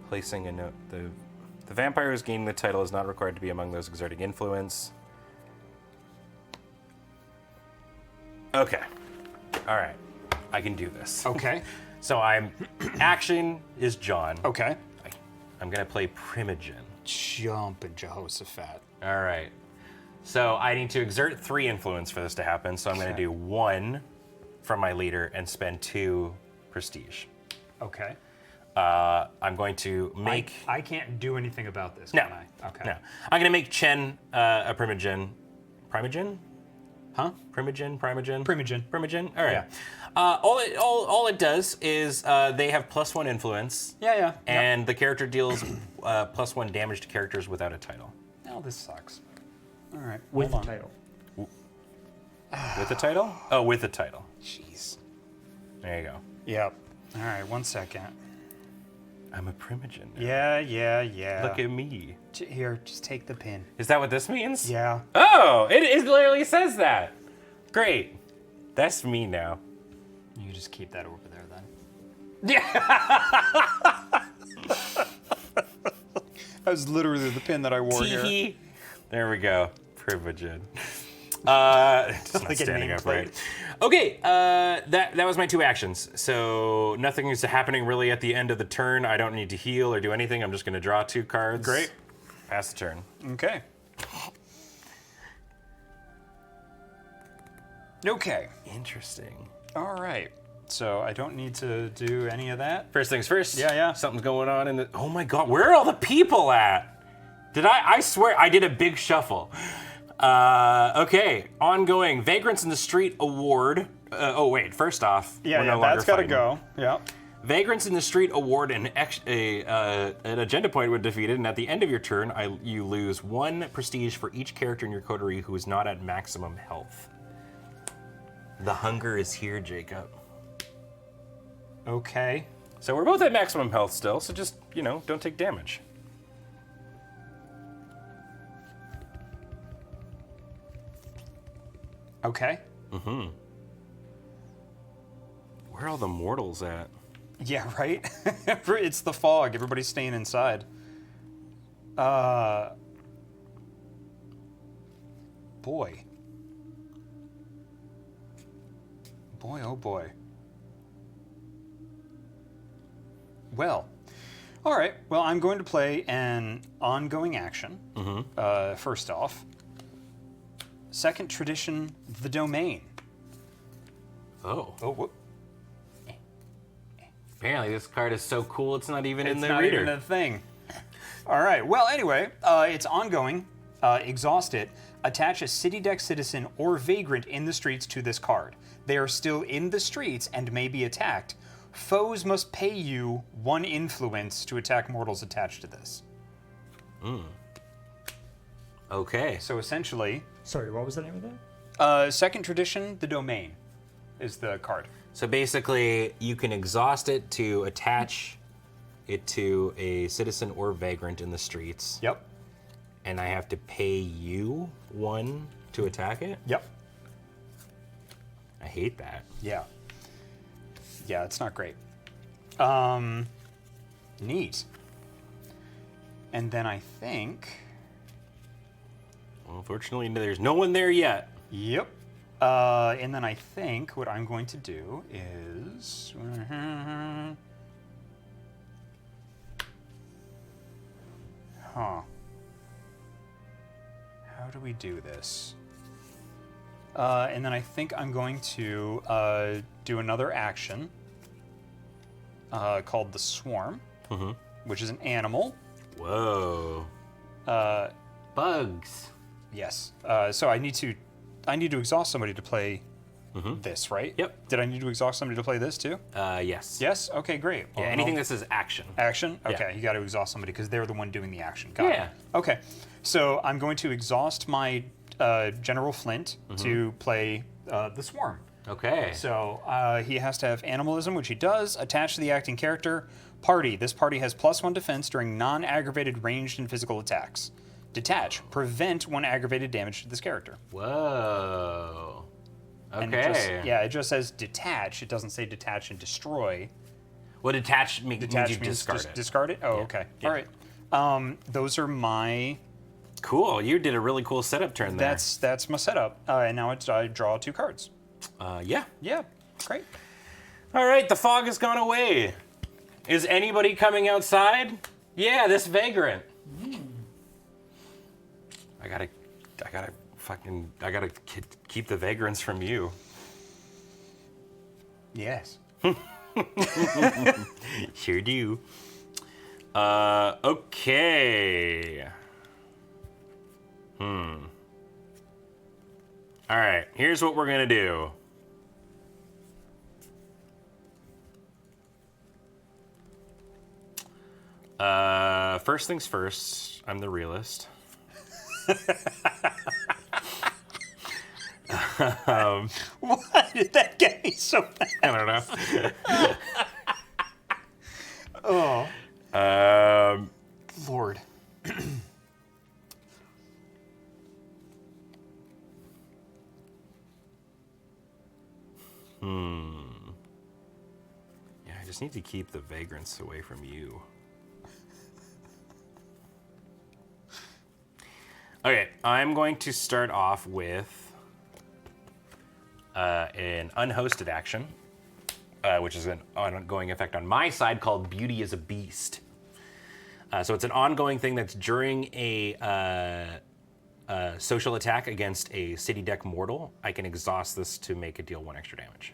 Placing a note. The vampire who's gaining the title is not required to be among those exerting influence. Okay. All right. I can do this. Okay. So action is John. Okay. I'm gonna play Primogen. Jumpin' Jehoshaphat. All right. So I need to exert 3 influence for this to happen. So I'm gonna do 1 from my leader and spend 2 prestige. Okay. I'm going to make. I can't do anything about this, No. can I? Okay. No. I'm gonna make Chen a Primogen. Primogen? Huh? Primogen? Primogen. All right. Yeah. All it does is they have +1 influence. Yeah. And the character deals +1 damage to characters without a title. Oh, this sucks. All right. With the hold on. title. With the title? Oh, with the title. Jeez. There you go. Yep. All right, 1 second. I'm a Primogen. Yeah. Look at me. Here, just take the pin. Is that what this means? Yeah. Oh, it literally says that. Great. That's me now. You just keep that over there then. That was literally the pin that I wore here. Tee-hee. There we go. Primogen. It's not Like a standing up nameplate. right. Okay, that was my 2 actions. So nothing is happening really at the end of the turn. I don't need to heal or do anything. I'm just going to draw 2 cards. Great. Pass the turn. Okay. Okay. Interesting. All right. So I don't need to do any of that. First things first. Yeah. Something's going on in the. Oh my God, where are all the people at? I swear I did a big shuffle. Okay, ongoing. Vagrants in the Street Award. Oh wait, first off, we're no longer that's got to fighting. go. Yeah. Vagrants in the Street Award an agenda point when defeated, and at the end of your turn, you lose 1 prestige for each character in your coterie who is not at maximum health. The hunger is here, Jacob. Okay. So we're both at maximum health still, so just, don't take damage. Okay. Where are all the mortals at? Yeah, right? It's the fog. Everybody's staying inside. Boy. Boy, oh boy. Well, all right. Well, I'm going to play an ongoing action. First off. Second tradition, the domain. Oh. Oh, whoop. Apparently this card is so cool it's not even in It's the not reader. even a thing. All right. Well, anyway, it's ongoing. Exhaust it. Attach a city deck citizen or vagrant in the streets to this card. They are still in the streets and may be attacked. Foes must pay you 1 influence to attack mortals attached to this. Okay. So essentially, Sorry, what was the name of that? second tradition, the domain, is the card. So basically, you can exhaust it to attach it to a citizen or vagrant in the streets. Yep. And I have to pay you 1 to attack it? Yep. I hate that. Yeah. Yeah, it's not great. Neat. And then I think... Well, unfortunately, there's no one there yet. Yep. And then I think what I'm going to do is... Huh. How do we do this? And then I think I'm going to do another action called the Swarm, which is an animal. Whoa. Bugs. Yes. So I need to exhaust somebody to play this, right? Yep. Did I need to exhaust somebody to play this too? Yes. Yes. Okay, great. Yeah, Well, anything I'll- that says action. Action? Okay, Yeah. you got to exhaust somebody because they're the one doing the action. Got Yeah. it. Okay, so I'm going to exhaust my General Flint to play the Swarm. Okay. So he has to have animalism, which he does, attached to the acting character. Party. This party has +1 defense during non-aggravated ranged and physical attacks. Detach. Prevent 1 aggravated damage to this character. Whoa. Okay. And it just says detach. It doesn't say detach and destroy. What detach means Detach you means discard just it. discard it? Oh, okay. Yeah. All right. Those are my... Cool. You did a really cool setup turn there. That's my setup. And now I draw 2 cards. Yeah. Yeah, great. All right. The fog has gone away. Is anybody coming outside? Yeah, this vagrant. I gotta keep the vagrants from you. Yes. Sure do. Okay. All right, here's what we're gonna do. First things first, I'm the realist. Why did that get me so bad? I don't know. Oh, Lord. Yeah, I just need to keep the vagrants away from you. Okay, I'm going to start off with an unhosted action, which is an ongoing effect on my side called Beauty is a Beast. So it's an ongoing thing that's during a social attack against a city deck mortal. I can exhaust this to make it deal 1 extra damage.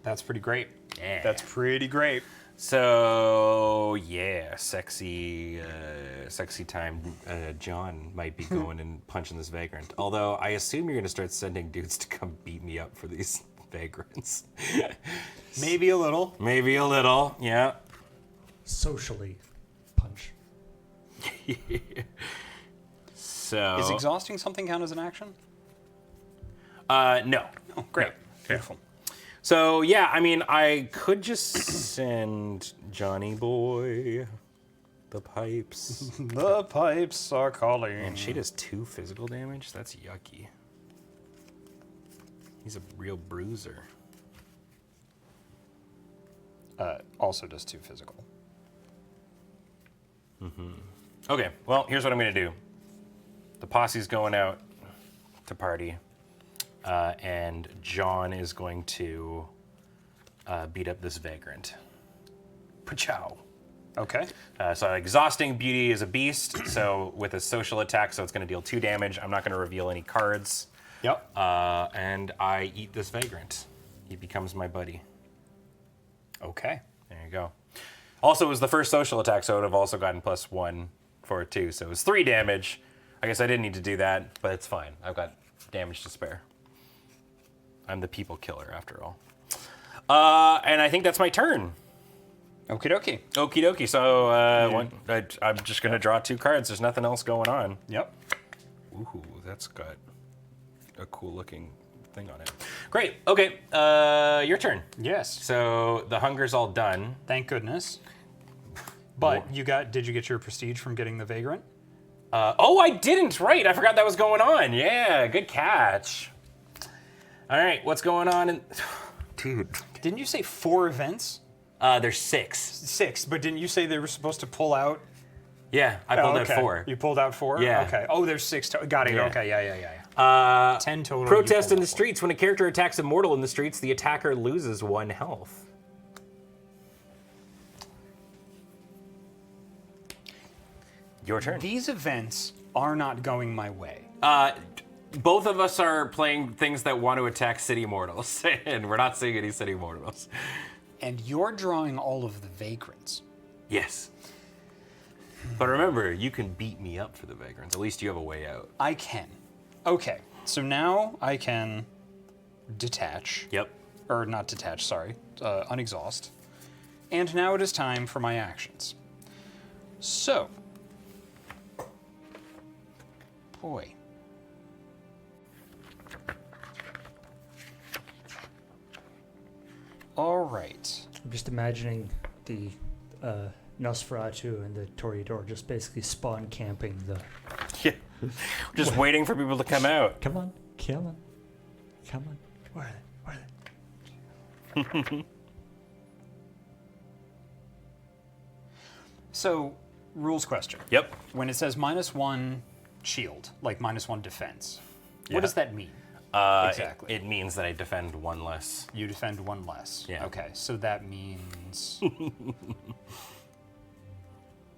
That's pretty great. Yeah. That's pretty great. So yeah, sexy time. John might be going and punching this vagrant. Although I assume you're gonna start sending dudes to come beat me up for these vagrants. Maybe a little. Maybe a little, yeah. Socially punch. So Is exhausting something count as an action? no. Oh, great. No. Beautiful. So yeah, I mean, I could just send Johnny Boy the pipes. The pipes are calling. And she does 2 physical damage? That's yucky. He's a real bruiser. Also does 2 physical. Okay, well, here's what I'm gonna do. The posse's going out to party, and John is going to beat up this vagrant. Pachow. Okay. So exhausting Beauty is a Beast, so with a social attack, so it's gonna deal 2 damage. I'm not gonna reveal any cards. Yep. And I eat this vagrant. He becomes my buddy. Okay. There you go. Also, it was the first social attack, so I would have also gotten +1 for it too. So it was 3 damage. I guess I didn't need to do that, but it's fine. I've got damage to spare. I'm the people killer, after all. And I think that's my turn. Okie dokie. Okie dokie. So I'm just going to draw 2 cards. There's nothing else going on. Yep. Ooh, that's got a cool looking thing on it. Great. Okay. Your turn. Yes. So the hunger's all done. Thank goodness. But did you get your prestige from getting the vagrant? Oh, I didn't. Right. I forgot that was going on. Yeah, good catch. All right, what's going on? Dude. Didn't you say 4 events? There's 6. 6, but didn't you say they were supposed to pull out Yeah, I pulled okay. out 4. You pulled out 4? Yeah. Okay. Oh, there's 6. Got it. Yeah. Okay, yeah. 10 total. you Protest pulled in the out 4. streets. When a character attacks a mortal in the streets, the attacker loses 1 health. Your turn. These events are not going my way. Both of us are playing things that want to attack city mortals, and we're not seeing any city mortals. And you're drawing all of the vagrants. Yes. But remember, you can beat me up for the vagrants. At least you have a way out. I can. Okay, so now I can detach. Yep. Or not detach, sorry. Unexhaust. And now it is time for my actions. So. Boy. All right. I'm just imagining the Nosferatu and the Toreador just basically spawn camping the. Yeah. Just waiting for people to come out. Come on, come on, come on. Where are they? Where are they? So, rules question. Yep. When it says -1 shield, like -1 defense, Yeah. what does that mean? Exactly. It means that I defend 1 less. You defend 1 less. Yeah. Okay, so that means.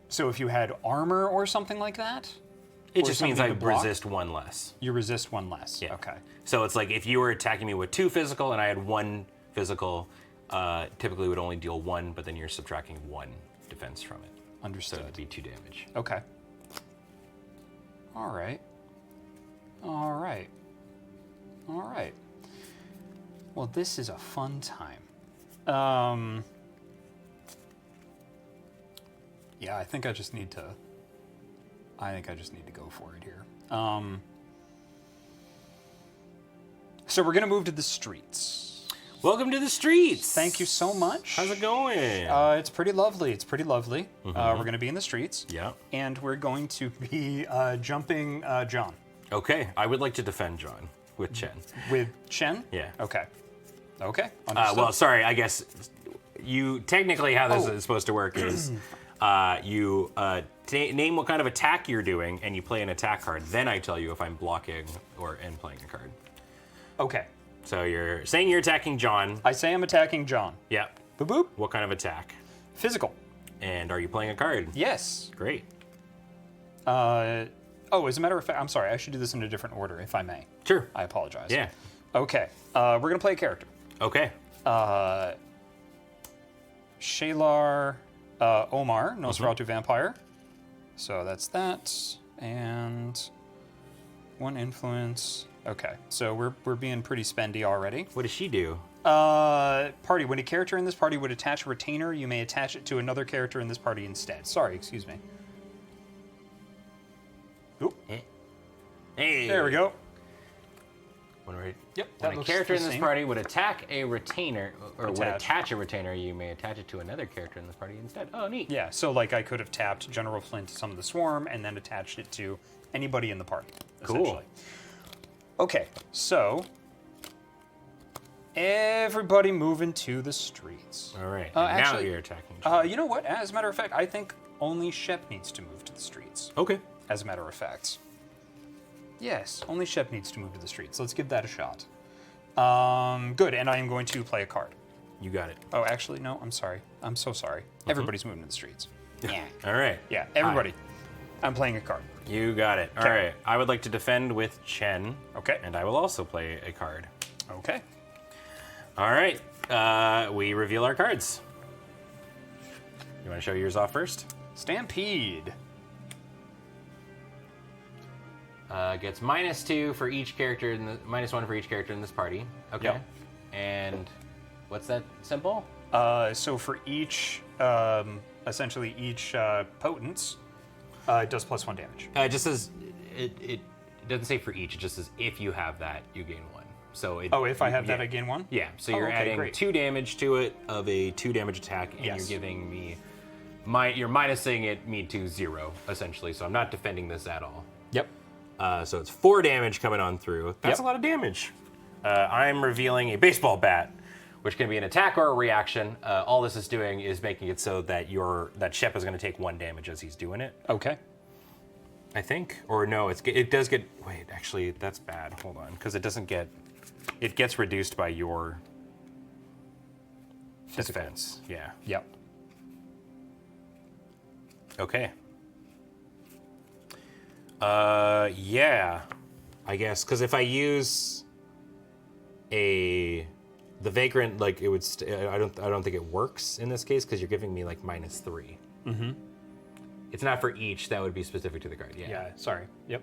So if you had armor or something like that? It Or just means I something to block? resist 1 less. You resist 1 less. Yeah. Okay. So it's like if you were attacking me with 2 physical and I had 1 physical, typically would only deal 1, but then you're subtracting 1 defense from it. So Understood. it'd be 2 damage. Okay. All right. All right. All right. Well, this is a fun time. Yeah, I think I just need to go for it here. So we're gonna move to the streets. Welcome to the streets. Thank you so much. How's it going? It's pretty lovely. It's pretty lovely. We're gonna be in the streets. Yeah. And we're going to be jumping John. Okay, I would like to defend John with Chen. With Chen? Yeah. Okay. Okay. Understood. Well, sorry, I guess you technically how this is supposed to work is you name what kind of attack you're doing and you play an attack card. Then I tell you if I'm blocking and playing a card. Okay. So you're saying you're attacking John. I say I'm attacking John. Yeah. Boop boop. What kind of attack? Physical. And are you playing a card? Yes. Great. As a matter of fact, I'm sorry. I should do this in a different order, if I may. Sure. I apologize. Yeah. Okay. We're gonna play a character. Okay. Shalar Omar, Nosferatu Vampire. So that's that. And 1 influence. Okay. So we're being pretty spendy already. What does she do? Party. When a character in this party would attach a retainer, you may attach it to another character in this party instead. Sorry, excuse me. Oop. Hey. There we go. Yep. that When a looks character the in this same. party would attack a retainer, or would Attach. attach a retainer, you may attach it to another character in this party instead. Oh, neat. Yeah, so like I could have tapped General Flint to summon the swarm and then attached it to anybody in the party, Cool. essentially. Okay, so everybody moving to the streets. All right. Uh, and now actually, you're attacking John. You know what? As a matter of fact, I think only Shep needs to move to the streets. Okay. As a matter of fact. Yes, only Shep needs to move to the streets. Let's give that a shot. Good, and I am going to play a card. You got it. Oh, actually, no, I'm sorry. I'm so sorry. Everybody's moving to the streets. Yeah. All right. Yeah, everybody. I'm playing a card. You got it. All Okay. right. I would like to defend with Chen. Okay. And I will also play a card. Okay. All right. We reveal our cards. You want to show yours off first? Stampede. Gets -2 for each character, -1 for each character in this party. Okay. Yep. And what's that symbol? So for each, essentially each potence, it does +1 damage. It just says it doesn't say for each. It just says if you have that, you gain 1. So it, Oh, if I have that, yeah. I gain 1? Yeah. So Oh, you're okay, adding great. 2 damage to it of a 2 damage attack, and Yes. you're giving me you're minusing me to 0 essentially. So I'm not defending this at all. Yep. So it's 4 damage coming on through. That's Yep. a lot of damage. I'm revealing a baseball bat which can be an attack or a reaction. All this is doing is making it so that that Shep is going to take 1 damage as he's doing it. Okay. I think, or no, it does get. Wait, actually, that's bad. Hold on, because it doesn't get. It gets reduced by your defense. Yeah. Yep. Okay. Yeah, I guess because if I use the vagrant, like it would. I don't think it works in this case because you're giving me like -3. Mm-hmm. It's not for each. That would be specific to the card. Yeah. Yeah. Sorry. Yep.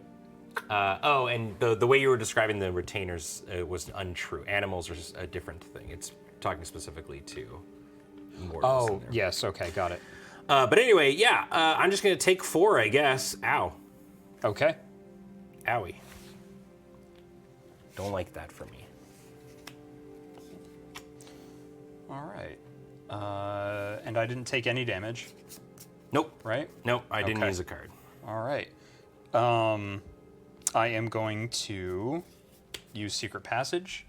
Oh, and the way you were describing the retainers was untrue. Animals are just a different thing. It's talking specifically to mortals. Oh, yes. Okay. Got it. But anyway, yeah. I'm just gonna take 4, I guess. Ow. Okay. Owie. Don't like that for me. All right. And I didn't take any damage, Nope. right? Nope. I didn't Okay. use a card. All right. I am going to use Secret Passage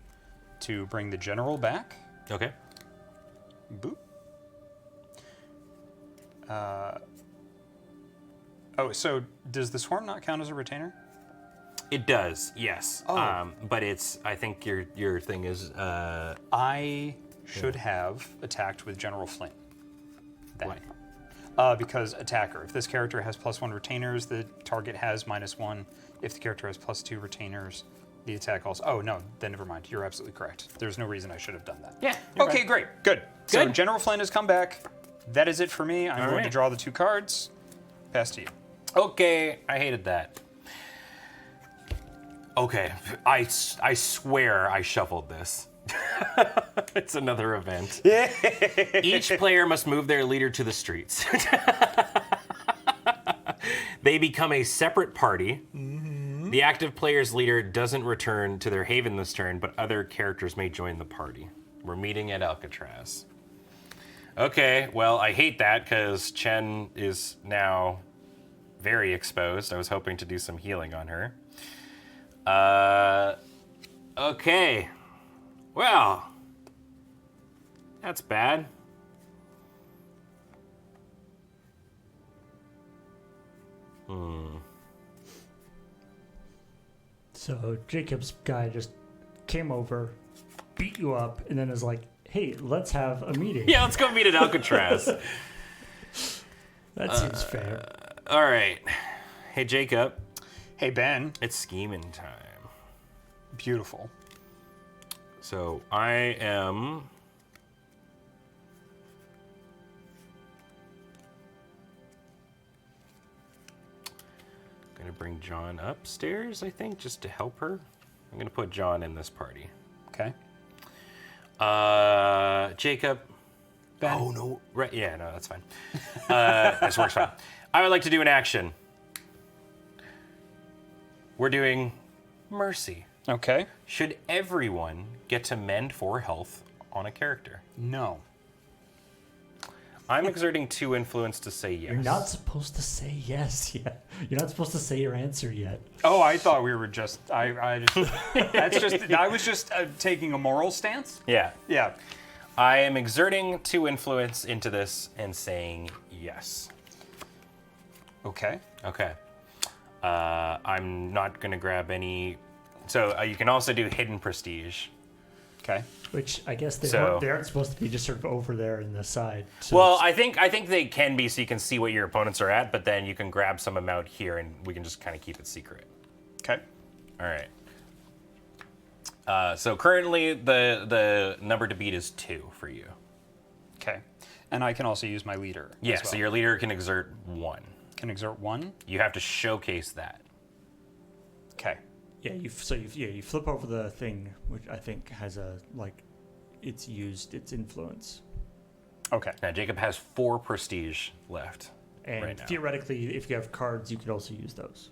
to bring the general back. Okay. Boop. Oh, so does the swarm not count as a retainer? It does. Yes. Oh. But it's. I think your thing is. I should have attacked with General Flint. Then. Why? Because attacker. If this character has +1 retainers, the target has -1. If the character has +2 retainers, the attack also. Oh no, then never mind. You're absolutely correct. There's no reason I should have done that. Yeah. Okay, great, good. So Good. General Flint has come back. That is it for me. I'm All going to right. draw the 2 cards. Pass to you. Okay. I hated that. Okay. I swear I shuffled this. It's another event. Each player must move their leader to the streets. They become a separate party. Mm-hmm. The active player's leader doesn't return to their haven this turn, but other characters may join the party. We're meeting at Alcatraz. Okay, well, I hate that because Chen is now very exposed. I was hoping to do some healing on her. Okay. Well, that's bad. So Jacob's guy just came over, beat you up, and then is like, "Hey, let's have a meeting." Yeah, let's go meet at Alcatraz. That seems fair. All right. Hey, Jacob. Hey, Ben. It's scheming time. Beautiful. So I am... going to bring John upstairs, I think, just to help her. I'm going to put John in this party. Okay. Jacob. Ben. Oh, no. Right. Yeah, no, that's fine. This works fine. I would like to do an action. We're doing mercy. Okay. Should everyone get to mend 4 health on a character? No. I'm exerting 2 influence to say yes. You're not supposed to say yes yet. You're not supposed to say your answer yet. Oh, I thought we were just. I just. That's just. I was just taking a moral stance. Yeah. Yeah. I am exerting 2 influence into this and saying yes. Okay. Okay. I'm not going to grab any... So you can also do hidden prestige. Okay. Which I guess they, So- they aren't supposed to be just sort of over there in the side. So Well, it's- I think they can be so you can see what your opponents are at, but then you can grab some amount here and we can just kind of keep it secret. Okay. All right. So currently the number to beat is 2 for you. Okay. And I can also use my leader. Yeah, as well. so your leader can exert 1. Can exert 1. You have to showcase that. Okay. yeah, you flip over the thing, which I think has a it's used its influence, Okay. Now Jacob has 4 prestige left. and Right now. theoretically, if you have cards, you could also use those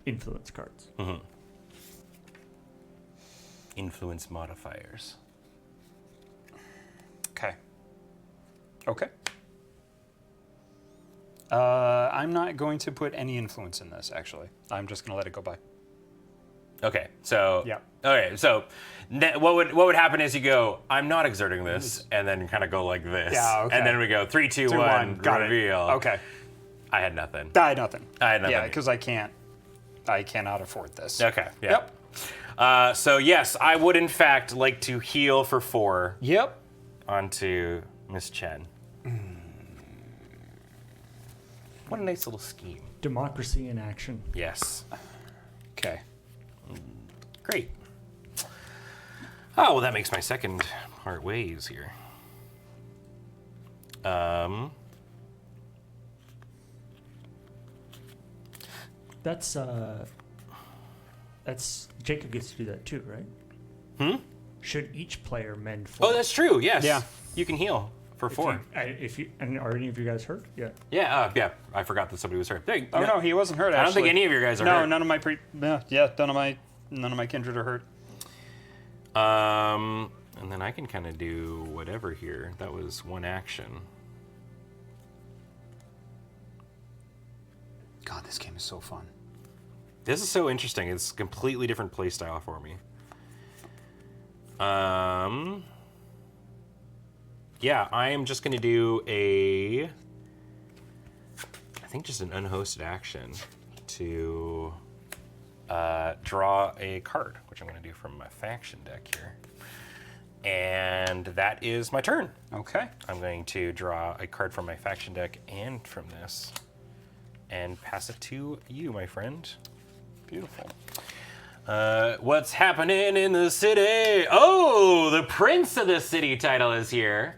influence cards. Influence modifiers. Okay. Okay. I'm not going to put any influence in this, actually. I'm just going to let it go by. Okay, so Yeah. Okay, so what would happen is you go, I'm not exerting this, and then kind of go like this. Yeah, okay. And then we go 3, 2, 2, 1, 1, got reveal. it. Okay. I had nothing. I had nothing. Yeah, because I cannot afford this. Okay. Yeah. Yep. So yes, I would in fact like to heal for 4 Yep. onto Miss Chen. What a nice little scheme. Democracy in action. Yes. Okay. Great. Oh, well, that makes my second part way easier. That's Jacob gets to do that too, right? Should each player mend 4? Oh, that's true. Yes. Yeah. You can heal for 4. If you and are any of you guys hurt? Yeah. Yeah. Yeah. I forgot that somebody was hurt. There, Oh no, he wasn't hurt. I don't think any of your guys are hurt. No, none of my none of my kindred are hurt. And then I can kind of do whatever here. That was one action. God, this game is so fun. This is so interesting. It's a completely different play style for me. Yeah, I am just going to do I think just an unhosted action to draw a card, which I'm going to do from my faction deck here. And that is my turn. Okay. I'm going to draw a card from my faction deck and from this, and pass it to you, my friend. Beautiful. What's happening in the city? Oh, the Prince of the City title is here.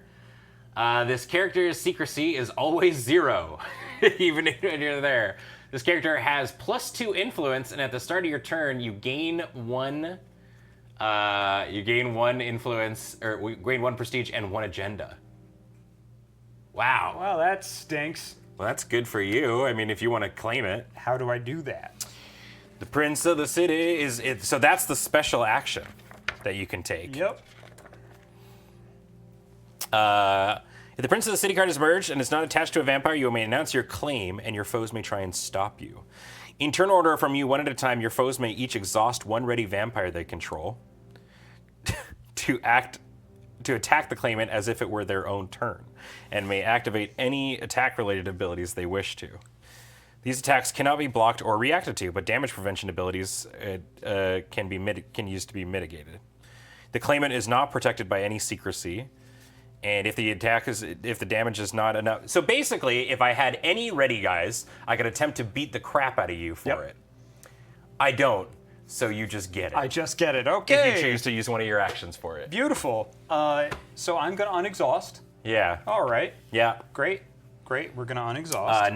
This character's secrecy is always 0, even when you're there. This character has +2 influence, and at the start of your turn, you gain 1. You gain 1 influence, or gain 1 prestige and 1 agenda. Wow. Well, that stinks. Well, that's good for you. I mean, if you want to claim it. How do I do that? The Prince of the City is it. So that's the special action that you can take. Yep. If the Prince of the City card is merged and is not attached to a vampire, you may announce your claim, and your foes may try and stop you. In turn order from you, 1 at a time, your foes may each exhaust 1 ready vampire they control to attack the claimant as if it were their own turn, and may activate any attack-related abilities they wish to. These attacks cannot be blocked or reacted to, but damage prevention abilities can use to be mitigated. The claimant is not protected by any secrecy, and if the damage is not enough. So basically, if I had any ready guys, I could attempt to beat the crap out of you for it. I don't, so you just get it. I just get it. Okay. If you choose to use one of your actions for it. Beautiful. So I'm gonna unexhaust. Yeah. All right. Yeah. Great. We're gonna unexhaust.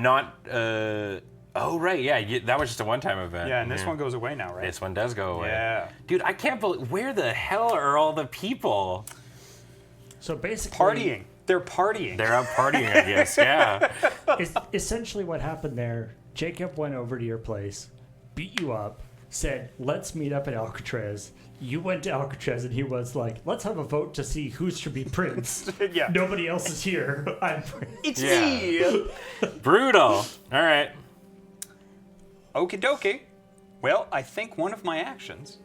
Oh, right, yeah, that was just a one-time event. Yeah, and this one goes away now, right? This one does go away. Yeah. Dude, I can't believe, where the hell are all the people? So basically, Partying. They're partying. They're out partying, I guess, yeah. Essentially, what happened there? Jacob went over to your place, beat you up, said, "Let's meet up at Alcatraz." You went to Alcatraz, and he was like, "Let's have a vote to see who should be prince." Yeah. Nobody else is here. I'm prince. It's me. Brutal. All right. Okie dokie. Well, I think one of my actions.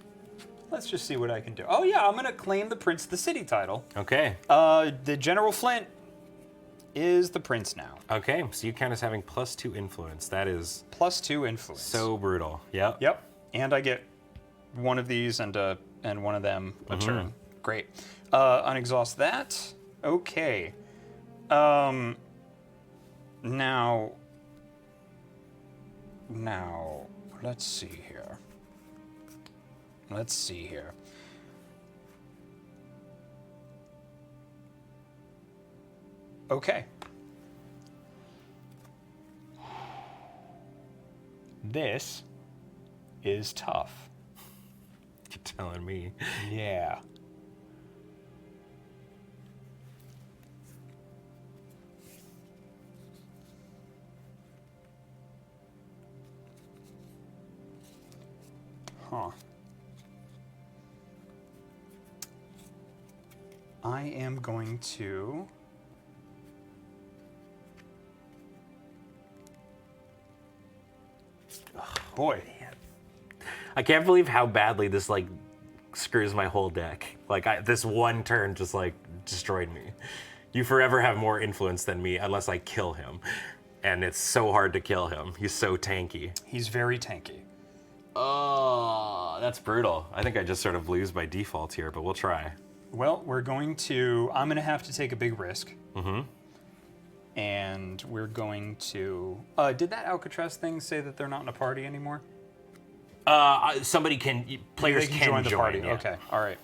Let's just see what I can do. Oh yeah, I'm gonna claim the Prince of the City title. Okay. The General Flint is the prince now. Okay, so you count as having +2 influence. That is +2 influence. so brutal. Yep. Yep. And I get one of these and one of them a turn. Great. Unexhaust that. Okay. Now, let's see here. Okay. This is tough. You're telling me. Yeah. Huh. I am going to... Boy. I can't believe how badly this like screws my whole deck. Like this one turn just like destroyed me. You forever have more influence than me unless I kill him. And it's so hard to kill him. He's so tanky. He's very tanky. Oh, that's brutal. I think I just sort of lose by default here, but we'll try. Well, I'm going to have to take a big risk. Mm-hmm. And we're going to... did that Alcatraz thing say that they're not in a party anymore? Players can join the party. Yeah. Okay, all right.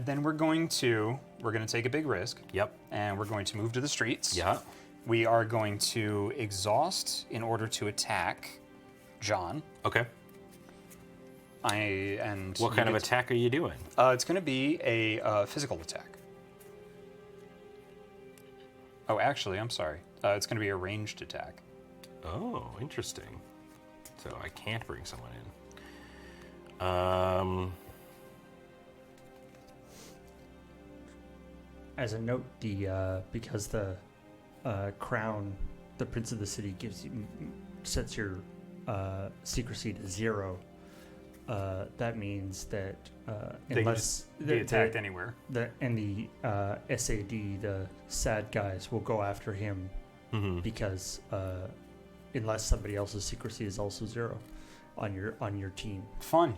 Then we're going to take a big risk. Yep. And we're going to move to the streets. Yeah. We are going to exhaust in order to attack John. Okay. What kind of attack are you doing? It's going to be a physical attack. Oh, actually, I'm sorry. It's going to be a ranged attack. Oh, interesting. So I can't bring someone in. As a note, because the crown, the Prince of the City, sets your secrecy to 0. That means that unless be attacked anywhere, the SAD, the sad guys, will go after him because unless somebody else's secrecy is also 0 on your team. Fun.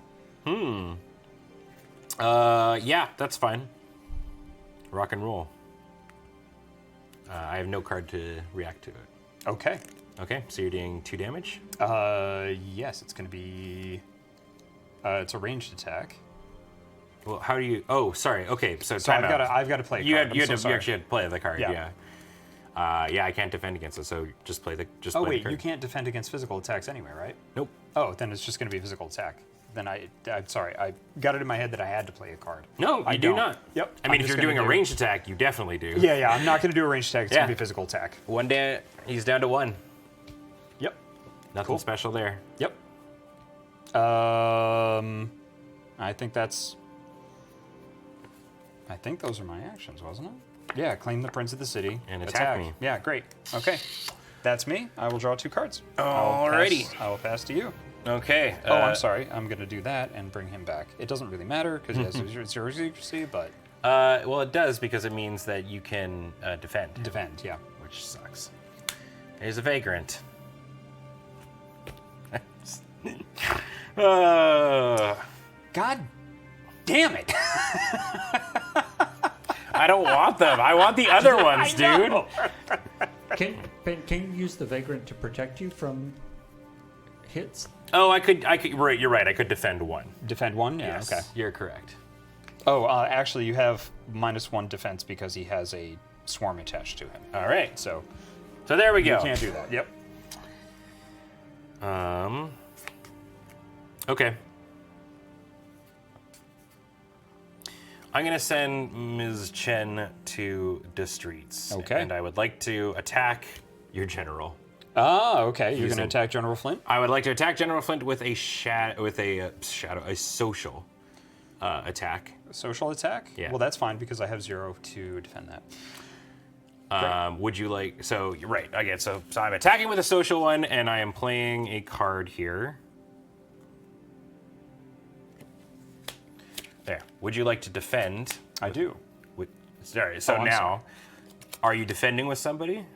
Yeah, that's fine. Rock and roll. I have no card to react to it. Okay. Okay, so you're doing 2 damage? Yes, it's going to be... it's a ranged attack. Well, how do you... Oh, sorry. Okay, so So time out. I've got to play a You card. had, you, I'm had so to, you sorry. actually had to play the card, Yeah. Yeah, I can't defend against it, so just play the Oh, play wait, the card. you can't defend against physical attacks anyway, right? Nope. Oh, then it's just going to be a physical attack. Then I'm sorry. I got it in my head that I had to play a card. No, I you do don't. not. Yep. I mean, I'm if just you're gonna doing a do- ranged attack, you definitely do. Yeah, I'm not going to do a ranged attack. It's Yeah. going to be a physical attack. One day, he's down to 1. Yep. Nothing Cool. special there. Yep. I think those are my actions, wasn't it? Yeah, claim the Prince of the City. And attack me. Yeah, great. Okay. That's me. I will draw 2 cards. Alrighty. I will pass to you. Okay. Oh, I'm sorry. I'm going to do that and bring him back. It doesn't really matter because he has 0 secrecy, but... Well, it does because it means that you can defend. Defend, yeah. Which sucks. Here's a vagrant. God damn it. I don't want them. I want the other ones, dude. Can you use the Vagrant to protect you from hits? Oh, I could. Right, you're right. I could defend 1. Defend 1? Yeah, Yes, okay. you're correct. Oh, actually, you have -1 defense because he has a swarm attached to him. All right. So there we you go. can't do that. Yep. Okay. I'm gonna send Ms. Chen to the streets. Okay. And I would like to attack your general. Ah, okay. You're going Using- to attack General Flint? I would like to attack General Flint with a social attack. Social attack? Yeah. Well, that's fine because I have 0 to defend that. Would you like? So you're right. Okay. So I'm attacking with a social one, and I am playing a card here. There. Would you like to defend? I do. Sorry. So I'm now, sorry. are you defending with somebody,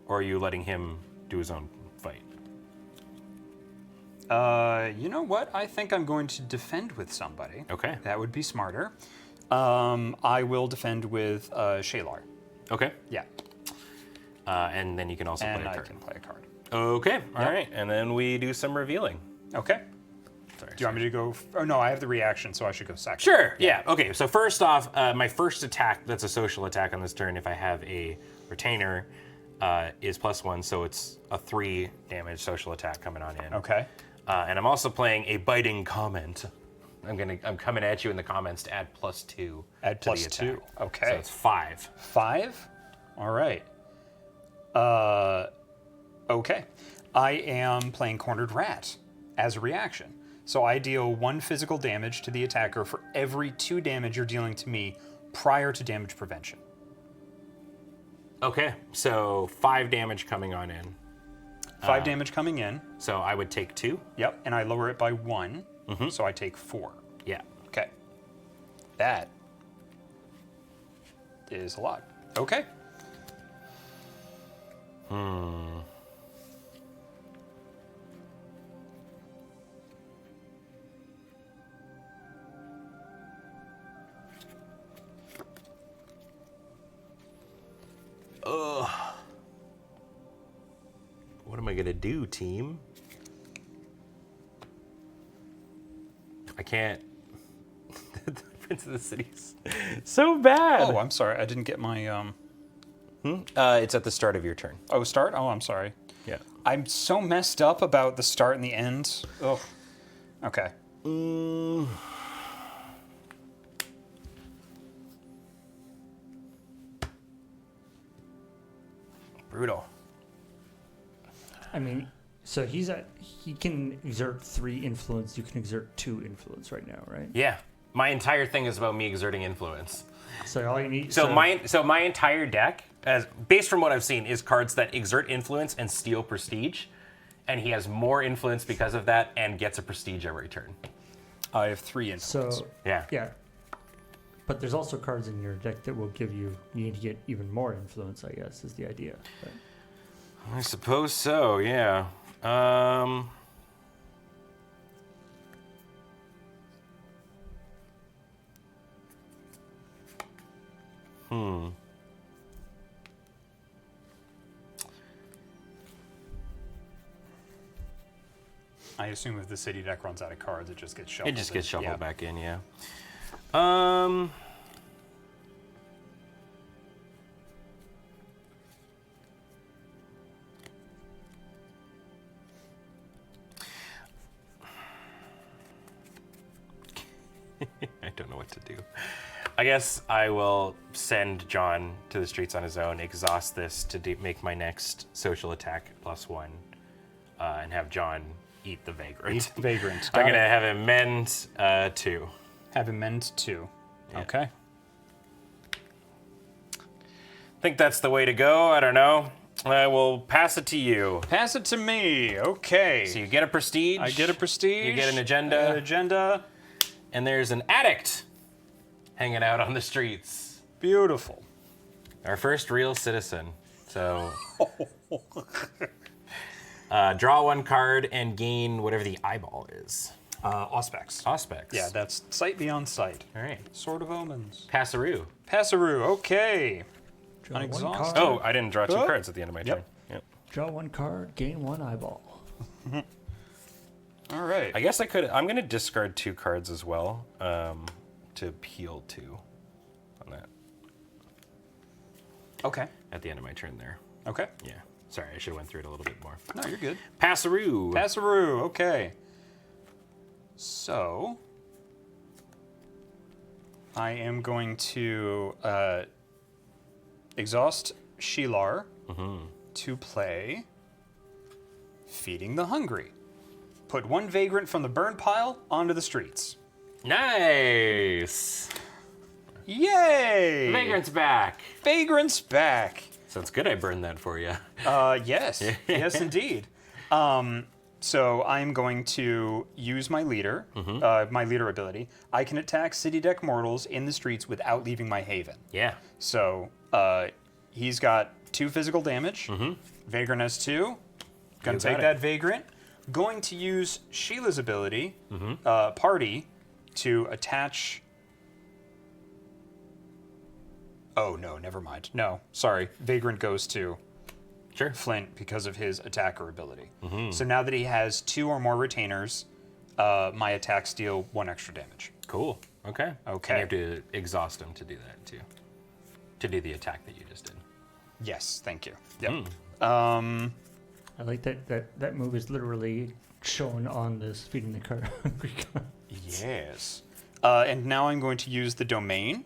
or are you letting him do his own fight? You know what? I think I'm going to defend with somebody. Okay. That would be smarter. I will defend with Shalar. Okay. Yeah. And then you can also And play a I card. can play a card. Okay. All Yep. right. And then we do some revealing. Okay. Sorry. Do you want me to go? Oh, no, I have the reaction, so I should go second. Sure. Yeah. Okay. So first off, my first attack that's a social attack on this turn, if I have a retainer, is +1, so it's a 3 damage social attack coming on in. Okay. And I'm also playing a biting comment. I'm coming at you in the comments to add +2. Add to the +2. attack. Okay. So it's 5. 5? All right. Okay. I am playing Cornered Rat as a reaction. So I deal 1 physical damage to the attacker for every 2 damage you're dealing to me prior to damage prevention. Okay. So 5 damage coming on in. 5 damage coming in. So I would take 2. Yep, and I lower it by 1, so I take 4. Yeah. Okay. That is a lot. Okay. Ugh. What am I gonna do, team? I can't. The Prince of the City's so bad. Oh, I'm sorry. I didn't get my... It's at the start of your turn. Oh, start? Oh, I'm sorry. Yeah. I'm so messed up about the start and the end. Oh. Okay. Brutal. I mean, so he can exert 3 influence. You can exert 2 influence right now, right? Yeah. My entire thing is about me exerting influence. So all you need. So my entire deck, as based from what I've seen, is cards that exert influence and steal prestige, and he has more influence because of that and gets a prestige every turn. I have 3 influence. So Yeah. yeah. But there's also cards in your deck that will give you. You need to get even more influence. I guess is the idea. Right? I suppose so. Yeah. I assume if the city deck runs out of cards, it just gets shuffled. It just gets shuffled Yeah. back in. Yeah. I don't know what to do. I guess I will send John to the streets on his own, exhaust this to make my next social attack +1, and have John eat the Vagrant. Vagrant. I'm Got going to it. have him mend 2. Have him mend 2. Yeah. Okay. Think that's the way to go. I don't know. I will pass it to you. Pass it to me. Okay. So you get a prestige. I get a prestige. You get an agenda. An agenda. And there's an addict hanging out on the streets. Beautiful. Our first real citizen. So draw 1 card and gain whatever the eyeball is. Auspex. Auspex. Yeah, that's sight beyond sight. All right. Sword of Omens. Passeroo. Passeroo. Okay. Draw 1 Unexhausted. card. Oh, I didn't draw 2 Oh. cards at the end of my Yep. turn. Yep. Draw 1 card. Gain 1 eyeball. All right. I guess I could. I'm going to discard 2 cards as well to heal 2 on that Okay. at the end of my turn there. Okay. Yeah. Sorry, I should have went through it a little bit more. No, you're good. Passeroo. Passeroo. Okay. So I am going to exhaust Shelar to play Feeding the Hungry. Put 1 Vagrant from the burn pile onto the streets. Nice. Yay! Vagrant's back. Vagrant's back. So it's good I burned that for you. Yes. Yes, indeed. So I'm going to use my leader, my leader ability. I can attack city deck mortals in the streets without leaving my haven. Yeah. So he's got 2 physical damage. Vagrant has 2. Gonna You got take it. that Vagrant. Going to use Sheila's ability, Party, to attach. Oh no, never mind. No, sorry. Vagrant goes to Sure. Flint because of his attacker ability. So now that he has 2 or more retainers, my attacks deal 1 extra damage. Cool. Okay. Okay. And you have to exhaust him to do that too. To do the attack that you just did. Yes, thank you. Yep. I like that move is literally shown on this feeding the card. Yes. And now I'm going to use the domain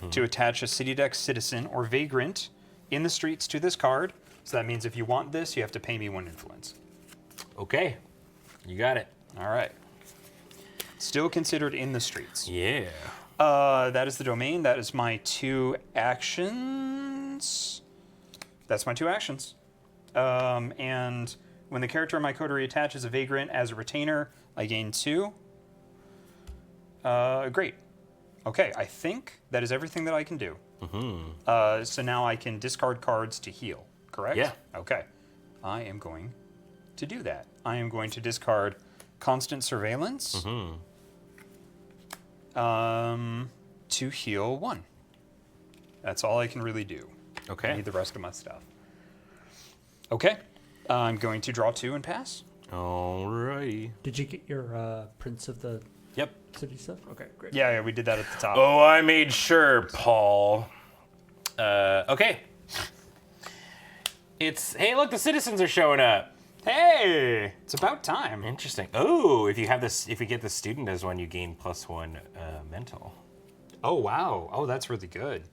to attach a city deck citizen or vagrant in the streets to this card. So that means if you want this, you have to pay me 1 influence. Okay. You got it. All right. Still considered in the streets. Yeah. That is the domain. That is my 2 actions. That's my 2 actions. And When the character in my coterie attaches a vagrant as a retainer, I gain 2. Great. Okay, I think that is everything that I can do. So now I can discard cards to heal, correct? Yeah. Okay. I am going to do that. I am going to discard Constant Surveillance to heal 1. That's all I can really do. I Okay. need the rest of my stuff. Okay. I'm going to draw 2 and pass. Alrighty. Did you get your Prince of the Yep. City stuff? Okay, great. Yeah, we did that at the top. Oh, I made sure, Paul. Okay. Hey, look, the citizens are showing up. Hey, it's about time. Interesting. Oh, if you get the student as one, you gain +1 mental. Oh, wow. Oh, that's really good.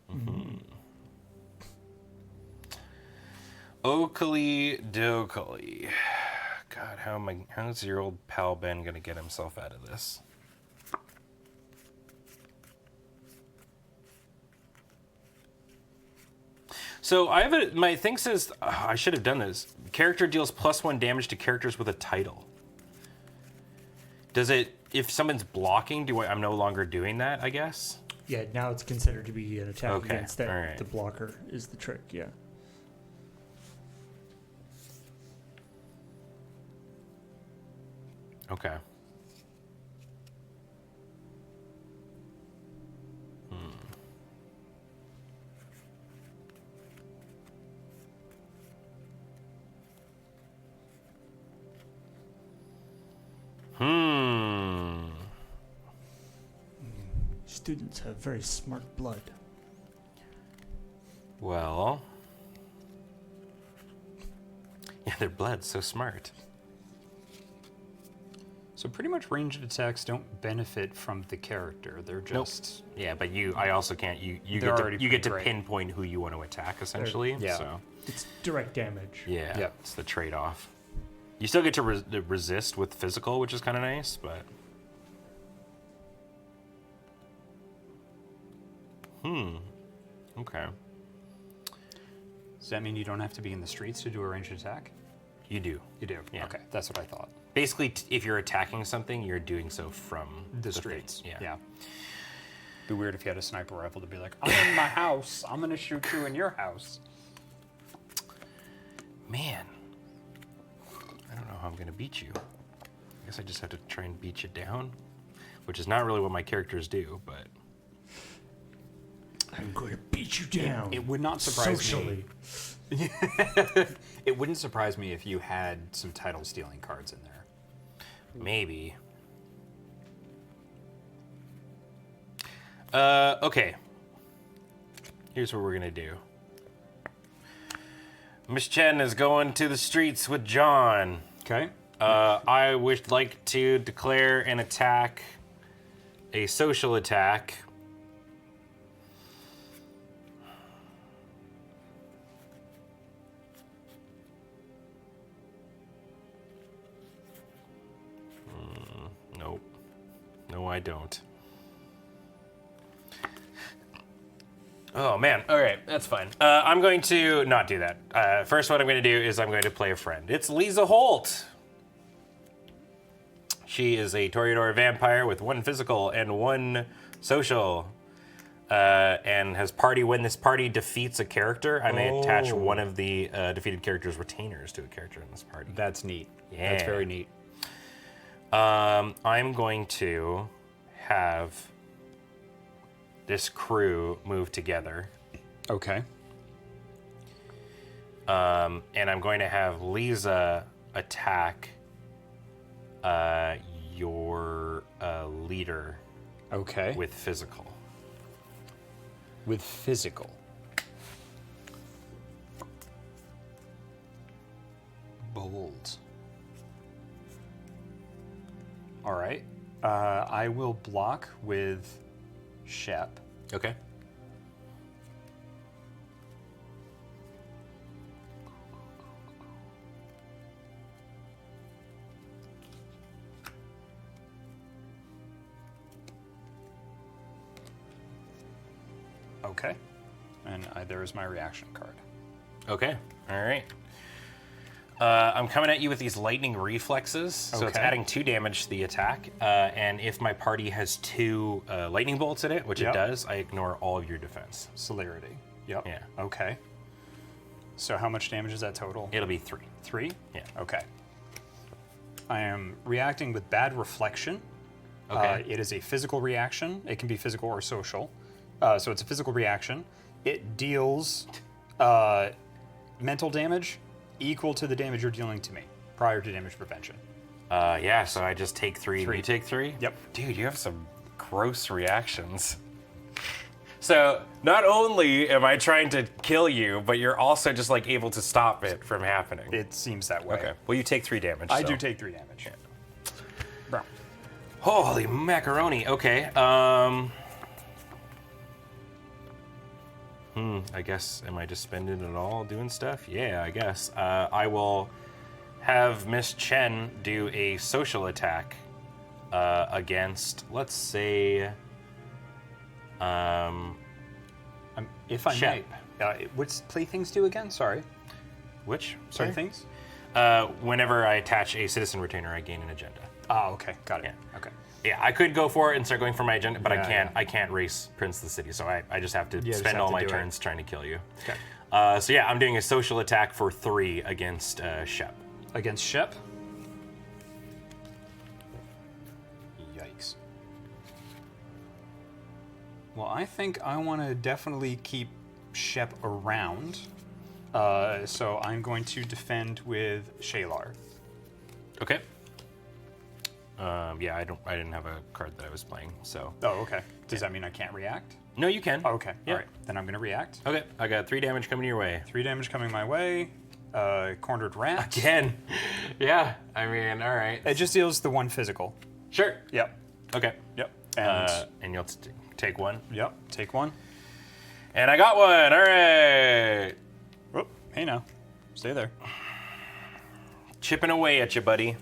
Oakley dokley. God, how's your old pal Ben gonna get himself out of this? So my thing says, I should have done this. Character deals +1 damage to characters with a title. Does it, if someone's blocking, I'm no longer doing that, I guess? Yeah, now it's considered to be an attack Okay, against that. alright. The blocker is the trick, yeah. Okay. Students have very smart blood. Well. Yeah, their blood's so smart. So pretty much ranged attacks don't benefit from the character. They're just... Yeah, but I also can't. You They're get already to, you get to great. pinpoint who you want to attack, essentially. Yeah. So It's direct damage. yeah, Yep. it's the trade-off. You still get to resist with physical, which is kind of nice, but. Okay. Does that mean you don't have to be in the streets to do a ranged attack? You do. You do? Yeah. Okay, that's what I thought. Basically, if you're attacking something, you're doing so from The thing. streets. Yeah. Be weird if you had a sniper rifle to be like, I'm in my house. I'm going to shoot you in your house. Man. I don't know how I'm going to beat you. I guess I just have to try and beat you down, which is not really what my characters do, but. I'm going to beat you down. It would not surprise socially. me. It wouldn't surprise me if you had some title stealing cards in there. Maybe. Okay. Here's what we're gonna do. Miss Chen is going to the streets with John. Okay. I would like to declare an attack, a social attack. Nope. No, I don't. Oh, man. All right, that's fine. I'm going to not do that. First, what I'm going to do is I'm going to play a friend. It's Lisa Holt. She is a Toreador vampire with 1 physical and 1 social. And has party. When this party defeats a character, I may attach one of the defeated character's retainers to a character in this party. That's neat. Yeah. That's very neat. I'm going to have this crew move together. Okay. And I'm going to have Lisa attack your leader Okay. with physical. With physical. Bold. All right. I will block with Shep. Okay. Okay. And there is my reaction card. Okay. All right. I'm coming at you with these lightning reflexes, so it's Okay. adding 2 damage to the attack. And if my party has 2 lightning bolts in it, which Yep. it does, I ignore all of your defense. Celerity. Yep. Yeah. Okay. So how much damage is that total? It'll be 3. 3? Yeah. Okay. I am reacting with bad reflection. Okay. It is a physical reaction. It can be physical or social. So it's a physical reaction. It deals mental damage equal to the damage you're dealing to me prior to damage prevention. Yeah, so I just take 3 and 3. you take 3? Yep. Dude, you have some gross reactions. So not only am I trying to kill you, but you're also just like able to stop it from happening. It seems that way. Okay. Well, you take 3 damage. I so. do take 3 damage. Bro. Holy macaroni. Okay. I guess, am I just spending it all doing stuff? Yeah, I guess. I will have Miss Chen do a social attack against, let's say, If I Shep. may, what's playthings do again? Sorry. which? Sorry? Playthings? Whenever I attach a citizen retainer, I gain an agenda. Ah, okay. Got it. Yeah. Okay. Yeah, I could go for it and start going for my agenda, but I Yeah, can't. yeah. I can't race Prince of the City, so I just have to just spend have all to my do it. turns trying to kill you. Okay. So yeah, I'm doing a social attack for 3 against Shep. Against Shep? Yikes. Well, I think I want to definitely keep Shep around. So I'm going to defend with Shalar. Okay. Yeah, I didn't have a card that I was playing, so. Oh, okay. Does that mean I can't react? No, you can. Oh, okay. Yeah. All right. Then I'm going to react. Okay, I got 3 damage coming your way. 3 damage coming my way. Cornered rat. Again. Yeah, I mean, all right. It just deals the 1 physical. Sure. Yep. Okay. Yep. And you'll take 1. Yep. Take 1. And I got 1. All right. Whoop. Hey now. Stay there. Chipping away at you, buddy.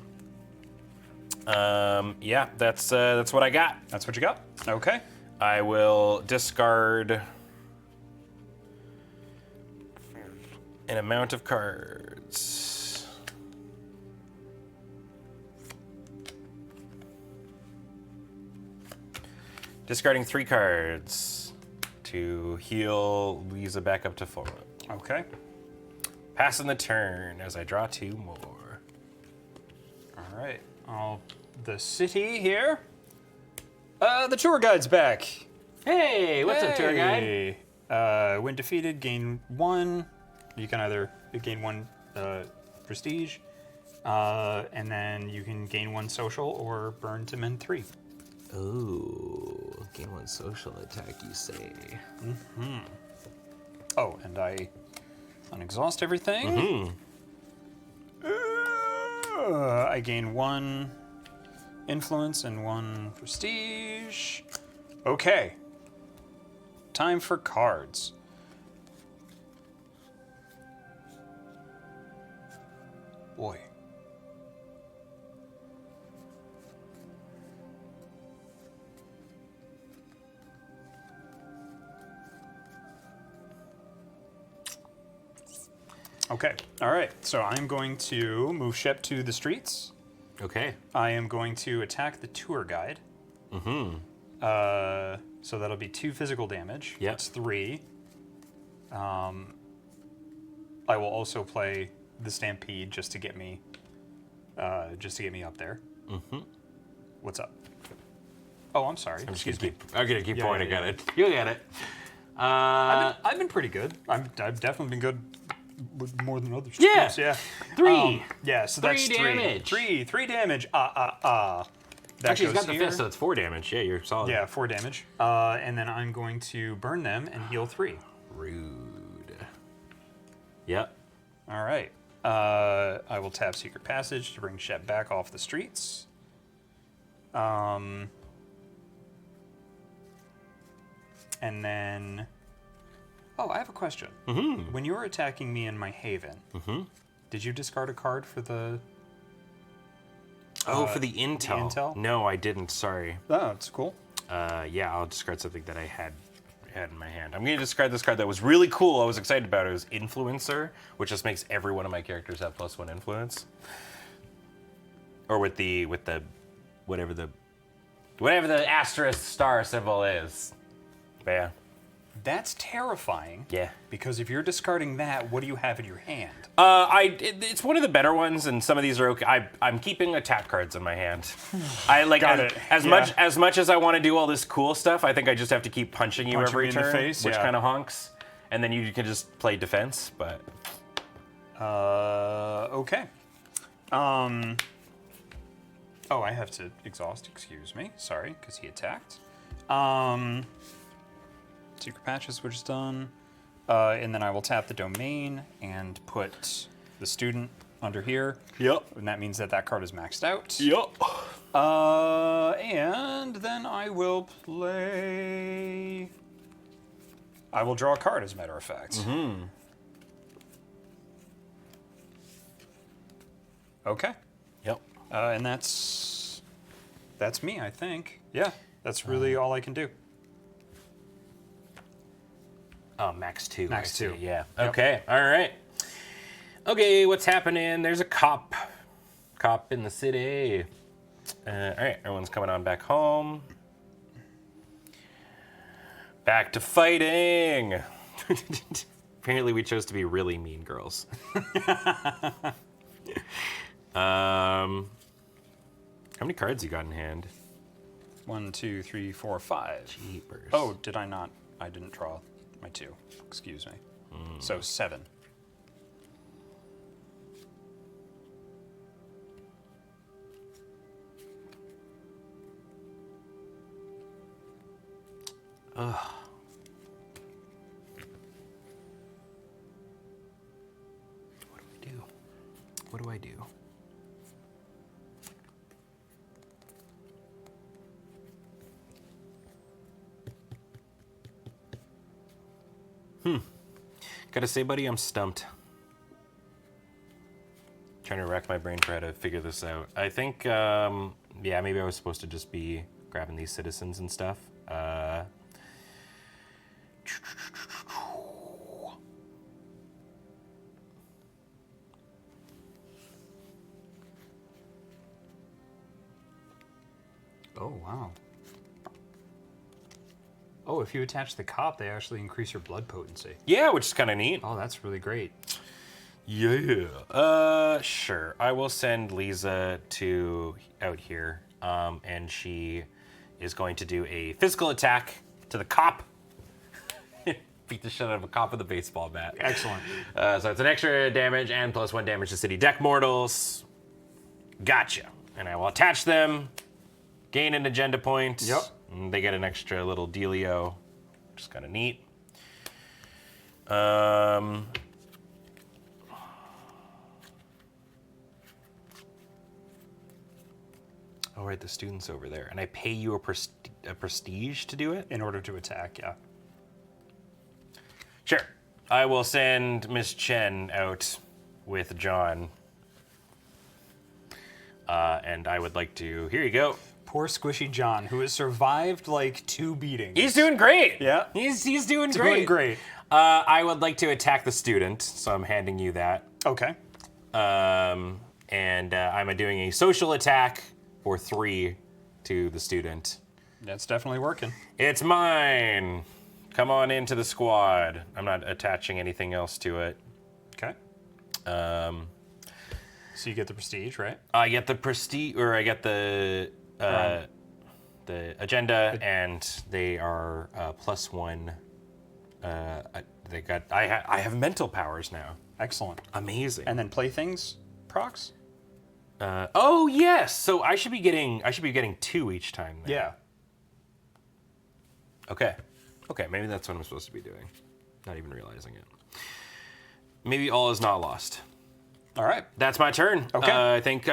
Yeah, that's what I got. That's what you got? Okay. I will discard an amount of cards. Discarding 3 cards to heal Lisa back up to full. Okay. Passing the turn as I draw 2 more. All right. The city here. The tour guide's back. Hey, what's up, tour guide? Hey. When defeated, gain 1. You can either gain 1 prestige, and then you can gain 1 social or burn to mend 3. Ooh, gain 1 social attack, you say? Oh, and I unexhaust everything. I gain 1 influence and 1 prestige. Okay. Time for cards. Boy. Okay. All right. So I'm going to move Shep to the streets. Okay. I am going to attack the tour guide. So that'll be 2 physical damage. Yep. That's 3. I will also play the Stampede just to get me up there. What's up? Oh, I'm sorry. Excuse me. I'm gonna keep Yeah, pointing yeah, at it. You get it. I've been pretty good. I've definitely been good with more than others. Yeah. Yeah. 3. Yeah. So 3 that's 3 damage. 3 damage. That Actually, he's goes got the here. fist, so it's 4 damage. Yeah, you're solid. Yeah, 4 damage. And then I'm going to burn them and heal 3. Rude. Yep. All right. I will tap Secret Passage to bring Shep back off the streets. And then... Oh, I have a question. When you were attacking me in my haven, did you discard a card for the... Oh, for the intel. intel? No, I didn't. Sorry. Oh, it's cool. Yeah, I'll discard something that I had had in my hand. I'm going to discard this card that was really cool. I was excited about it. It was Influencer, which just makes every one of my characters have +1 influence. Or with the whatever the asterisk star symbol is. But yeah. That's terrifying. Yeah. Because if you're discarding that, what do you have in your hand? It's one of the better ones, and some of these are okay. I'm keeping attack cards in my hand. I like Got it. as much as I want to do all this cool stuff. I think I just have to keep punching you Punch every me in the turn, face, which yeah. kind of honks, and then you can just play defense. But Okay. Oh, I have to exhaust. Excuse me. Sorry, because he attacked. Secret patches, which is done. And then I will tap the domain and put the student under here. Yep. And that means that that card is maxed out. Yep. And then I will play. I will draw a card, as a matter of fact. Mm-hmm. Okay. Yep. And that's me, I think. Yeah, that's really all I can do. Oh, max 2. Max I see, 2. Yeah. Yep. Okay. All right. Okay, what's happening? There's a cop. Cop in the city. All right, everyone's coming on back home. Back to fighting. Apparently, we chose to be really mean girls. How many cards you got in hand? 1, 2, 3, 4, 5. Jeepers. Oh, did I not? I didn't draw my 2. Excuse me. So 7. Ugh. What do I do? What do I do? Gotta say, buddy, I'm stumped. Trying to rack my brain for how to figure this out. I think, yeah, maybe I was supposed to just be grabbing these citizens and stuff. Oh, wow. Oh, if you attach the cop, they actually increase your blood potency. Yeah, which is kind of neat. Oh, that's really great. Yeah. Sure. I will send Lisa to out here, and she is going to do a physical attack to the cop. Beat the shit out of a cop with a baseball bat. Excellent. So it's an extra damage and +1 damage to city deck mortals. Gotcha. And I will attach them, gain an agenda point. Yep. And they get an extra little dealio, which is kind of neat. Oh, right, the student's over there. And I pay you a prestige to do it? In order to attack, yeah. Sure. I will send Miss Chen out with John. And I would like to... Here you go. Poor Squishy John, who has survived like 2 beatings. He's doing great. Yeah. He's doing It's great. doing great. I would like to attack the student, so I'm handing you that. Okay. And I'm doing a social attack for 3 to the student. That's definitely working. It's mine. Come on into the squad. I'm not attaching anything else to it. Okay. So you get the prestige, right? I get the prestige, or I get the agenda, and they are +1. They got. I have mental powers now. Excellent. Amazing. And then playthings procs? Oh yes. So I should be getting 2 each time. Then. Yeah. Okay. Okay. Maybe that's what I'm supposed to be doing. Not even realizing it. Maybe all is not lost. All right. That's my turn. Okay. I think.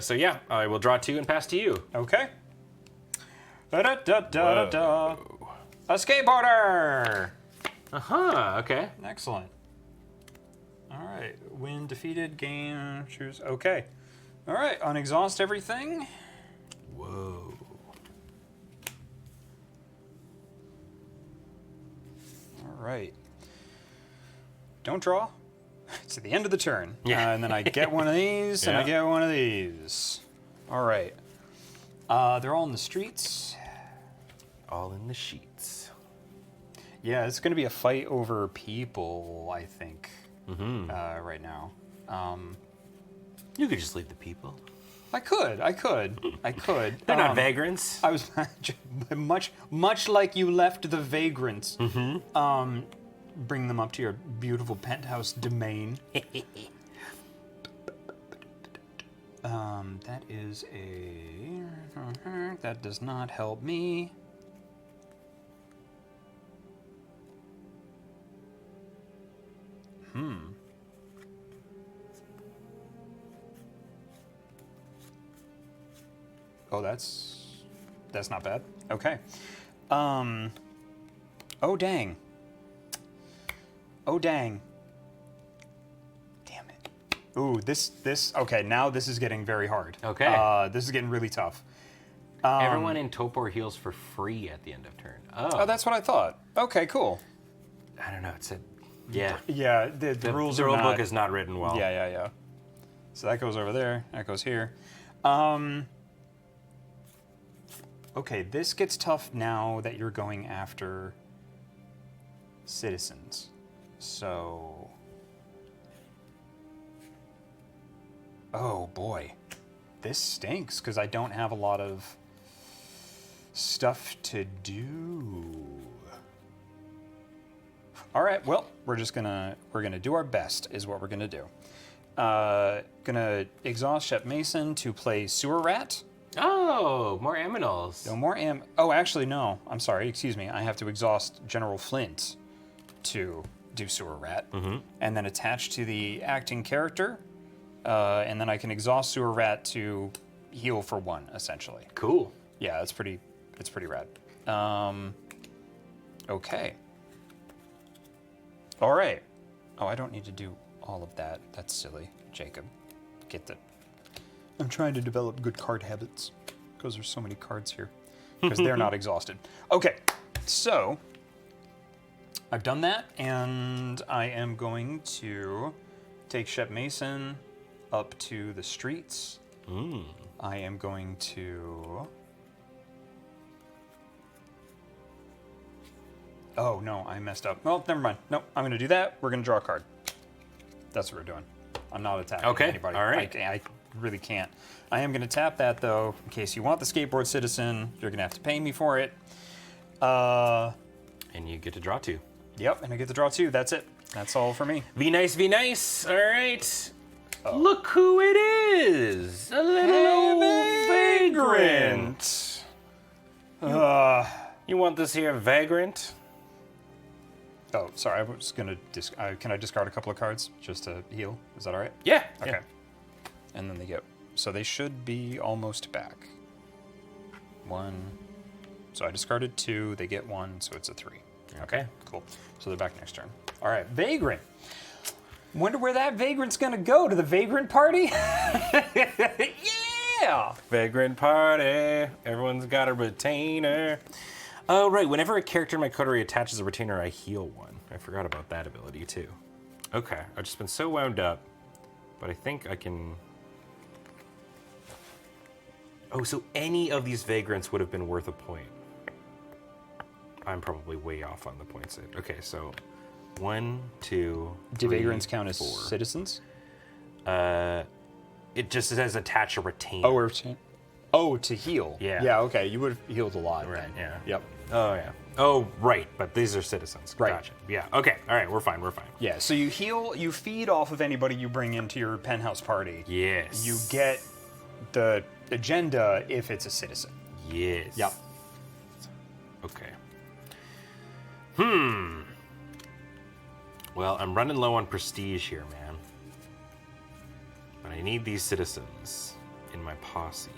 So yeah, I will draw 2 and pass to you. Okay. Da-da-da-da-da-da. A skateboarder! Okay. Excellent. All right. When defeated, gain, choose. Okay. All right. Unexhaust everything. Whoa. right. Don't draw. It's at the end of the turn. Yeah. And then I get one of these, and I Yeah. get one of these. All right. They're all in the streets. All in the sheets. Yeah, it's going to be a fight over people, I think, right now. You could just leave the people. I could. They're not vagrants. I was much like you left the vagrants. Bring them up to your beautiful penthouse domain. That is a... That does not help me. Oh, that's not bad. Okay. Oh, dang. Oh, dang. Damn it. Ooh, this, okay, now this is getting very hard. Okay. This is getting really tough. Everyone in Topor heals for free at the end of turn. Oh, that's what I thought. Okay, cool. I don't know. It said, yeah. Yeah, the rules The are rule not... book is not written well. Yeah. So that goes over there. That goes here. Okay, this gets tough now that you're going after citizens. So... Oh, boy. This stinks, because I don't have a lot of stuff to do. All right, well, we're gonna do our best, is what we're gonna do. Gonna exhaust Shep Mason to play Sewer Rat. Oh, more aminals. No more Oh, actually, no. I'm sorry. Excuse me. I have to exhaust General Flint to do Sewer Rat, and then attach to the acting character, and then I can exhaust Sewer Rat to heal for 1, essentially. Cool. Yeah, it's pretty rad. Okay. All right. Oh, I don't need to do all of that. That's silly, Jacob. I'm trying to develop good card habits because there's so many cards here because they're not exhausted. Okay, so I've done that, and I am going to take Shep Mason up to the streets. I am going to... Oh, no, I messed up. Well, never mind. Nope, I'm going to do that. We're going to draw a card. That's what we're doing. I'm not attacking anybody. All right. I really can't. I am going to tap that, though, in case you want the skateboard citizen. You're going to have to pay me for it. And you get to draw 2. Yep, and I get to draw 2. That's it. That's all for me. Be nice. All right. Look who it is. A little vagrant. You want this here vagrant? Oh, sorry. I was going to... can I discard a couple of cards just to heal? Is that all right? Yeah. Okay. Yeah. And then they get... So they should be almost back. 1. So I discarded 2. They get 1, so it's a 3. Okay. Cool. So they're back next turn. All right. Vagrant. Wonder where that vagrant's going to go. To the vagrant party? Yeah! Vagrant party. Everyone's got a retainer. Oh, right. Whenever a character in my coterie attaches a retainer, I heal 1. I forgot about that ability, too. Okay. I've just been so wound up, but I think I can... Oh, so any of these vagrants would have been worth a point. I'm probably way off on the point save. Okay, so 1, 2, Do 3, vagrants count as 4. citizens? It just says attach a retainer. To heal. Yeah. Yeah, okay. You would have healed a lot Right, then. yeah. Yep. Oh, yeah. Oh, right. But these are citizens. Right. Gotcha. Yeah. Okay. All right. We're fine. Yeah, so you feed off of anybody you bring into your penthouse party. Yes. You get the agenda if it's a citizen. Yes. Yep. Okay. Well, I'm running low on prestige here, man. But I need these citizens in my posse.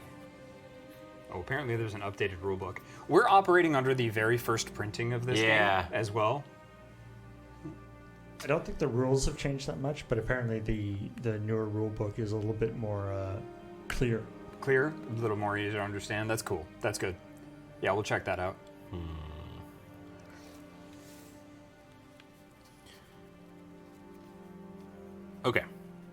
Oh, apparently there's an updated rulebook. We're operating under the very first printing of this game as well. I don't think the rules have changed that much, but apparently the newer rule book is a little bit more clear. Clear, a little more easy to understand. That's cool. That's good. Yeah, we'll check that out. Okay.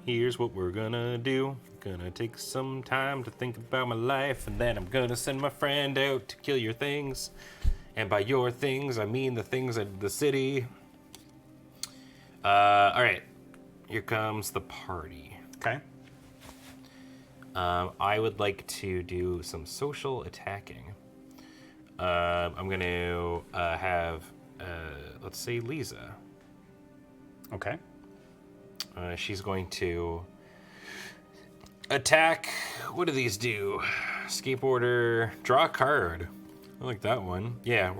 Here's what we're gonna do. Gonna take some time to think about my life, and then I'm gonna send my friend out to kill your things. And by your things, I mean the things at the city. All right. Here comes the party. Okay. I would like to do some social attacking. I'm going to have, let's say, Lisa. Okay. She's going to attack. What do these do? Skateboarder, draw a card. I like that one. Yeah,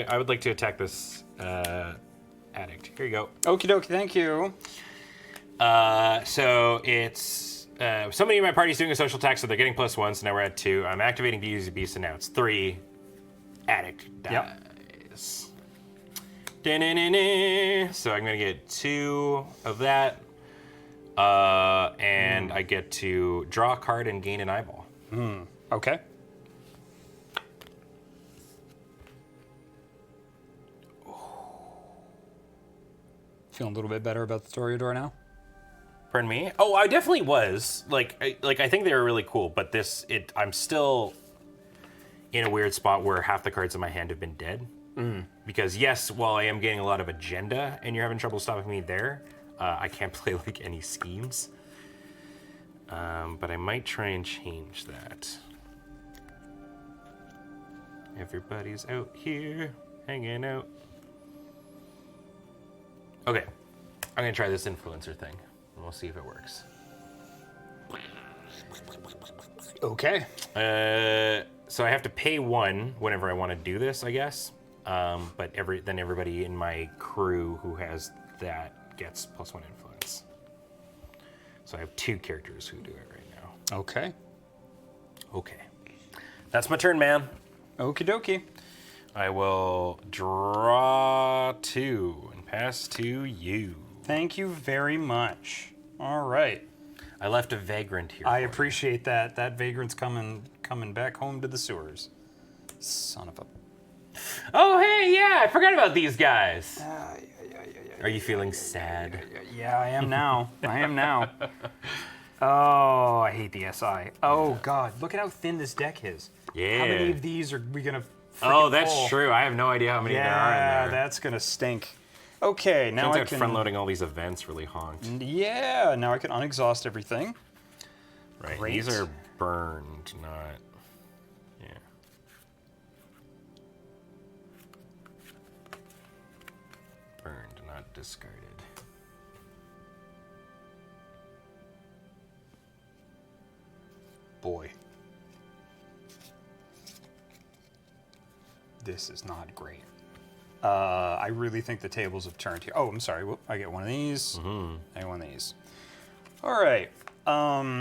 I would like to attack this addict. Here you go. Okie dokie, thank you. So it's somebody in my party is doing a social attack, so they're getting +1. So now we're at 2. I'm activating Beauty Beast, and now it's 3. Addict dies. Yep. So I'm gonna get 2 of that, and I get to draw a card and gain an eyeball. Okay. Feeling a little bit better about the Toreador now? Pardon me? Oh, I definitely was. I think they were really cool, but I'm still in a weird spot where half the cards in my hand have been dead. Because yes, while I am getting a lot of agenda and you're having trouble stopping me there, I can't play any schemes. But I might try and change that. Everybody's out here, hanging out. Okay, I'm gonna try this influencer thing, and we'll see if it works. Okay. So I have to pay 1 whenever I want to do this, I guess. But then everybody in my crew who has that gets +1 influence. So I have 2 characters who do it right now. Okay. Okay. That's my turn, man. Okie dokie. I will draw 2 and pass to you. Thank you very much. All right. I left a vagrant here. I for you. appreciate that. That vagrant's coming back home to the sewers. Son of a... Oh, hey, yeah, I forgot about these guys. Are you feeling sad? Yeah, I am now. I am now. Oh, I hate the SI. Oh, God. Look at how thin this deck is. Yeah. How many of these are we going to Oh, that's true. I have no idea how many there are in Yeah, there. that's going to stink. Okay, now Turns I out can... front-loading all these events really honked. Yeah, now I can unexhaust everything. Right, Great. these are burned, not... Yeah. Burned, not discarded. Boy. This is not great. I really think the tables have turned here. Oh, I'm sorry. Whoop, I get one of these. I get one of these. All right. All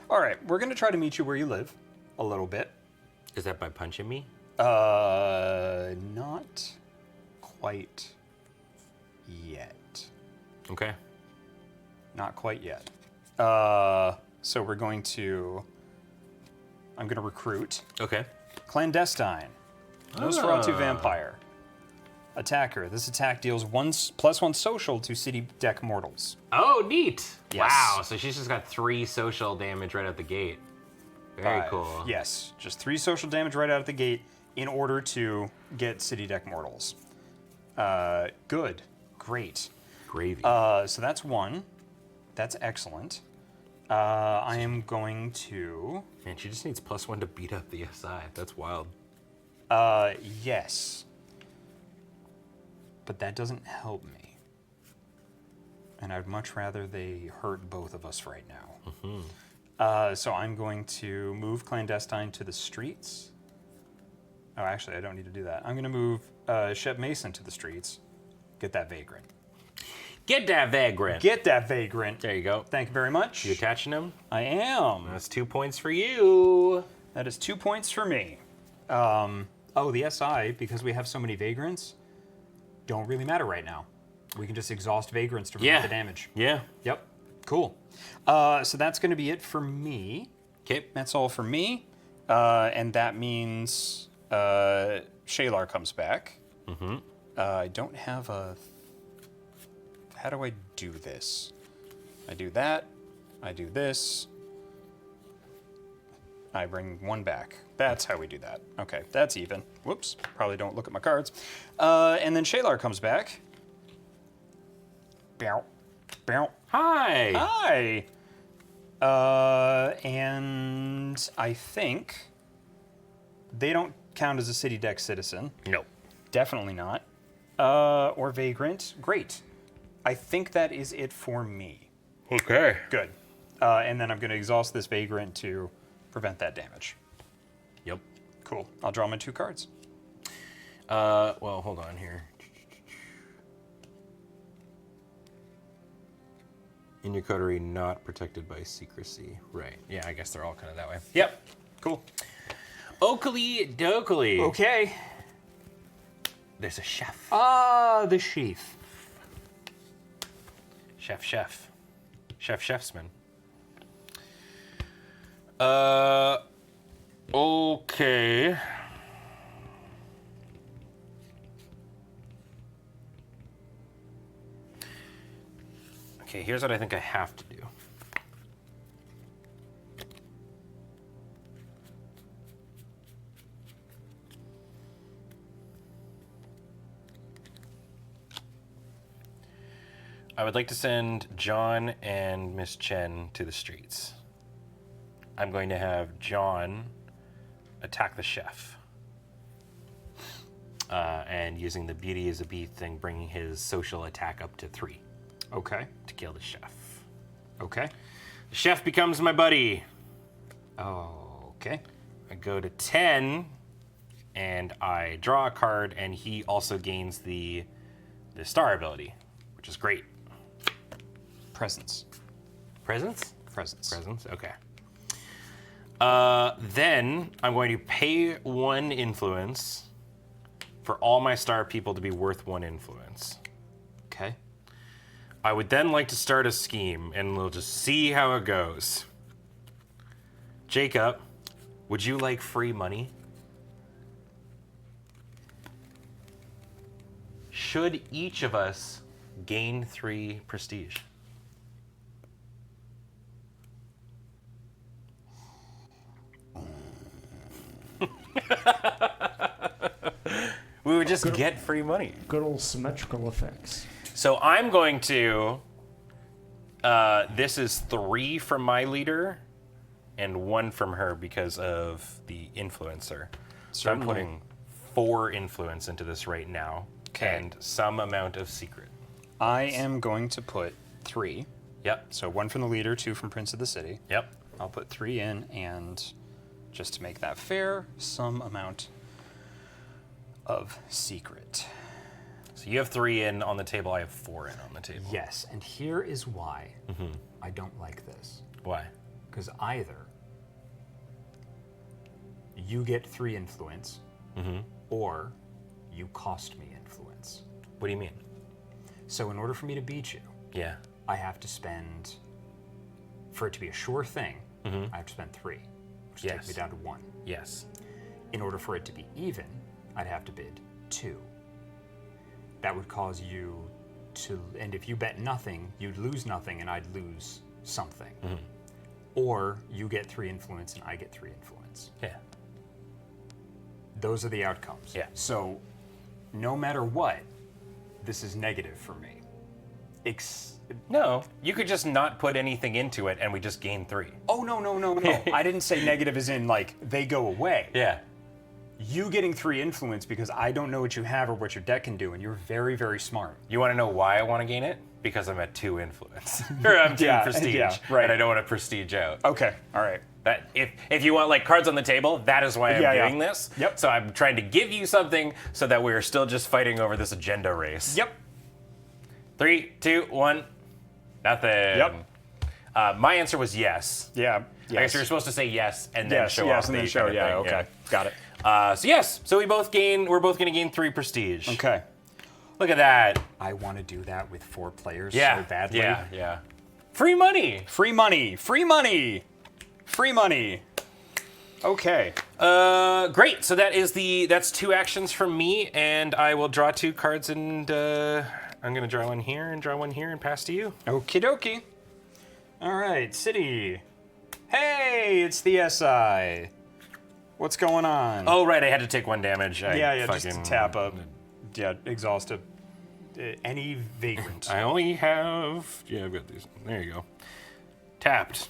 right. We're going to try to meet you where you live a little bit. Is that by punching me? Not quite yet. Okay. Not quite yet. So we're going to... I'm going to recruit. Okay. Clandestine. Nosferatu Vampire. Attacker. This attack deals +1 social to city deck mortals. Oh, neat. Yes. Wow, so she's just got 3 social damage right out the gate. Very cool. Yes, just 3 social damage right out of the gate in order to get city deck mortals. Good. Great. Gravy. So that's 1. That's excellent. I am going to... Man, she just needs +1 to beat up the SI. That's wild. Yes. But that doesn't help me. And I'd much rather they hurt both of us right now. So I'm going to move Clandestine to the streets. Oh, actually, I don't need to do that. I'm going to move Shep Mason to the streets. Get that vagrant. Get that vagrant. Get that vagrant. There you go. Thank you very much. You attaching him? I am. That's 2 points for you. That is 2 points for me. Oh, the SI, because we have so many vagrants, don't really matter right now. We can just exhaust vagrants to prevent the damage. Yeah. Yep. Cool. So that's going to be it for me. Okay. That's all for me. And that means Shalar comes back. I don't have a... How do I do this? I do that. I do this. I bring one back. That's how we do that. Okay, that's even. Whoops, probably don't look at my cards. And then Shalar comes back. Bow. Bow. Hi. Hi. And I think they don't count as a City Deck citizen. No. Definitely not. Or Vagrant. Great. I think that is it for me. Okay. Good. And then I'm going to exhaust this Vagrant to prevent that damage. Yep. Cool. I'll draw my 2 cards. Well, hold on here. In your coterie, not protected by secrecy. Right. Yeah, I guess they're all kind of that way. Yep. Cool. Oakley dokley. Okay. There's a chef. Ah, the sheath. Chefsman. Okay. Okay, here's what I think I have to do. I would like to send John and Miss Chen to the streets. I'm going to have John attack the chef. And using the beauty is a beast thing, bringing his social attack up to 3 Okay. to kill the chef. Okay. The chef becomes my buddy. Okay. I go to 10, and I draw a card, and he also gains the star ability, which is great. Presence. Presents? Presence. Presents, okay. Then I'm going to pay 1 influence for all my star people to be worth 1 influence. Okay. I would then like to start a scheme, and we'll just see how it goes. Jacob, would you like free money? Should each of us gain 3 prestige? We would just get free money. Good old symmetrical effects. So I'm going to. This is 3 from my leader, and 1 from her because of the influencer. So I'm Certainly. putting 4 influence into this right now, Okay. and some amount of secret. I am going to put 3. Yep. So 1 from the leader, 2 from Prince of the City. Yep. I'll put 3 in, and just to make that fair, some amount of secret. So you have 3 in on the table. I have 4 in on the table. Yes, and here is why I don't like this. Why? Because either you get 3 influence, or you cost me influence. What do you mean? So in order for me to beat you, Yeah. I have to spend, for it to be a sure thing, I have to spend 3, which Yes. takes me down to 1. Yes. In order for it to be even, I'd have to bid 2. That would cause you to, and if you bet nothing, you'd lose nothing and I'd lose something. Or you get 3 influence and I get 3 influence. Yeah. Those are the outcomes. Yeah. So no matter what, this is negative for me. No, you could just not put anything into it, and we just gain 3. Oh, no. I didn't say negative as in, like, they go away. Yeah. You getting 3 influence because I don't know what you have or what your deck can do, and you're very, very smart. You want to know why I want to gain it? Because I'm at 2 influence. Or I'm 2 Yeah, prestige. yeah, right. And I don't want to prestige out. Okay, all right. That if you want like cards on the table, that is why I'm Yeah, yeah. doing this. Yep. So I'm trying to give you something so that we're still just fighting over this agenda race. Yep. 3, 2, 1. Nothing. Yep. My answer was yes. Yeah. I guess you're supposed to say yes and then show off and then the show. kind of Yeah, thing, okay. Got it. So yes, so we're both going to gain 3 prestige. Okay. Look at that. I want to do that with 4 players Yeah. so badly. Yeah. Free money. Free money. Free money. Free money. Okay. Great. So that's 2 actions from me, and I will draw 2 cards, and I'm gonna draw one here and draw one here and pass to you. Okie dokie. All right, city. Hey, it's the SI. What's going on? Oh right, I had to take 1 damage. yeah, just tap up. Yeah, exhaust any vagrant. I only have. Yeah, I've got these. There you go. Tapped.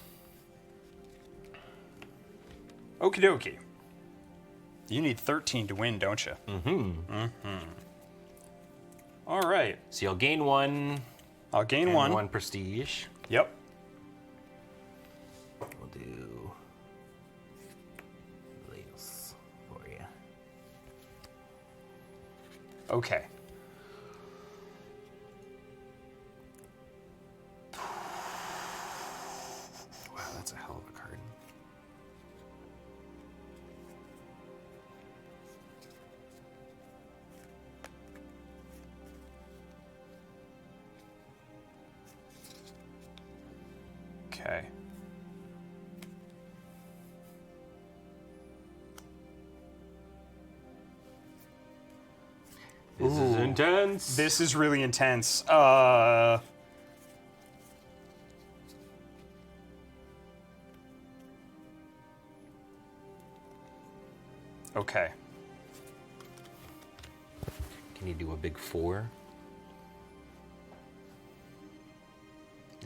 Okie dokie. You need 13 to win, don't you? All right. So you'll gain 1. I'll gain And 1. 1 prestige. Yep. We'll do this for you. Okay. Wow, that's a hell of a card. Okay. This is intense. This is really intense. Okay. Can you do a big 4?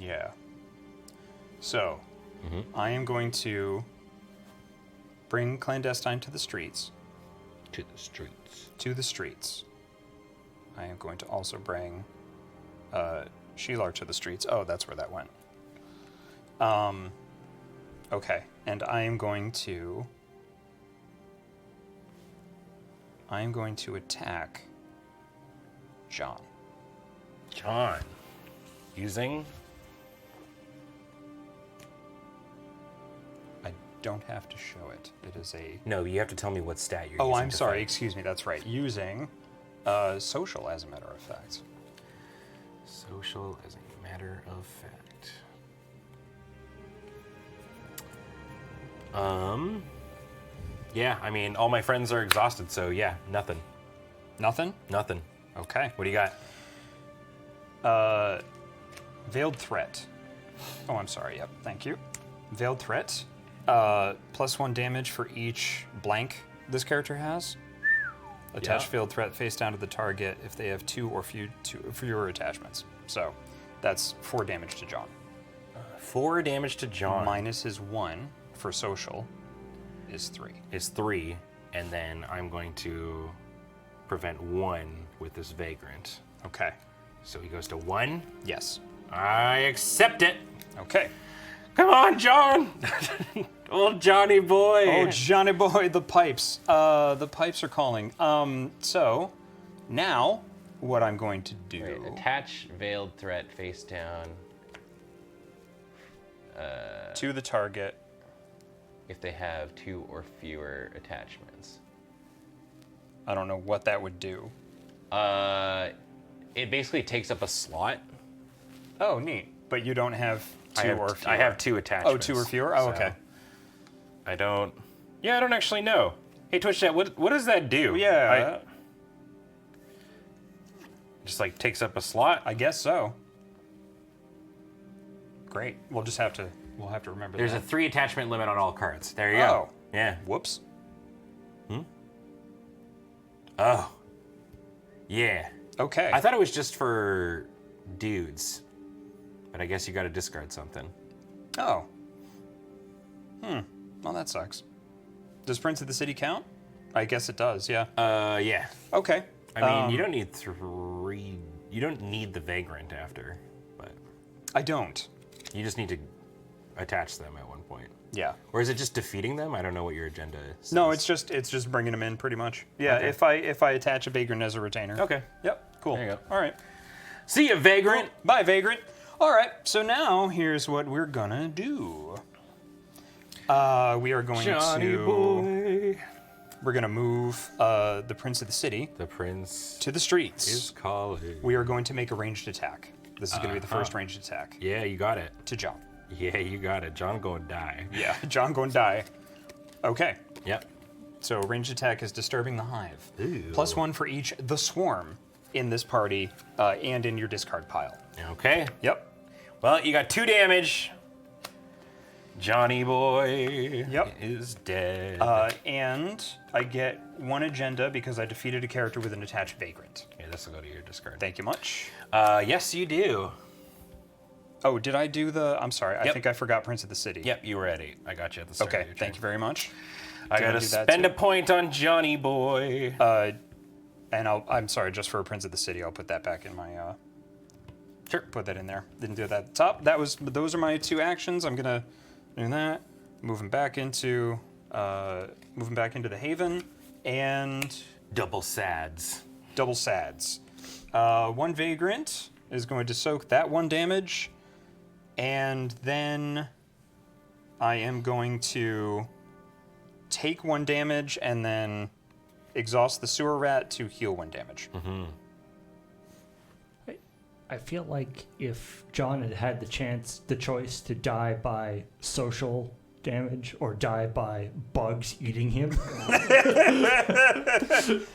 Yeah. So, I am going to bring Clandestine to the streets. To the streets. To the streets. I am going to also bring Sheelar to the streets. Oh, that's where that went. Okay, and I am going to attack John. John. Using? I don't have to show it. It is a... No, you have to tell me what stat you're Oh, using. I'm to sorry. fight. Excuse me. That's right. Using social, as a matter of fact. Social as a matter of fact. Yeah, I mean, all my friends are exhausted, so yeah, nothing. Nothing? Nothing. Okay. What do you got? Veiled Threat. Oh, I'm sorry. Yep. Thank you. Veiled Threat. +1 damage for each blank this character has. Attach Yeah. Veiled Threat face down to the target if they have 2 or fewer attachments. So that's 4 damage to John. 4 damage to John. Minus his 1 for social is 3. Is 3, and then I'm going to prevent 1 with this vagrant. Okay. So he goes to 1. Yes. I accept it. Okay. Come on, John. Old Johnny boy. Oh, Johnny boy, the pipes. The pipes are calling. So now what I'm going to do. Wait, attach veiled threat face down to the target. if they have 2 or fewer attachments. I don't know what that would do. It basically takes up a slot. Oh, neat. But you don't have 2 or fewer. I have 2 attachments. Oh, 2 or fewer? Oh, so okay. I don't. Yeah, I don't actually know. Hey, Twitch Chat, what does that do? Yeah, Just like takes up a slot. I guess so. Great. We'll have to remember There's that. a 3 attachment limit on all cards. There you go. Oh. Yeah. Whoops. Oh. Yeah. Okay. I thought it was just for dudes, but I guess you got to discard something. Oh. Well, that sucks. Does Prince of the City count? I guess it does, yeah. Yeah. Okay. I mean, you don't need 3. You don't need the vagrant after, but I don't. you just need to attach them at one point. Yeah. Or is it just defeating them? I don't know what your agenda is. No, it's just bringing them in pretty much. Yeah, Okay. if I attach a vagrant as a retainer. Okay. Yep, cool. There you go. All right. See ya, vagrant. Bye, vagrant. All right, so now here's what we're gonna do. We are going Johnny to... boy. We're gonna move the Prince of the City The prince to the streets. is calling. We are going to make a ranged attack. This is gonna be the first ranged attack Yeah, you got it. to John. Yeah, you got it. John gonna die. Yeah, John going to die. Okay. Yep. So ranged attack is disturbing the hive. +1 for each the swarm in this party and in your discard pile. Okay. Yep. Well, you got 2 damage. Johnny boy is dead. And I get 1 agenda because I defeated a character with an attached vagrant. Yeah, this will go to your discard. Thank you much. Yes, you do. Oh, did I do the? I'm sorry. I Yep. think I forgot Prince of the City. Yep, you were at 8. I got you at the start. Okay. of your Thank you turn. very much. I Did I gotta do that spend too? a point on Johnny boy. And I'm sorry, just for Prince of the City, I'll put that back in my. Sure. Put that in there. Didn't do that at the top. Those are my 2 actions. I'm gonna do that. Moving back into the Haven and Double sads. double sads. 1 vagrant is going to soak that 1 damage, and then I am going to take 1 damage and then exhaust the sewer rat to heal 1 damage. I feel like if John had had the choice to die by social damage or die by bugs eating him,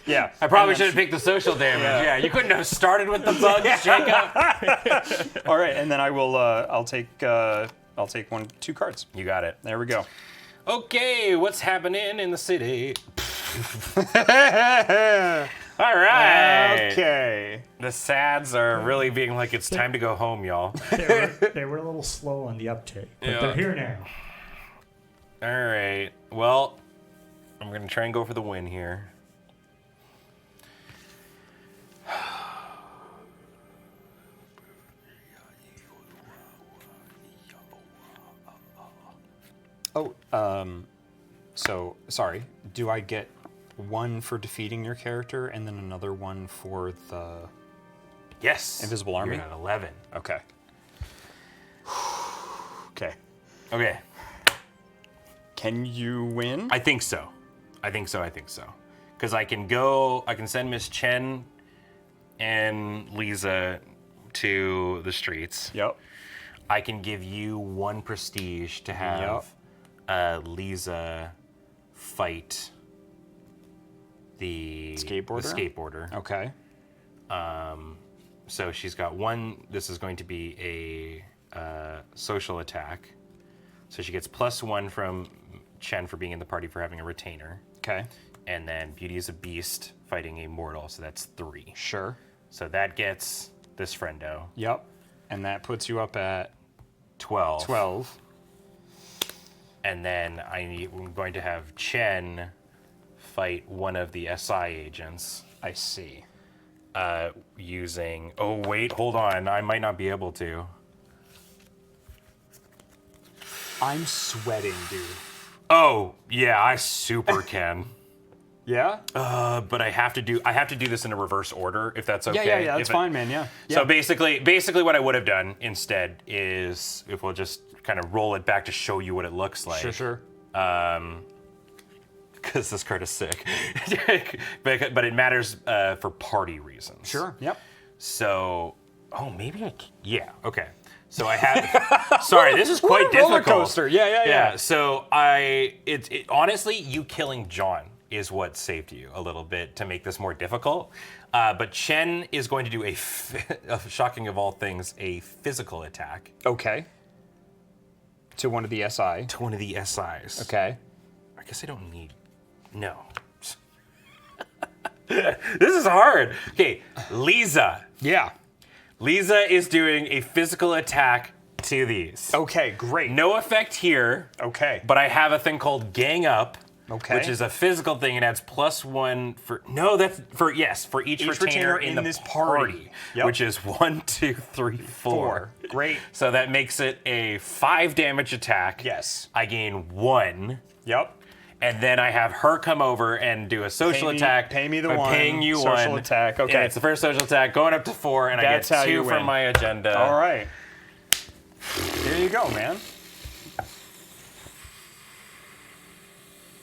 Yeah. I probably should have picked the social damage. Yeah, you couldn't have started with the bugs, Jacob. All right, and then I will. I'll take 2 cards. You got it. There we go. Okay, what's happening in the city? All right. Okay. The sads are really being like, it's time to go home, y'all. they were a little slow on the uptake, but Yeah. they're here now. All right. Well, I'm going to try and go for the win here. Oh, so sorry. Do I get 1 for defeating your character and then another 1 for the? Yes. Invisible Army? You're at 11. Okay. Okay. Okay. Can you win? I think so. Because I can send Miss Chen and Lisa to the streets. Yep. I can give you 1 prestige to have Lisa fight the skateboarder. Okay. So she's got 1. This is going to be a social attack. So she gets +1 from Chen for being in the party for having a retainer. Okay. And then Beauty is a Beast fighting a mortal, so that's 3. Sure. So that gets this friendo Yep. And that puts you up at 12. 12. And then I'm going to have Chen fight one of the SI agents I see. using... Oh, wait, hold on. I might not be able to. I'm sweating, dude. Oh, yeah, I super can. Yeah? But I have to do this in a reverse order, if that's okay. Yeah. That's fine, man. Yeah. So basically what I would have done instead is, if we'll just kind of roll it back to show you what it looks like. Sure. Because this card is sick. but it matters for party reasons. Sure. Yep. So, maybe yeah, okay. So I have, sorry, this is quite difficult. Roller coaster. Yeah. So honestly, you killing John is what saved you a little bit to make this more difficult. But Chen is going to do shocking of all things, a physical attack. Okay. To one of the SI. To one of the SIs. Okay. I guess I don't need, no. This is hard. Okay, Lisa. Yeah. Lisa is doing a physical attack to these. Okay, great. No effect here. Okay. But I have a thing called Gang Up. Okay. Which is a physical thing and adds +1 for for each retainer in the this party. Yep. Which is 1, 2, 3, 4. Great. So that makes it a 5 damage attack. Yes. I gain 1. Yep. And then I have her come over and do a social attack. Pay me the by 1. Paying you social 1. attack. Okay. Yeah, it's the first social attack, going up to 4, and That's I how get you 2 from win. my agenda. All right. There you go, man.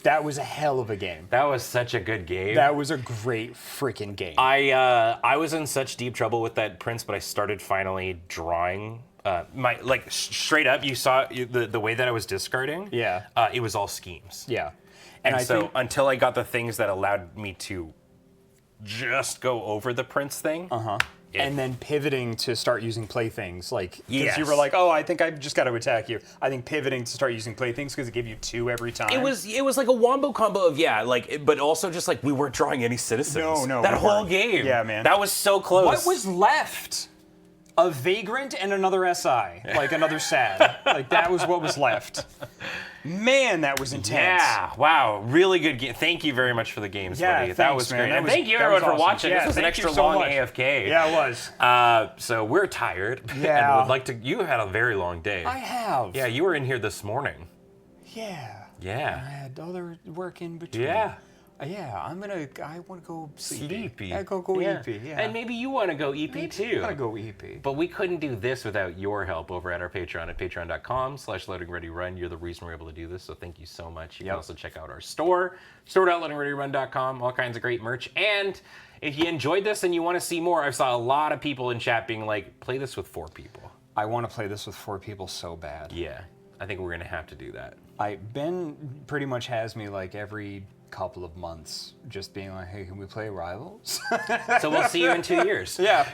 That was a hell of a game. That was such a good game. That was a great freaking game. I was in such deep trouble with that prince, but I started finally drawing. Straight up, you saw the way that I was discarding. Yeah. It was all schemes. Yeah. And I so think, until I got the things that allowed me to just go over the prince thing, and then pivoting to start using playthings, like because Yes. you were like, oh, I think I've just got to attack you. I think pivoting to start using playthings because it gave you 2 every time. it was like a wombo combo of but also just like we weren't drawing any citizens. No, that we whole weren't. game. Yeah, man. That was so close. What was left? A vagrant and another SI, like another SAD. Like that was what was left. Man, that was intense. Yeah, wow, really good game. Thank you very much for the games, Yeah, buddy. That thanks, was man. great. That And was- thank you that everyone was for awesome. watching. Yeah, This was an thank you extra so long much. AFK. Yeah, it was. So we're tired. Yeah. And would like to. You had a very long day. I have. Yeah, you were in here this morning. Yeah. I Yeah. had other work in between. Yeah. Yeah, I want to go Sleepy. I go EP, yeah. And maybe you want to go EP too. I gotta go EP. But we couldn't do this without your help over at our Patreon at patreon.com/loadingreadyrun. You're the reason we're able to do this, so thank you so much. You can also check out our store.loadingreadyrun.com, all kinds of great merch. And if you enjoyed this and you want to see more, I saw a lot of people in chat being like, play this with 4 people. I want to play this with 4 people so bad. Yeah, I think we're going to have to do that. Ben pretty much has me like every couple of months just being like, hey, can we play Rivals? So we'll see you in 2 years. Yeah.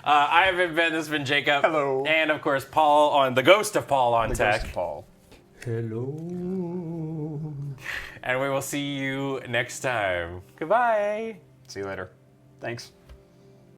I have been Ben, this has been Jacob. Hello. And of course, Paul on the ghost of Paul on The tech. Ghost of Paul. Hello. And we will see you next time. Goodbye. See you later. Thanks.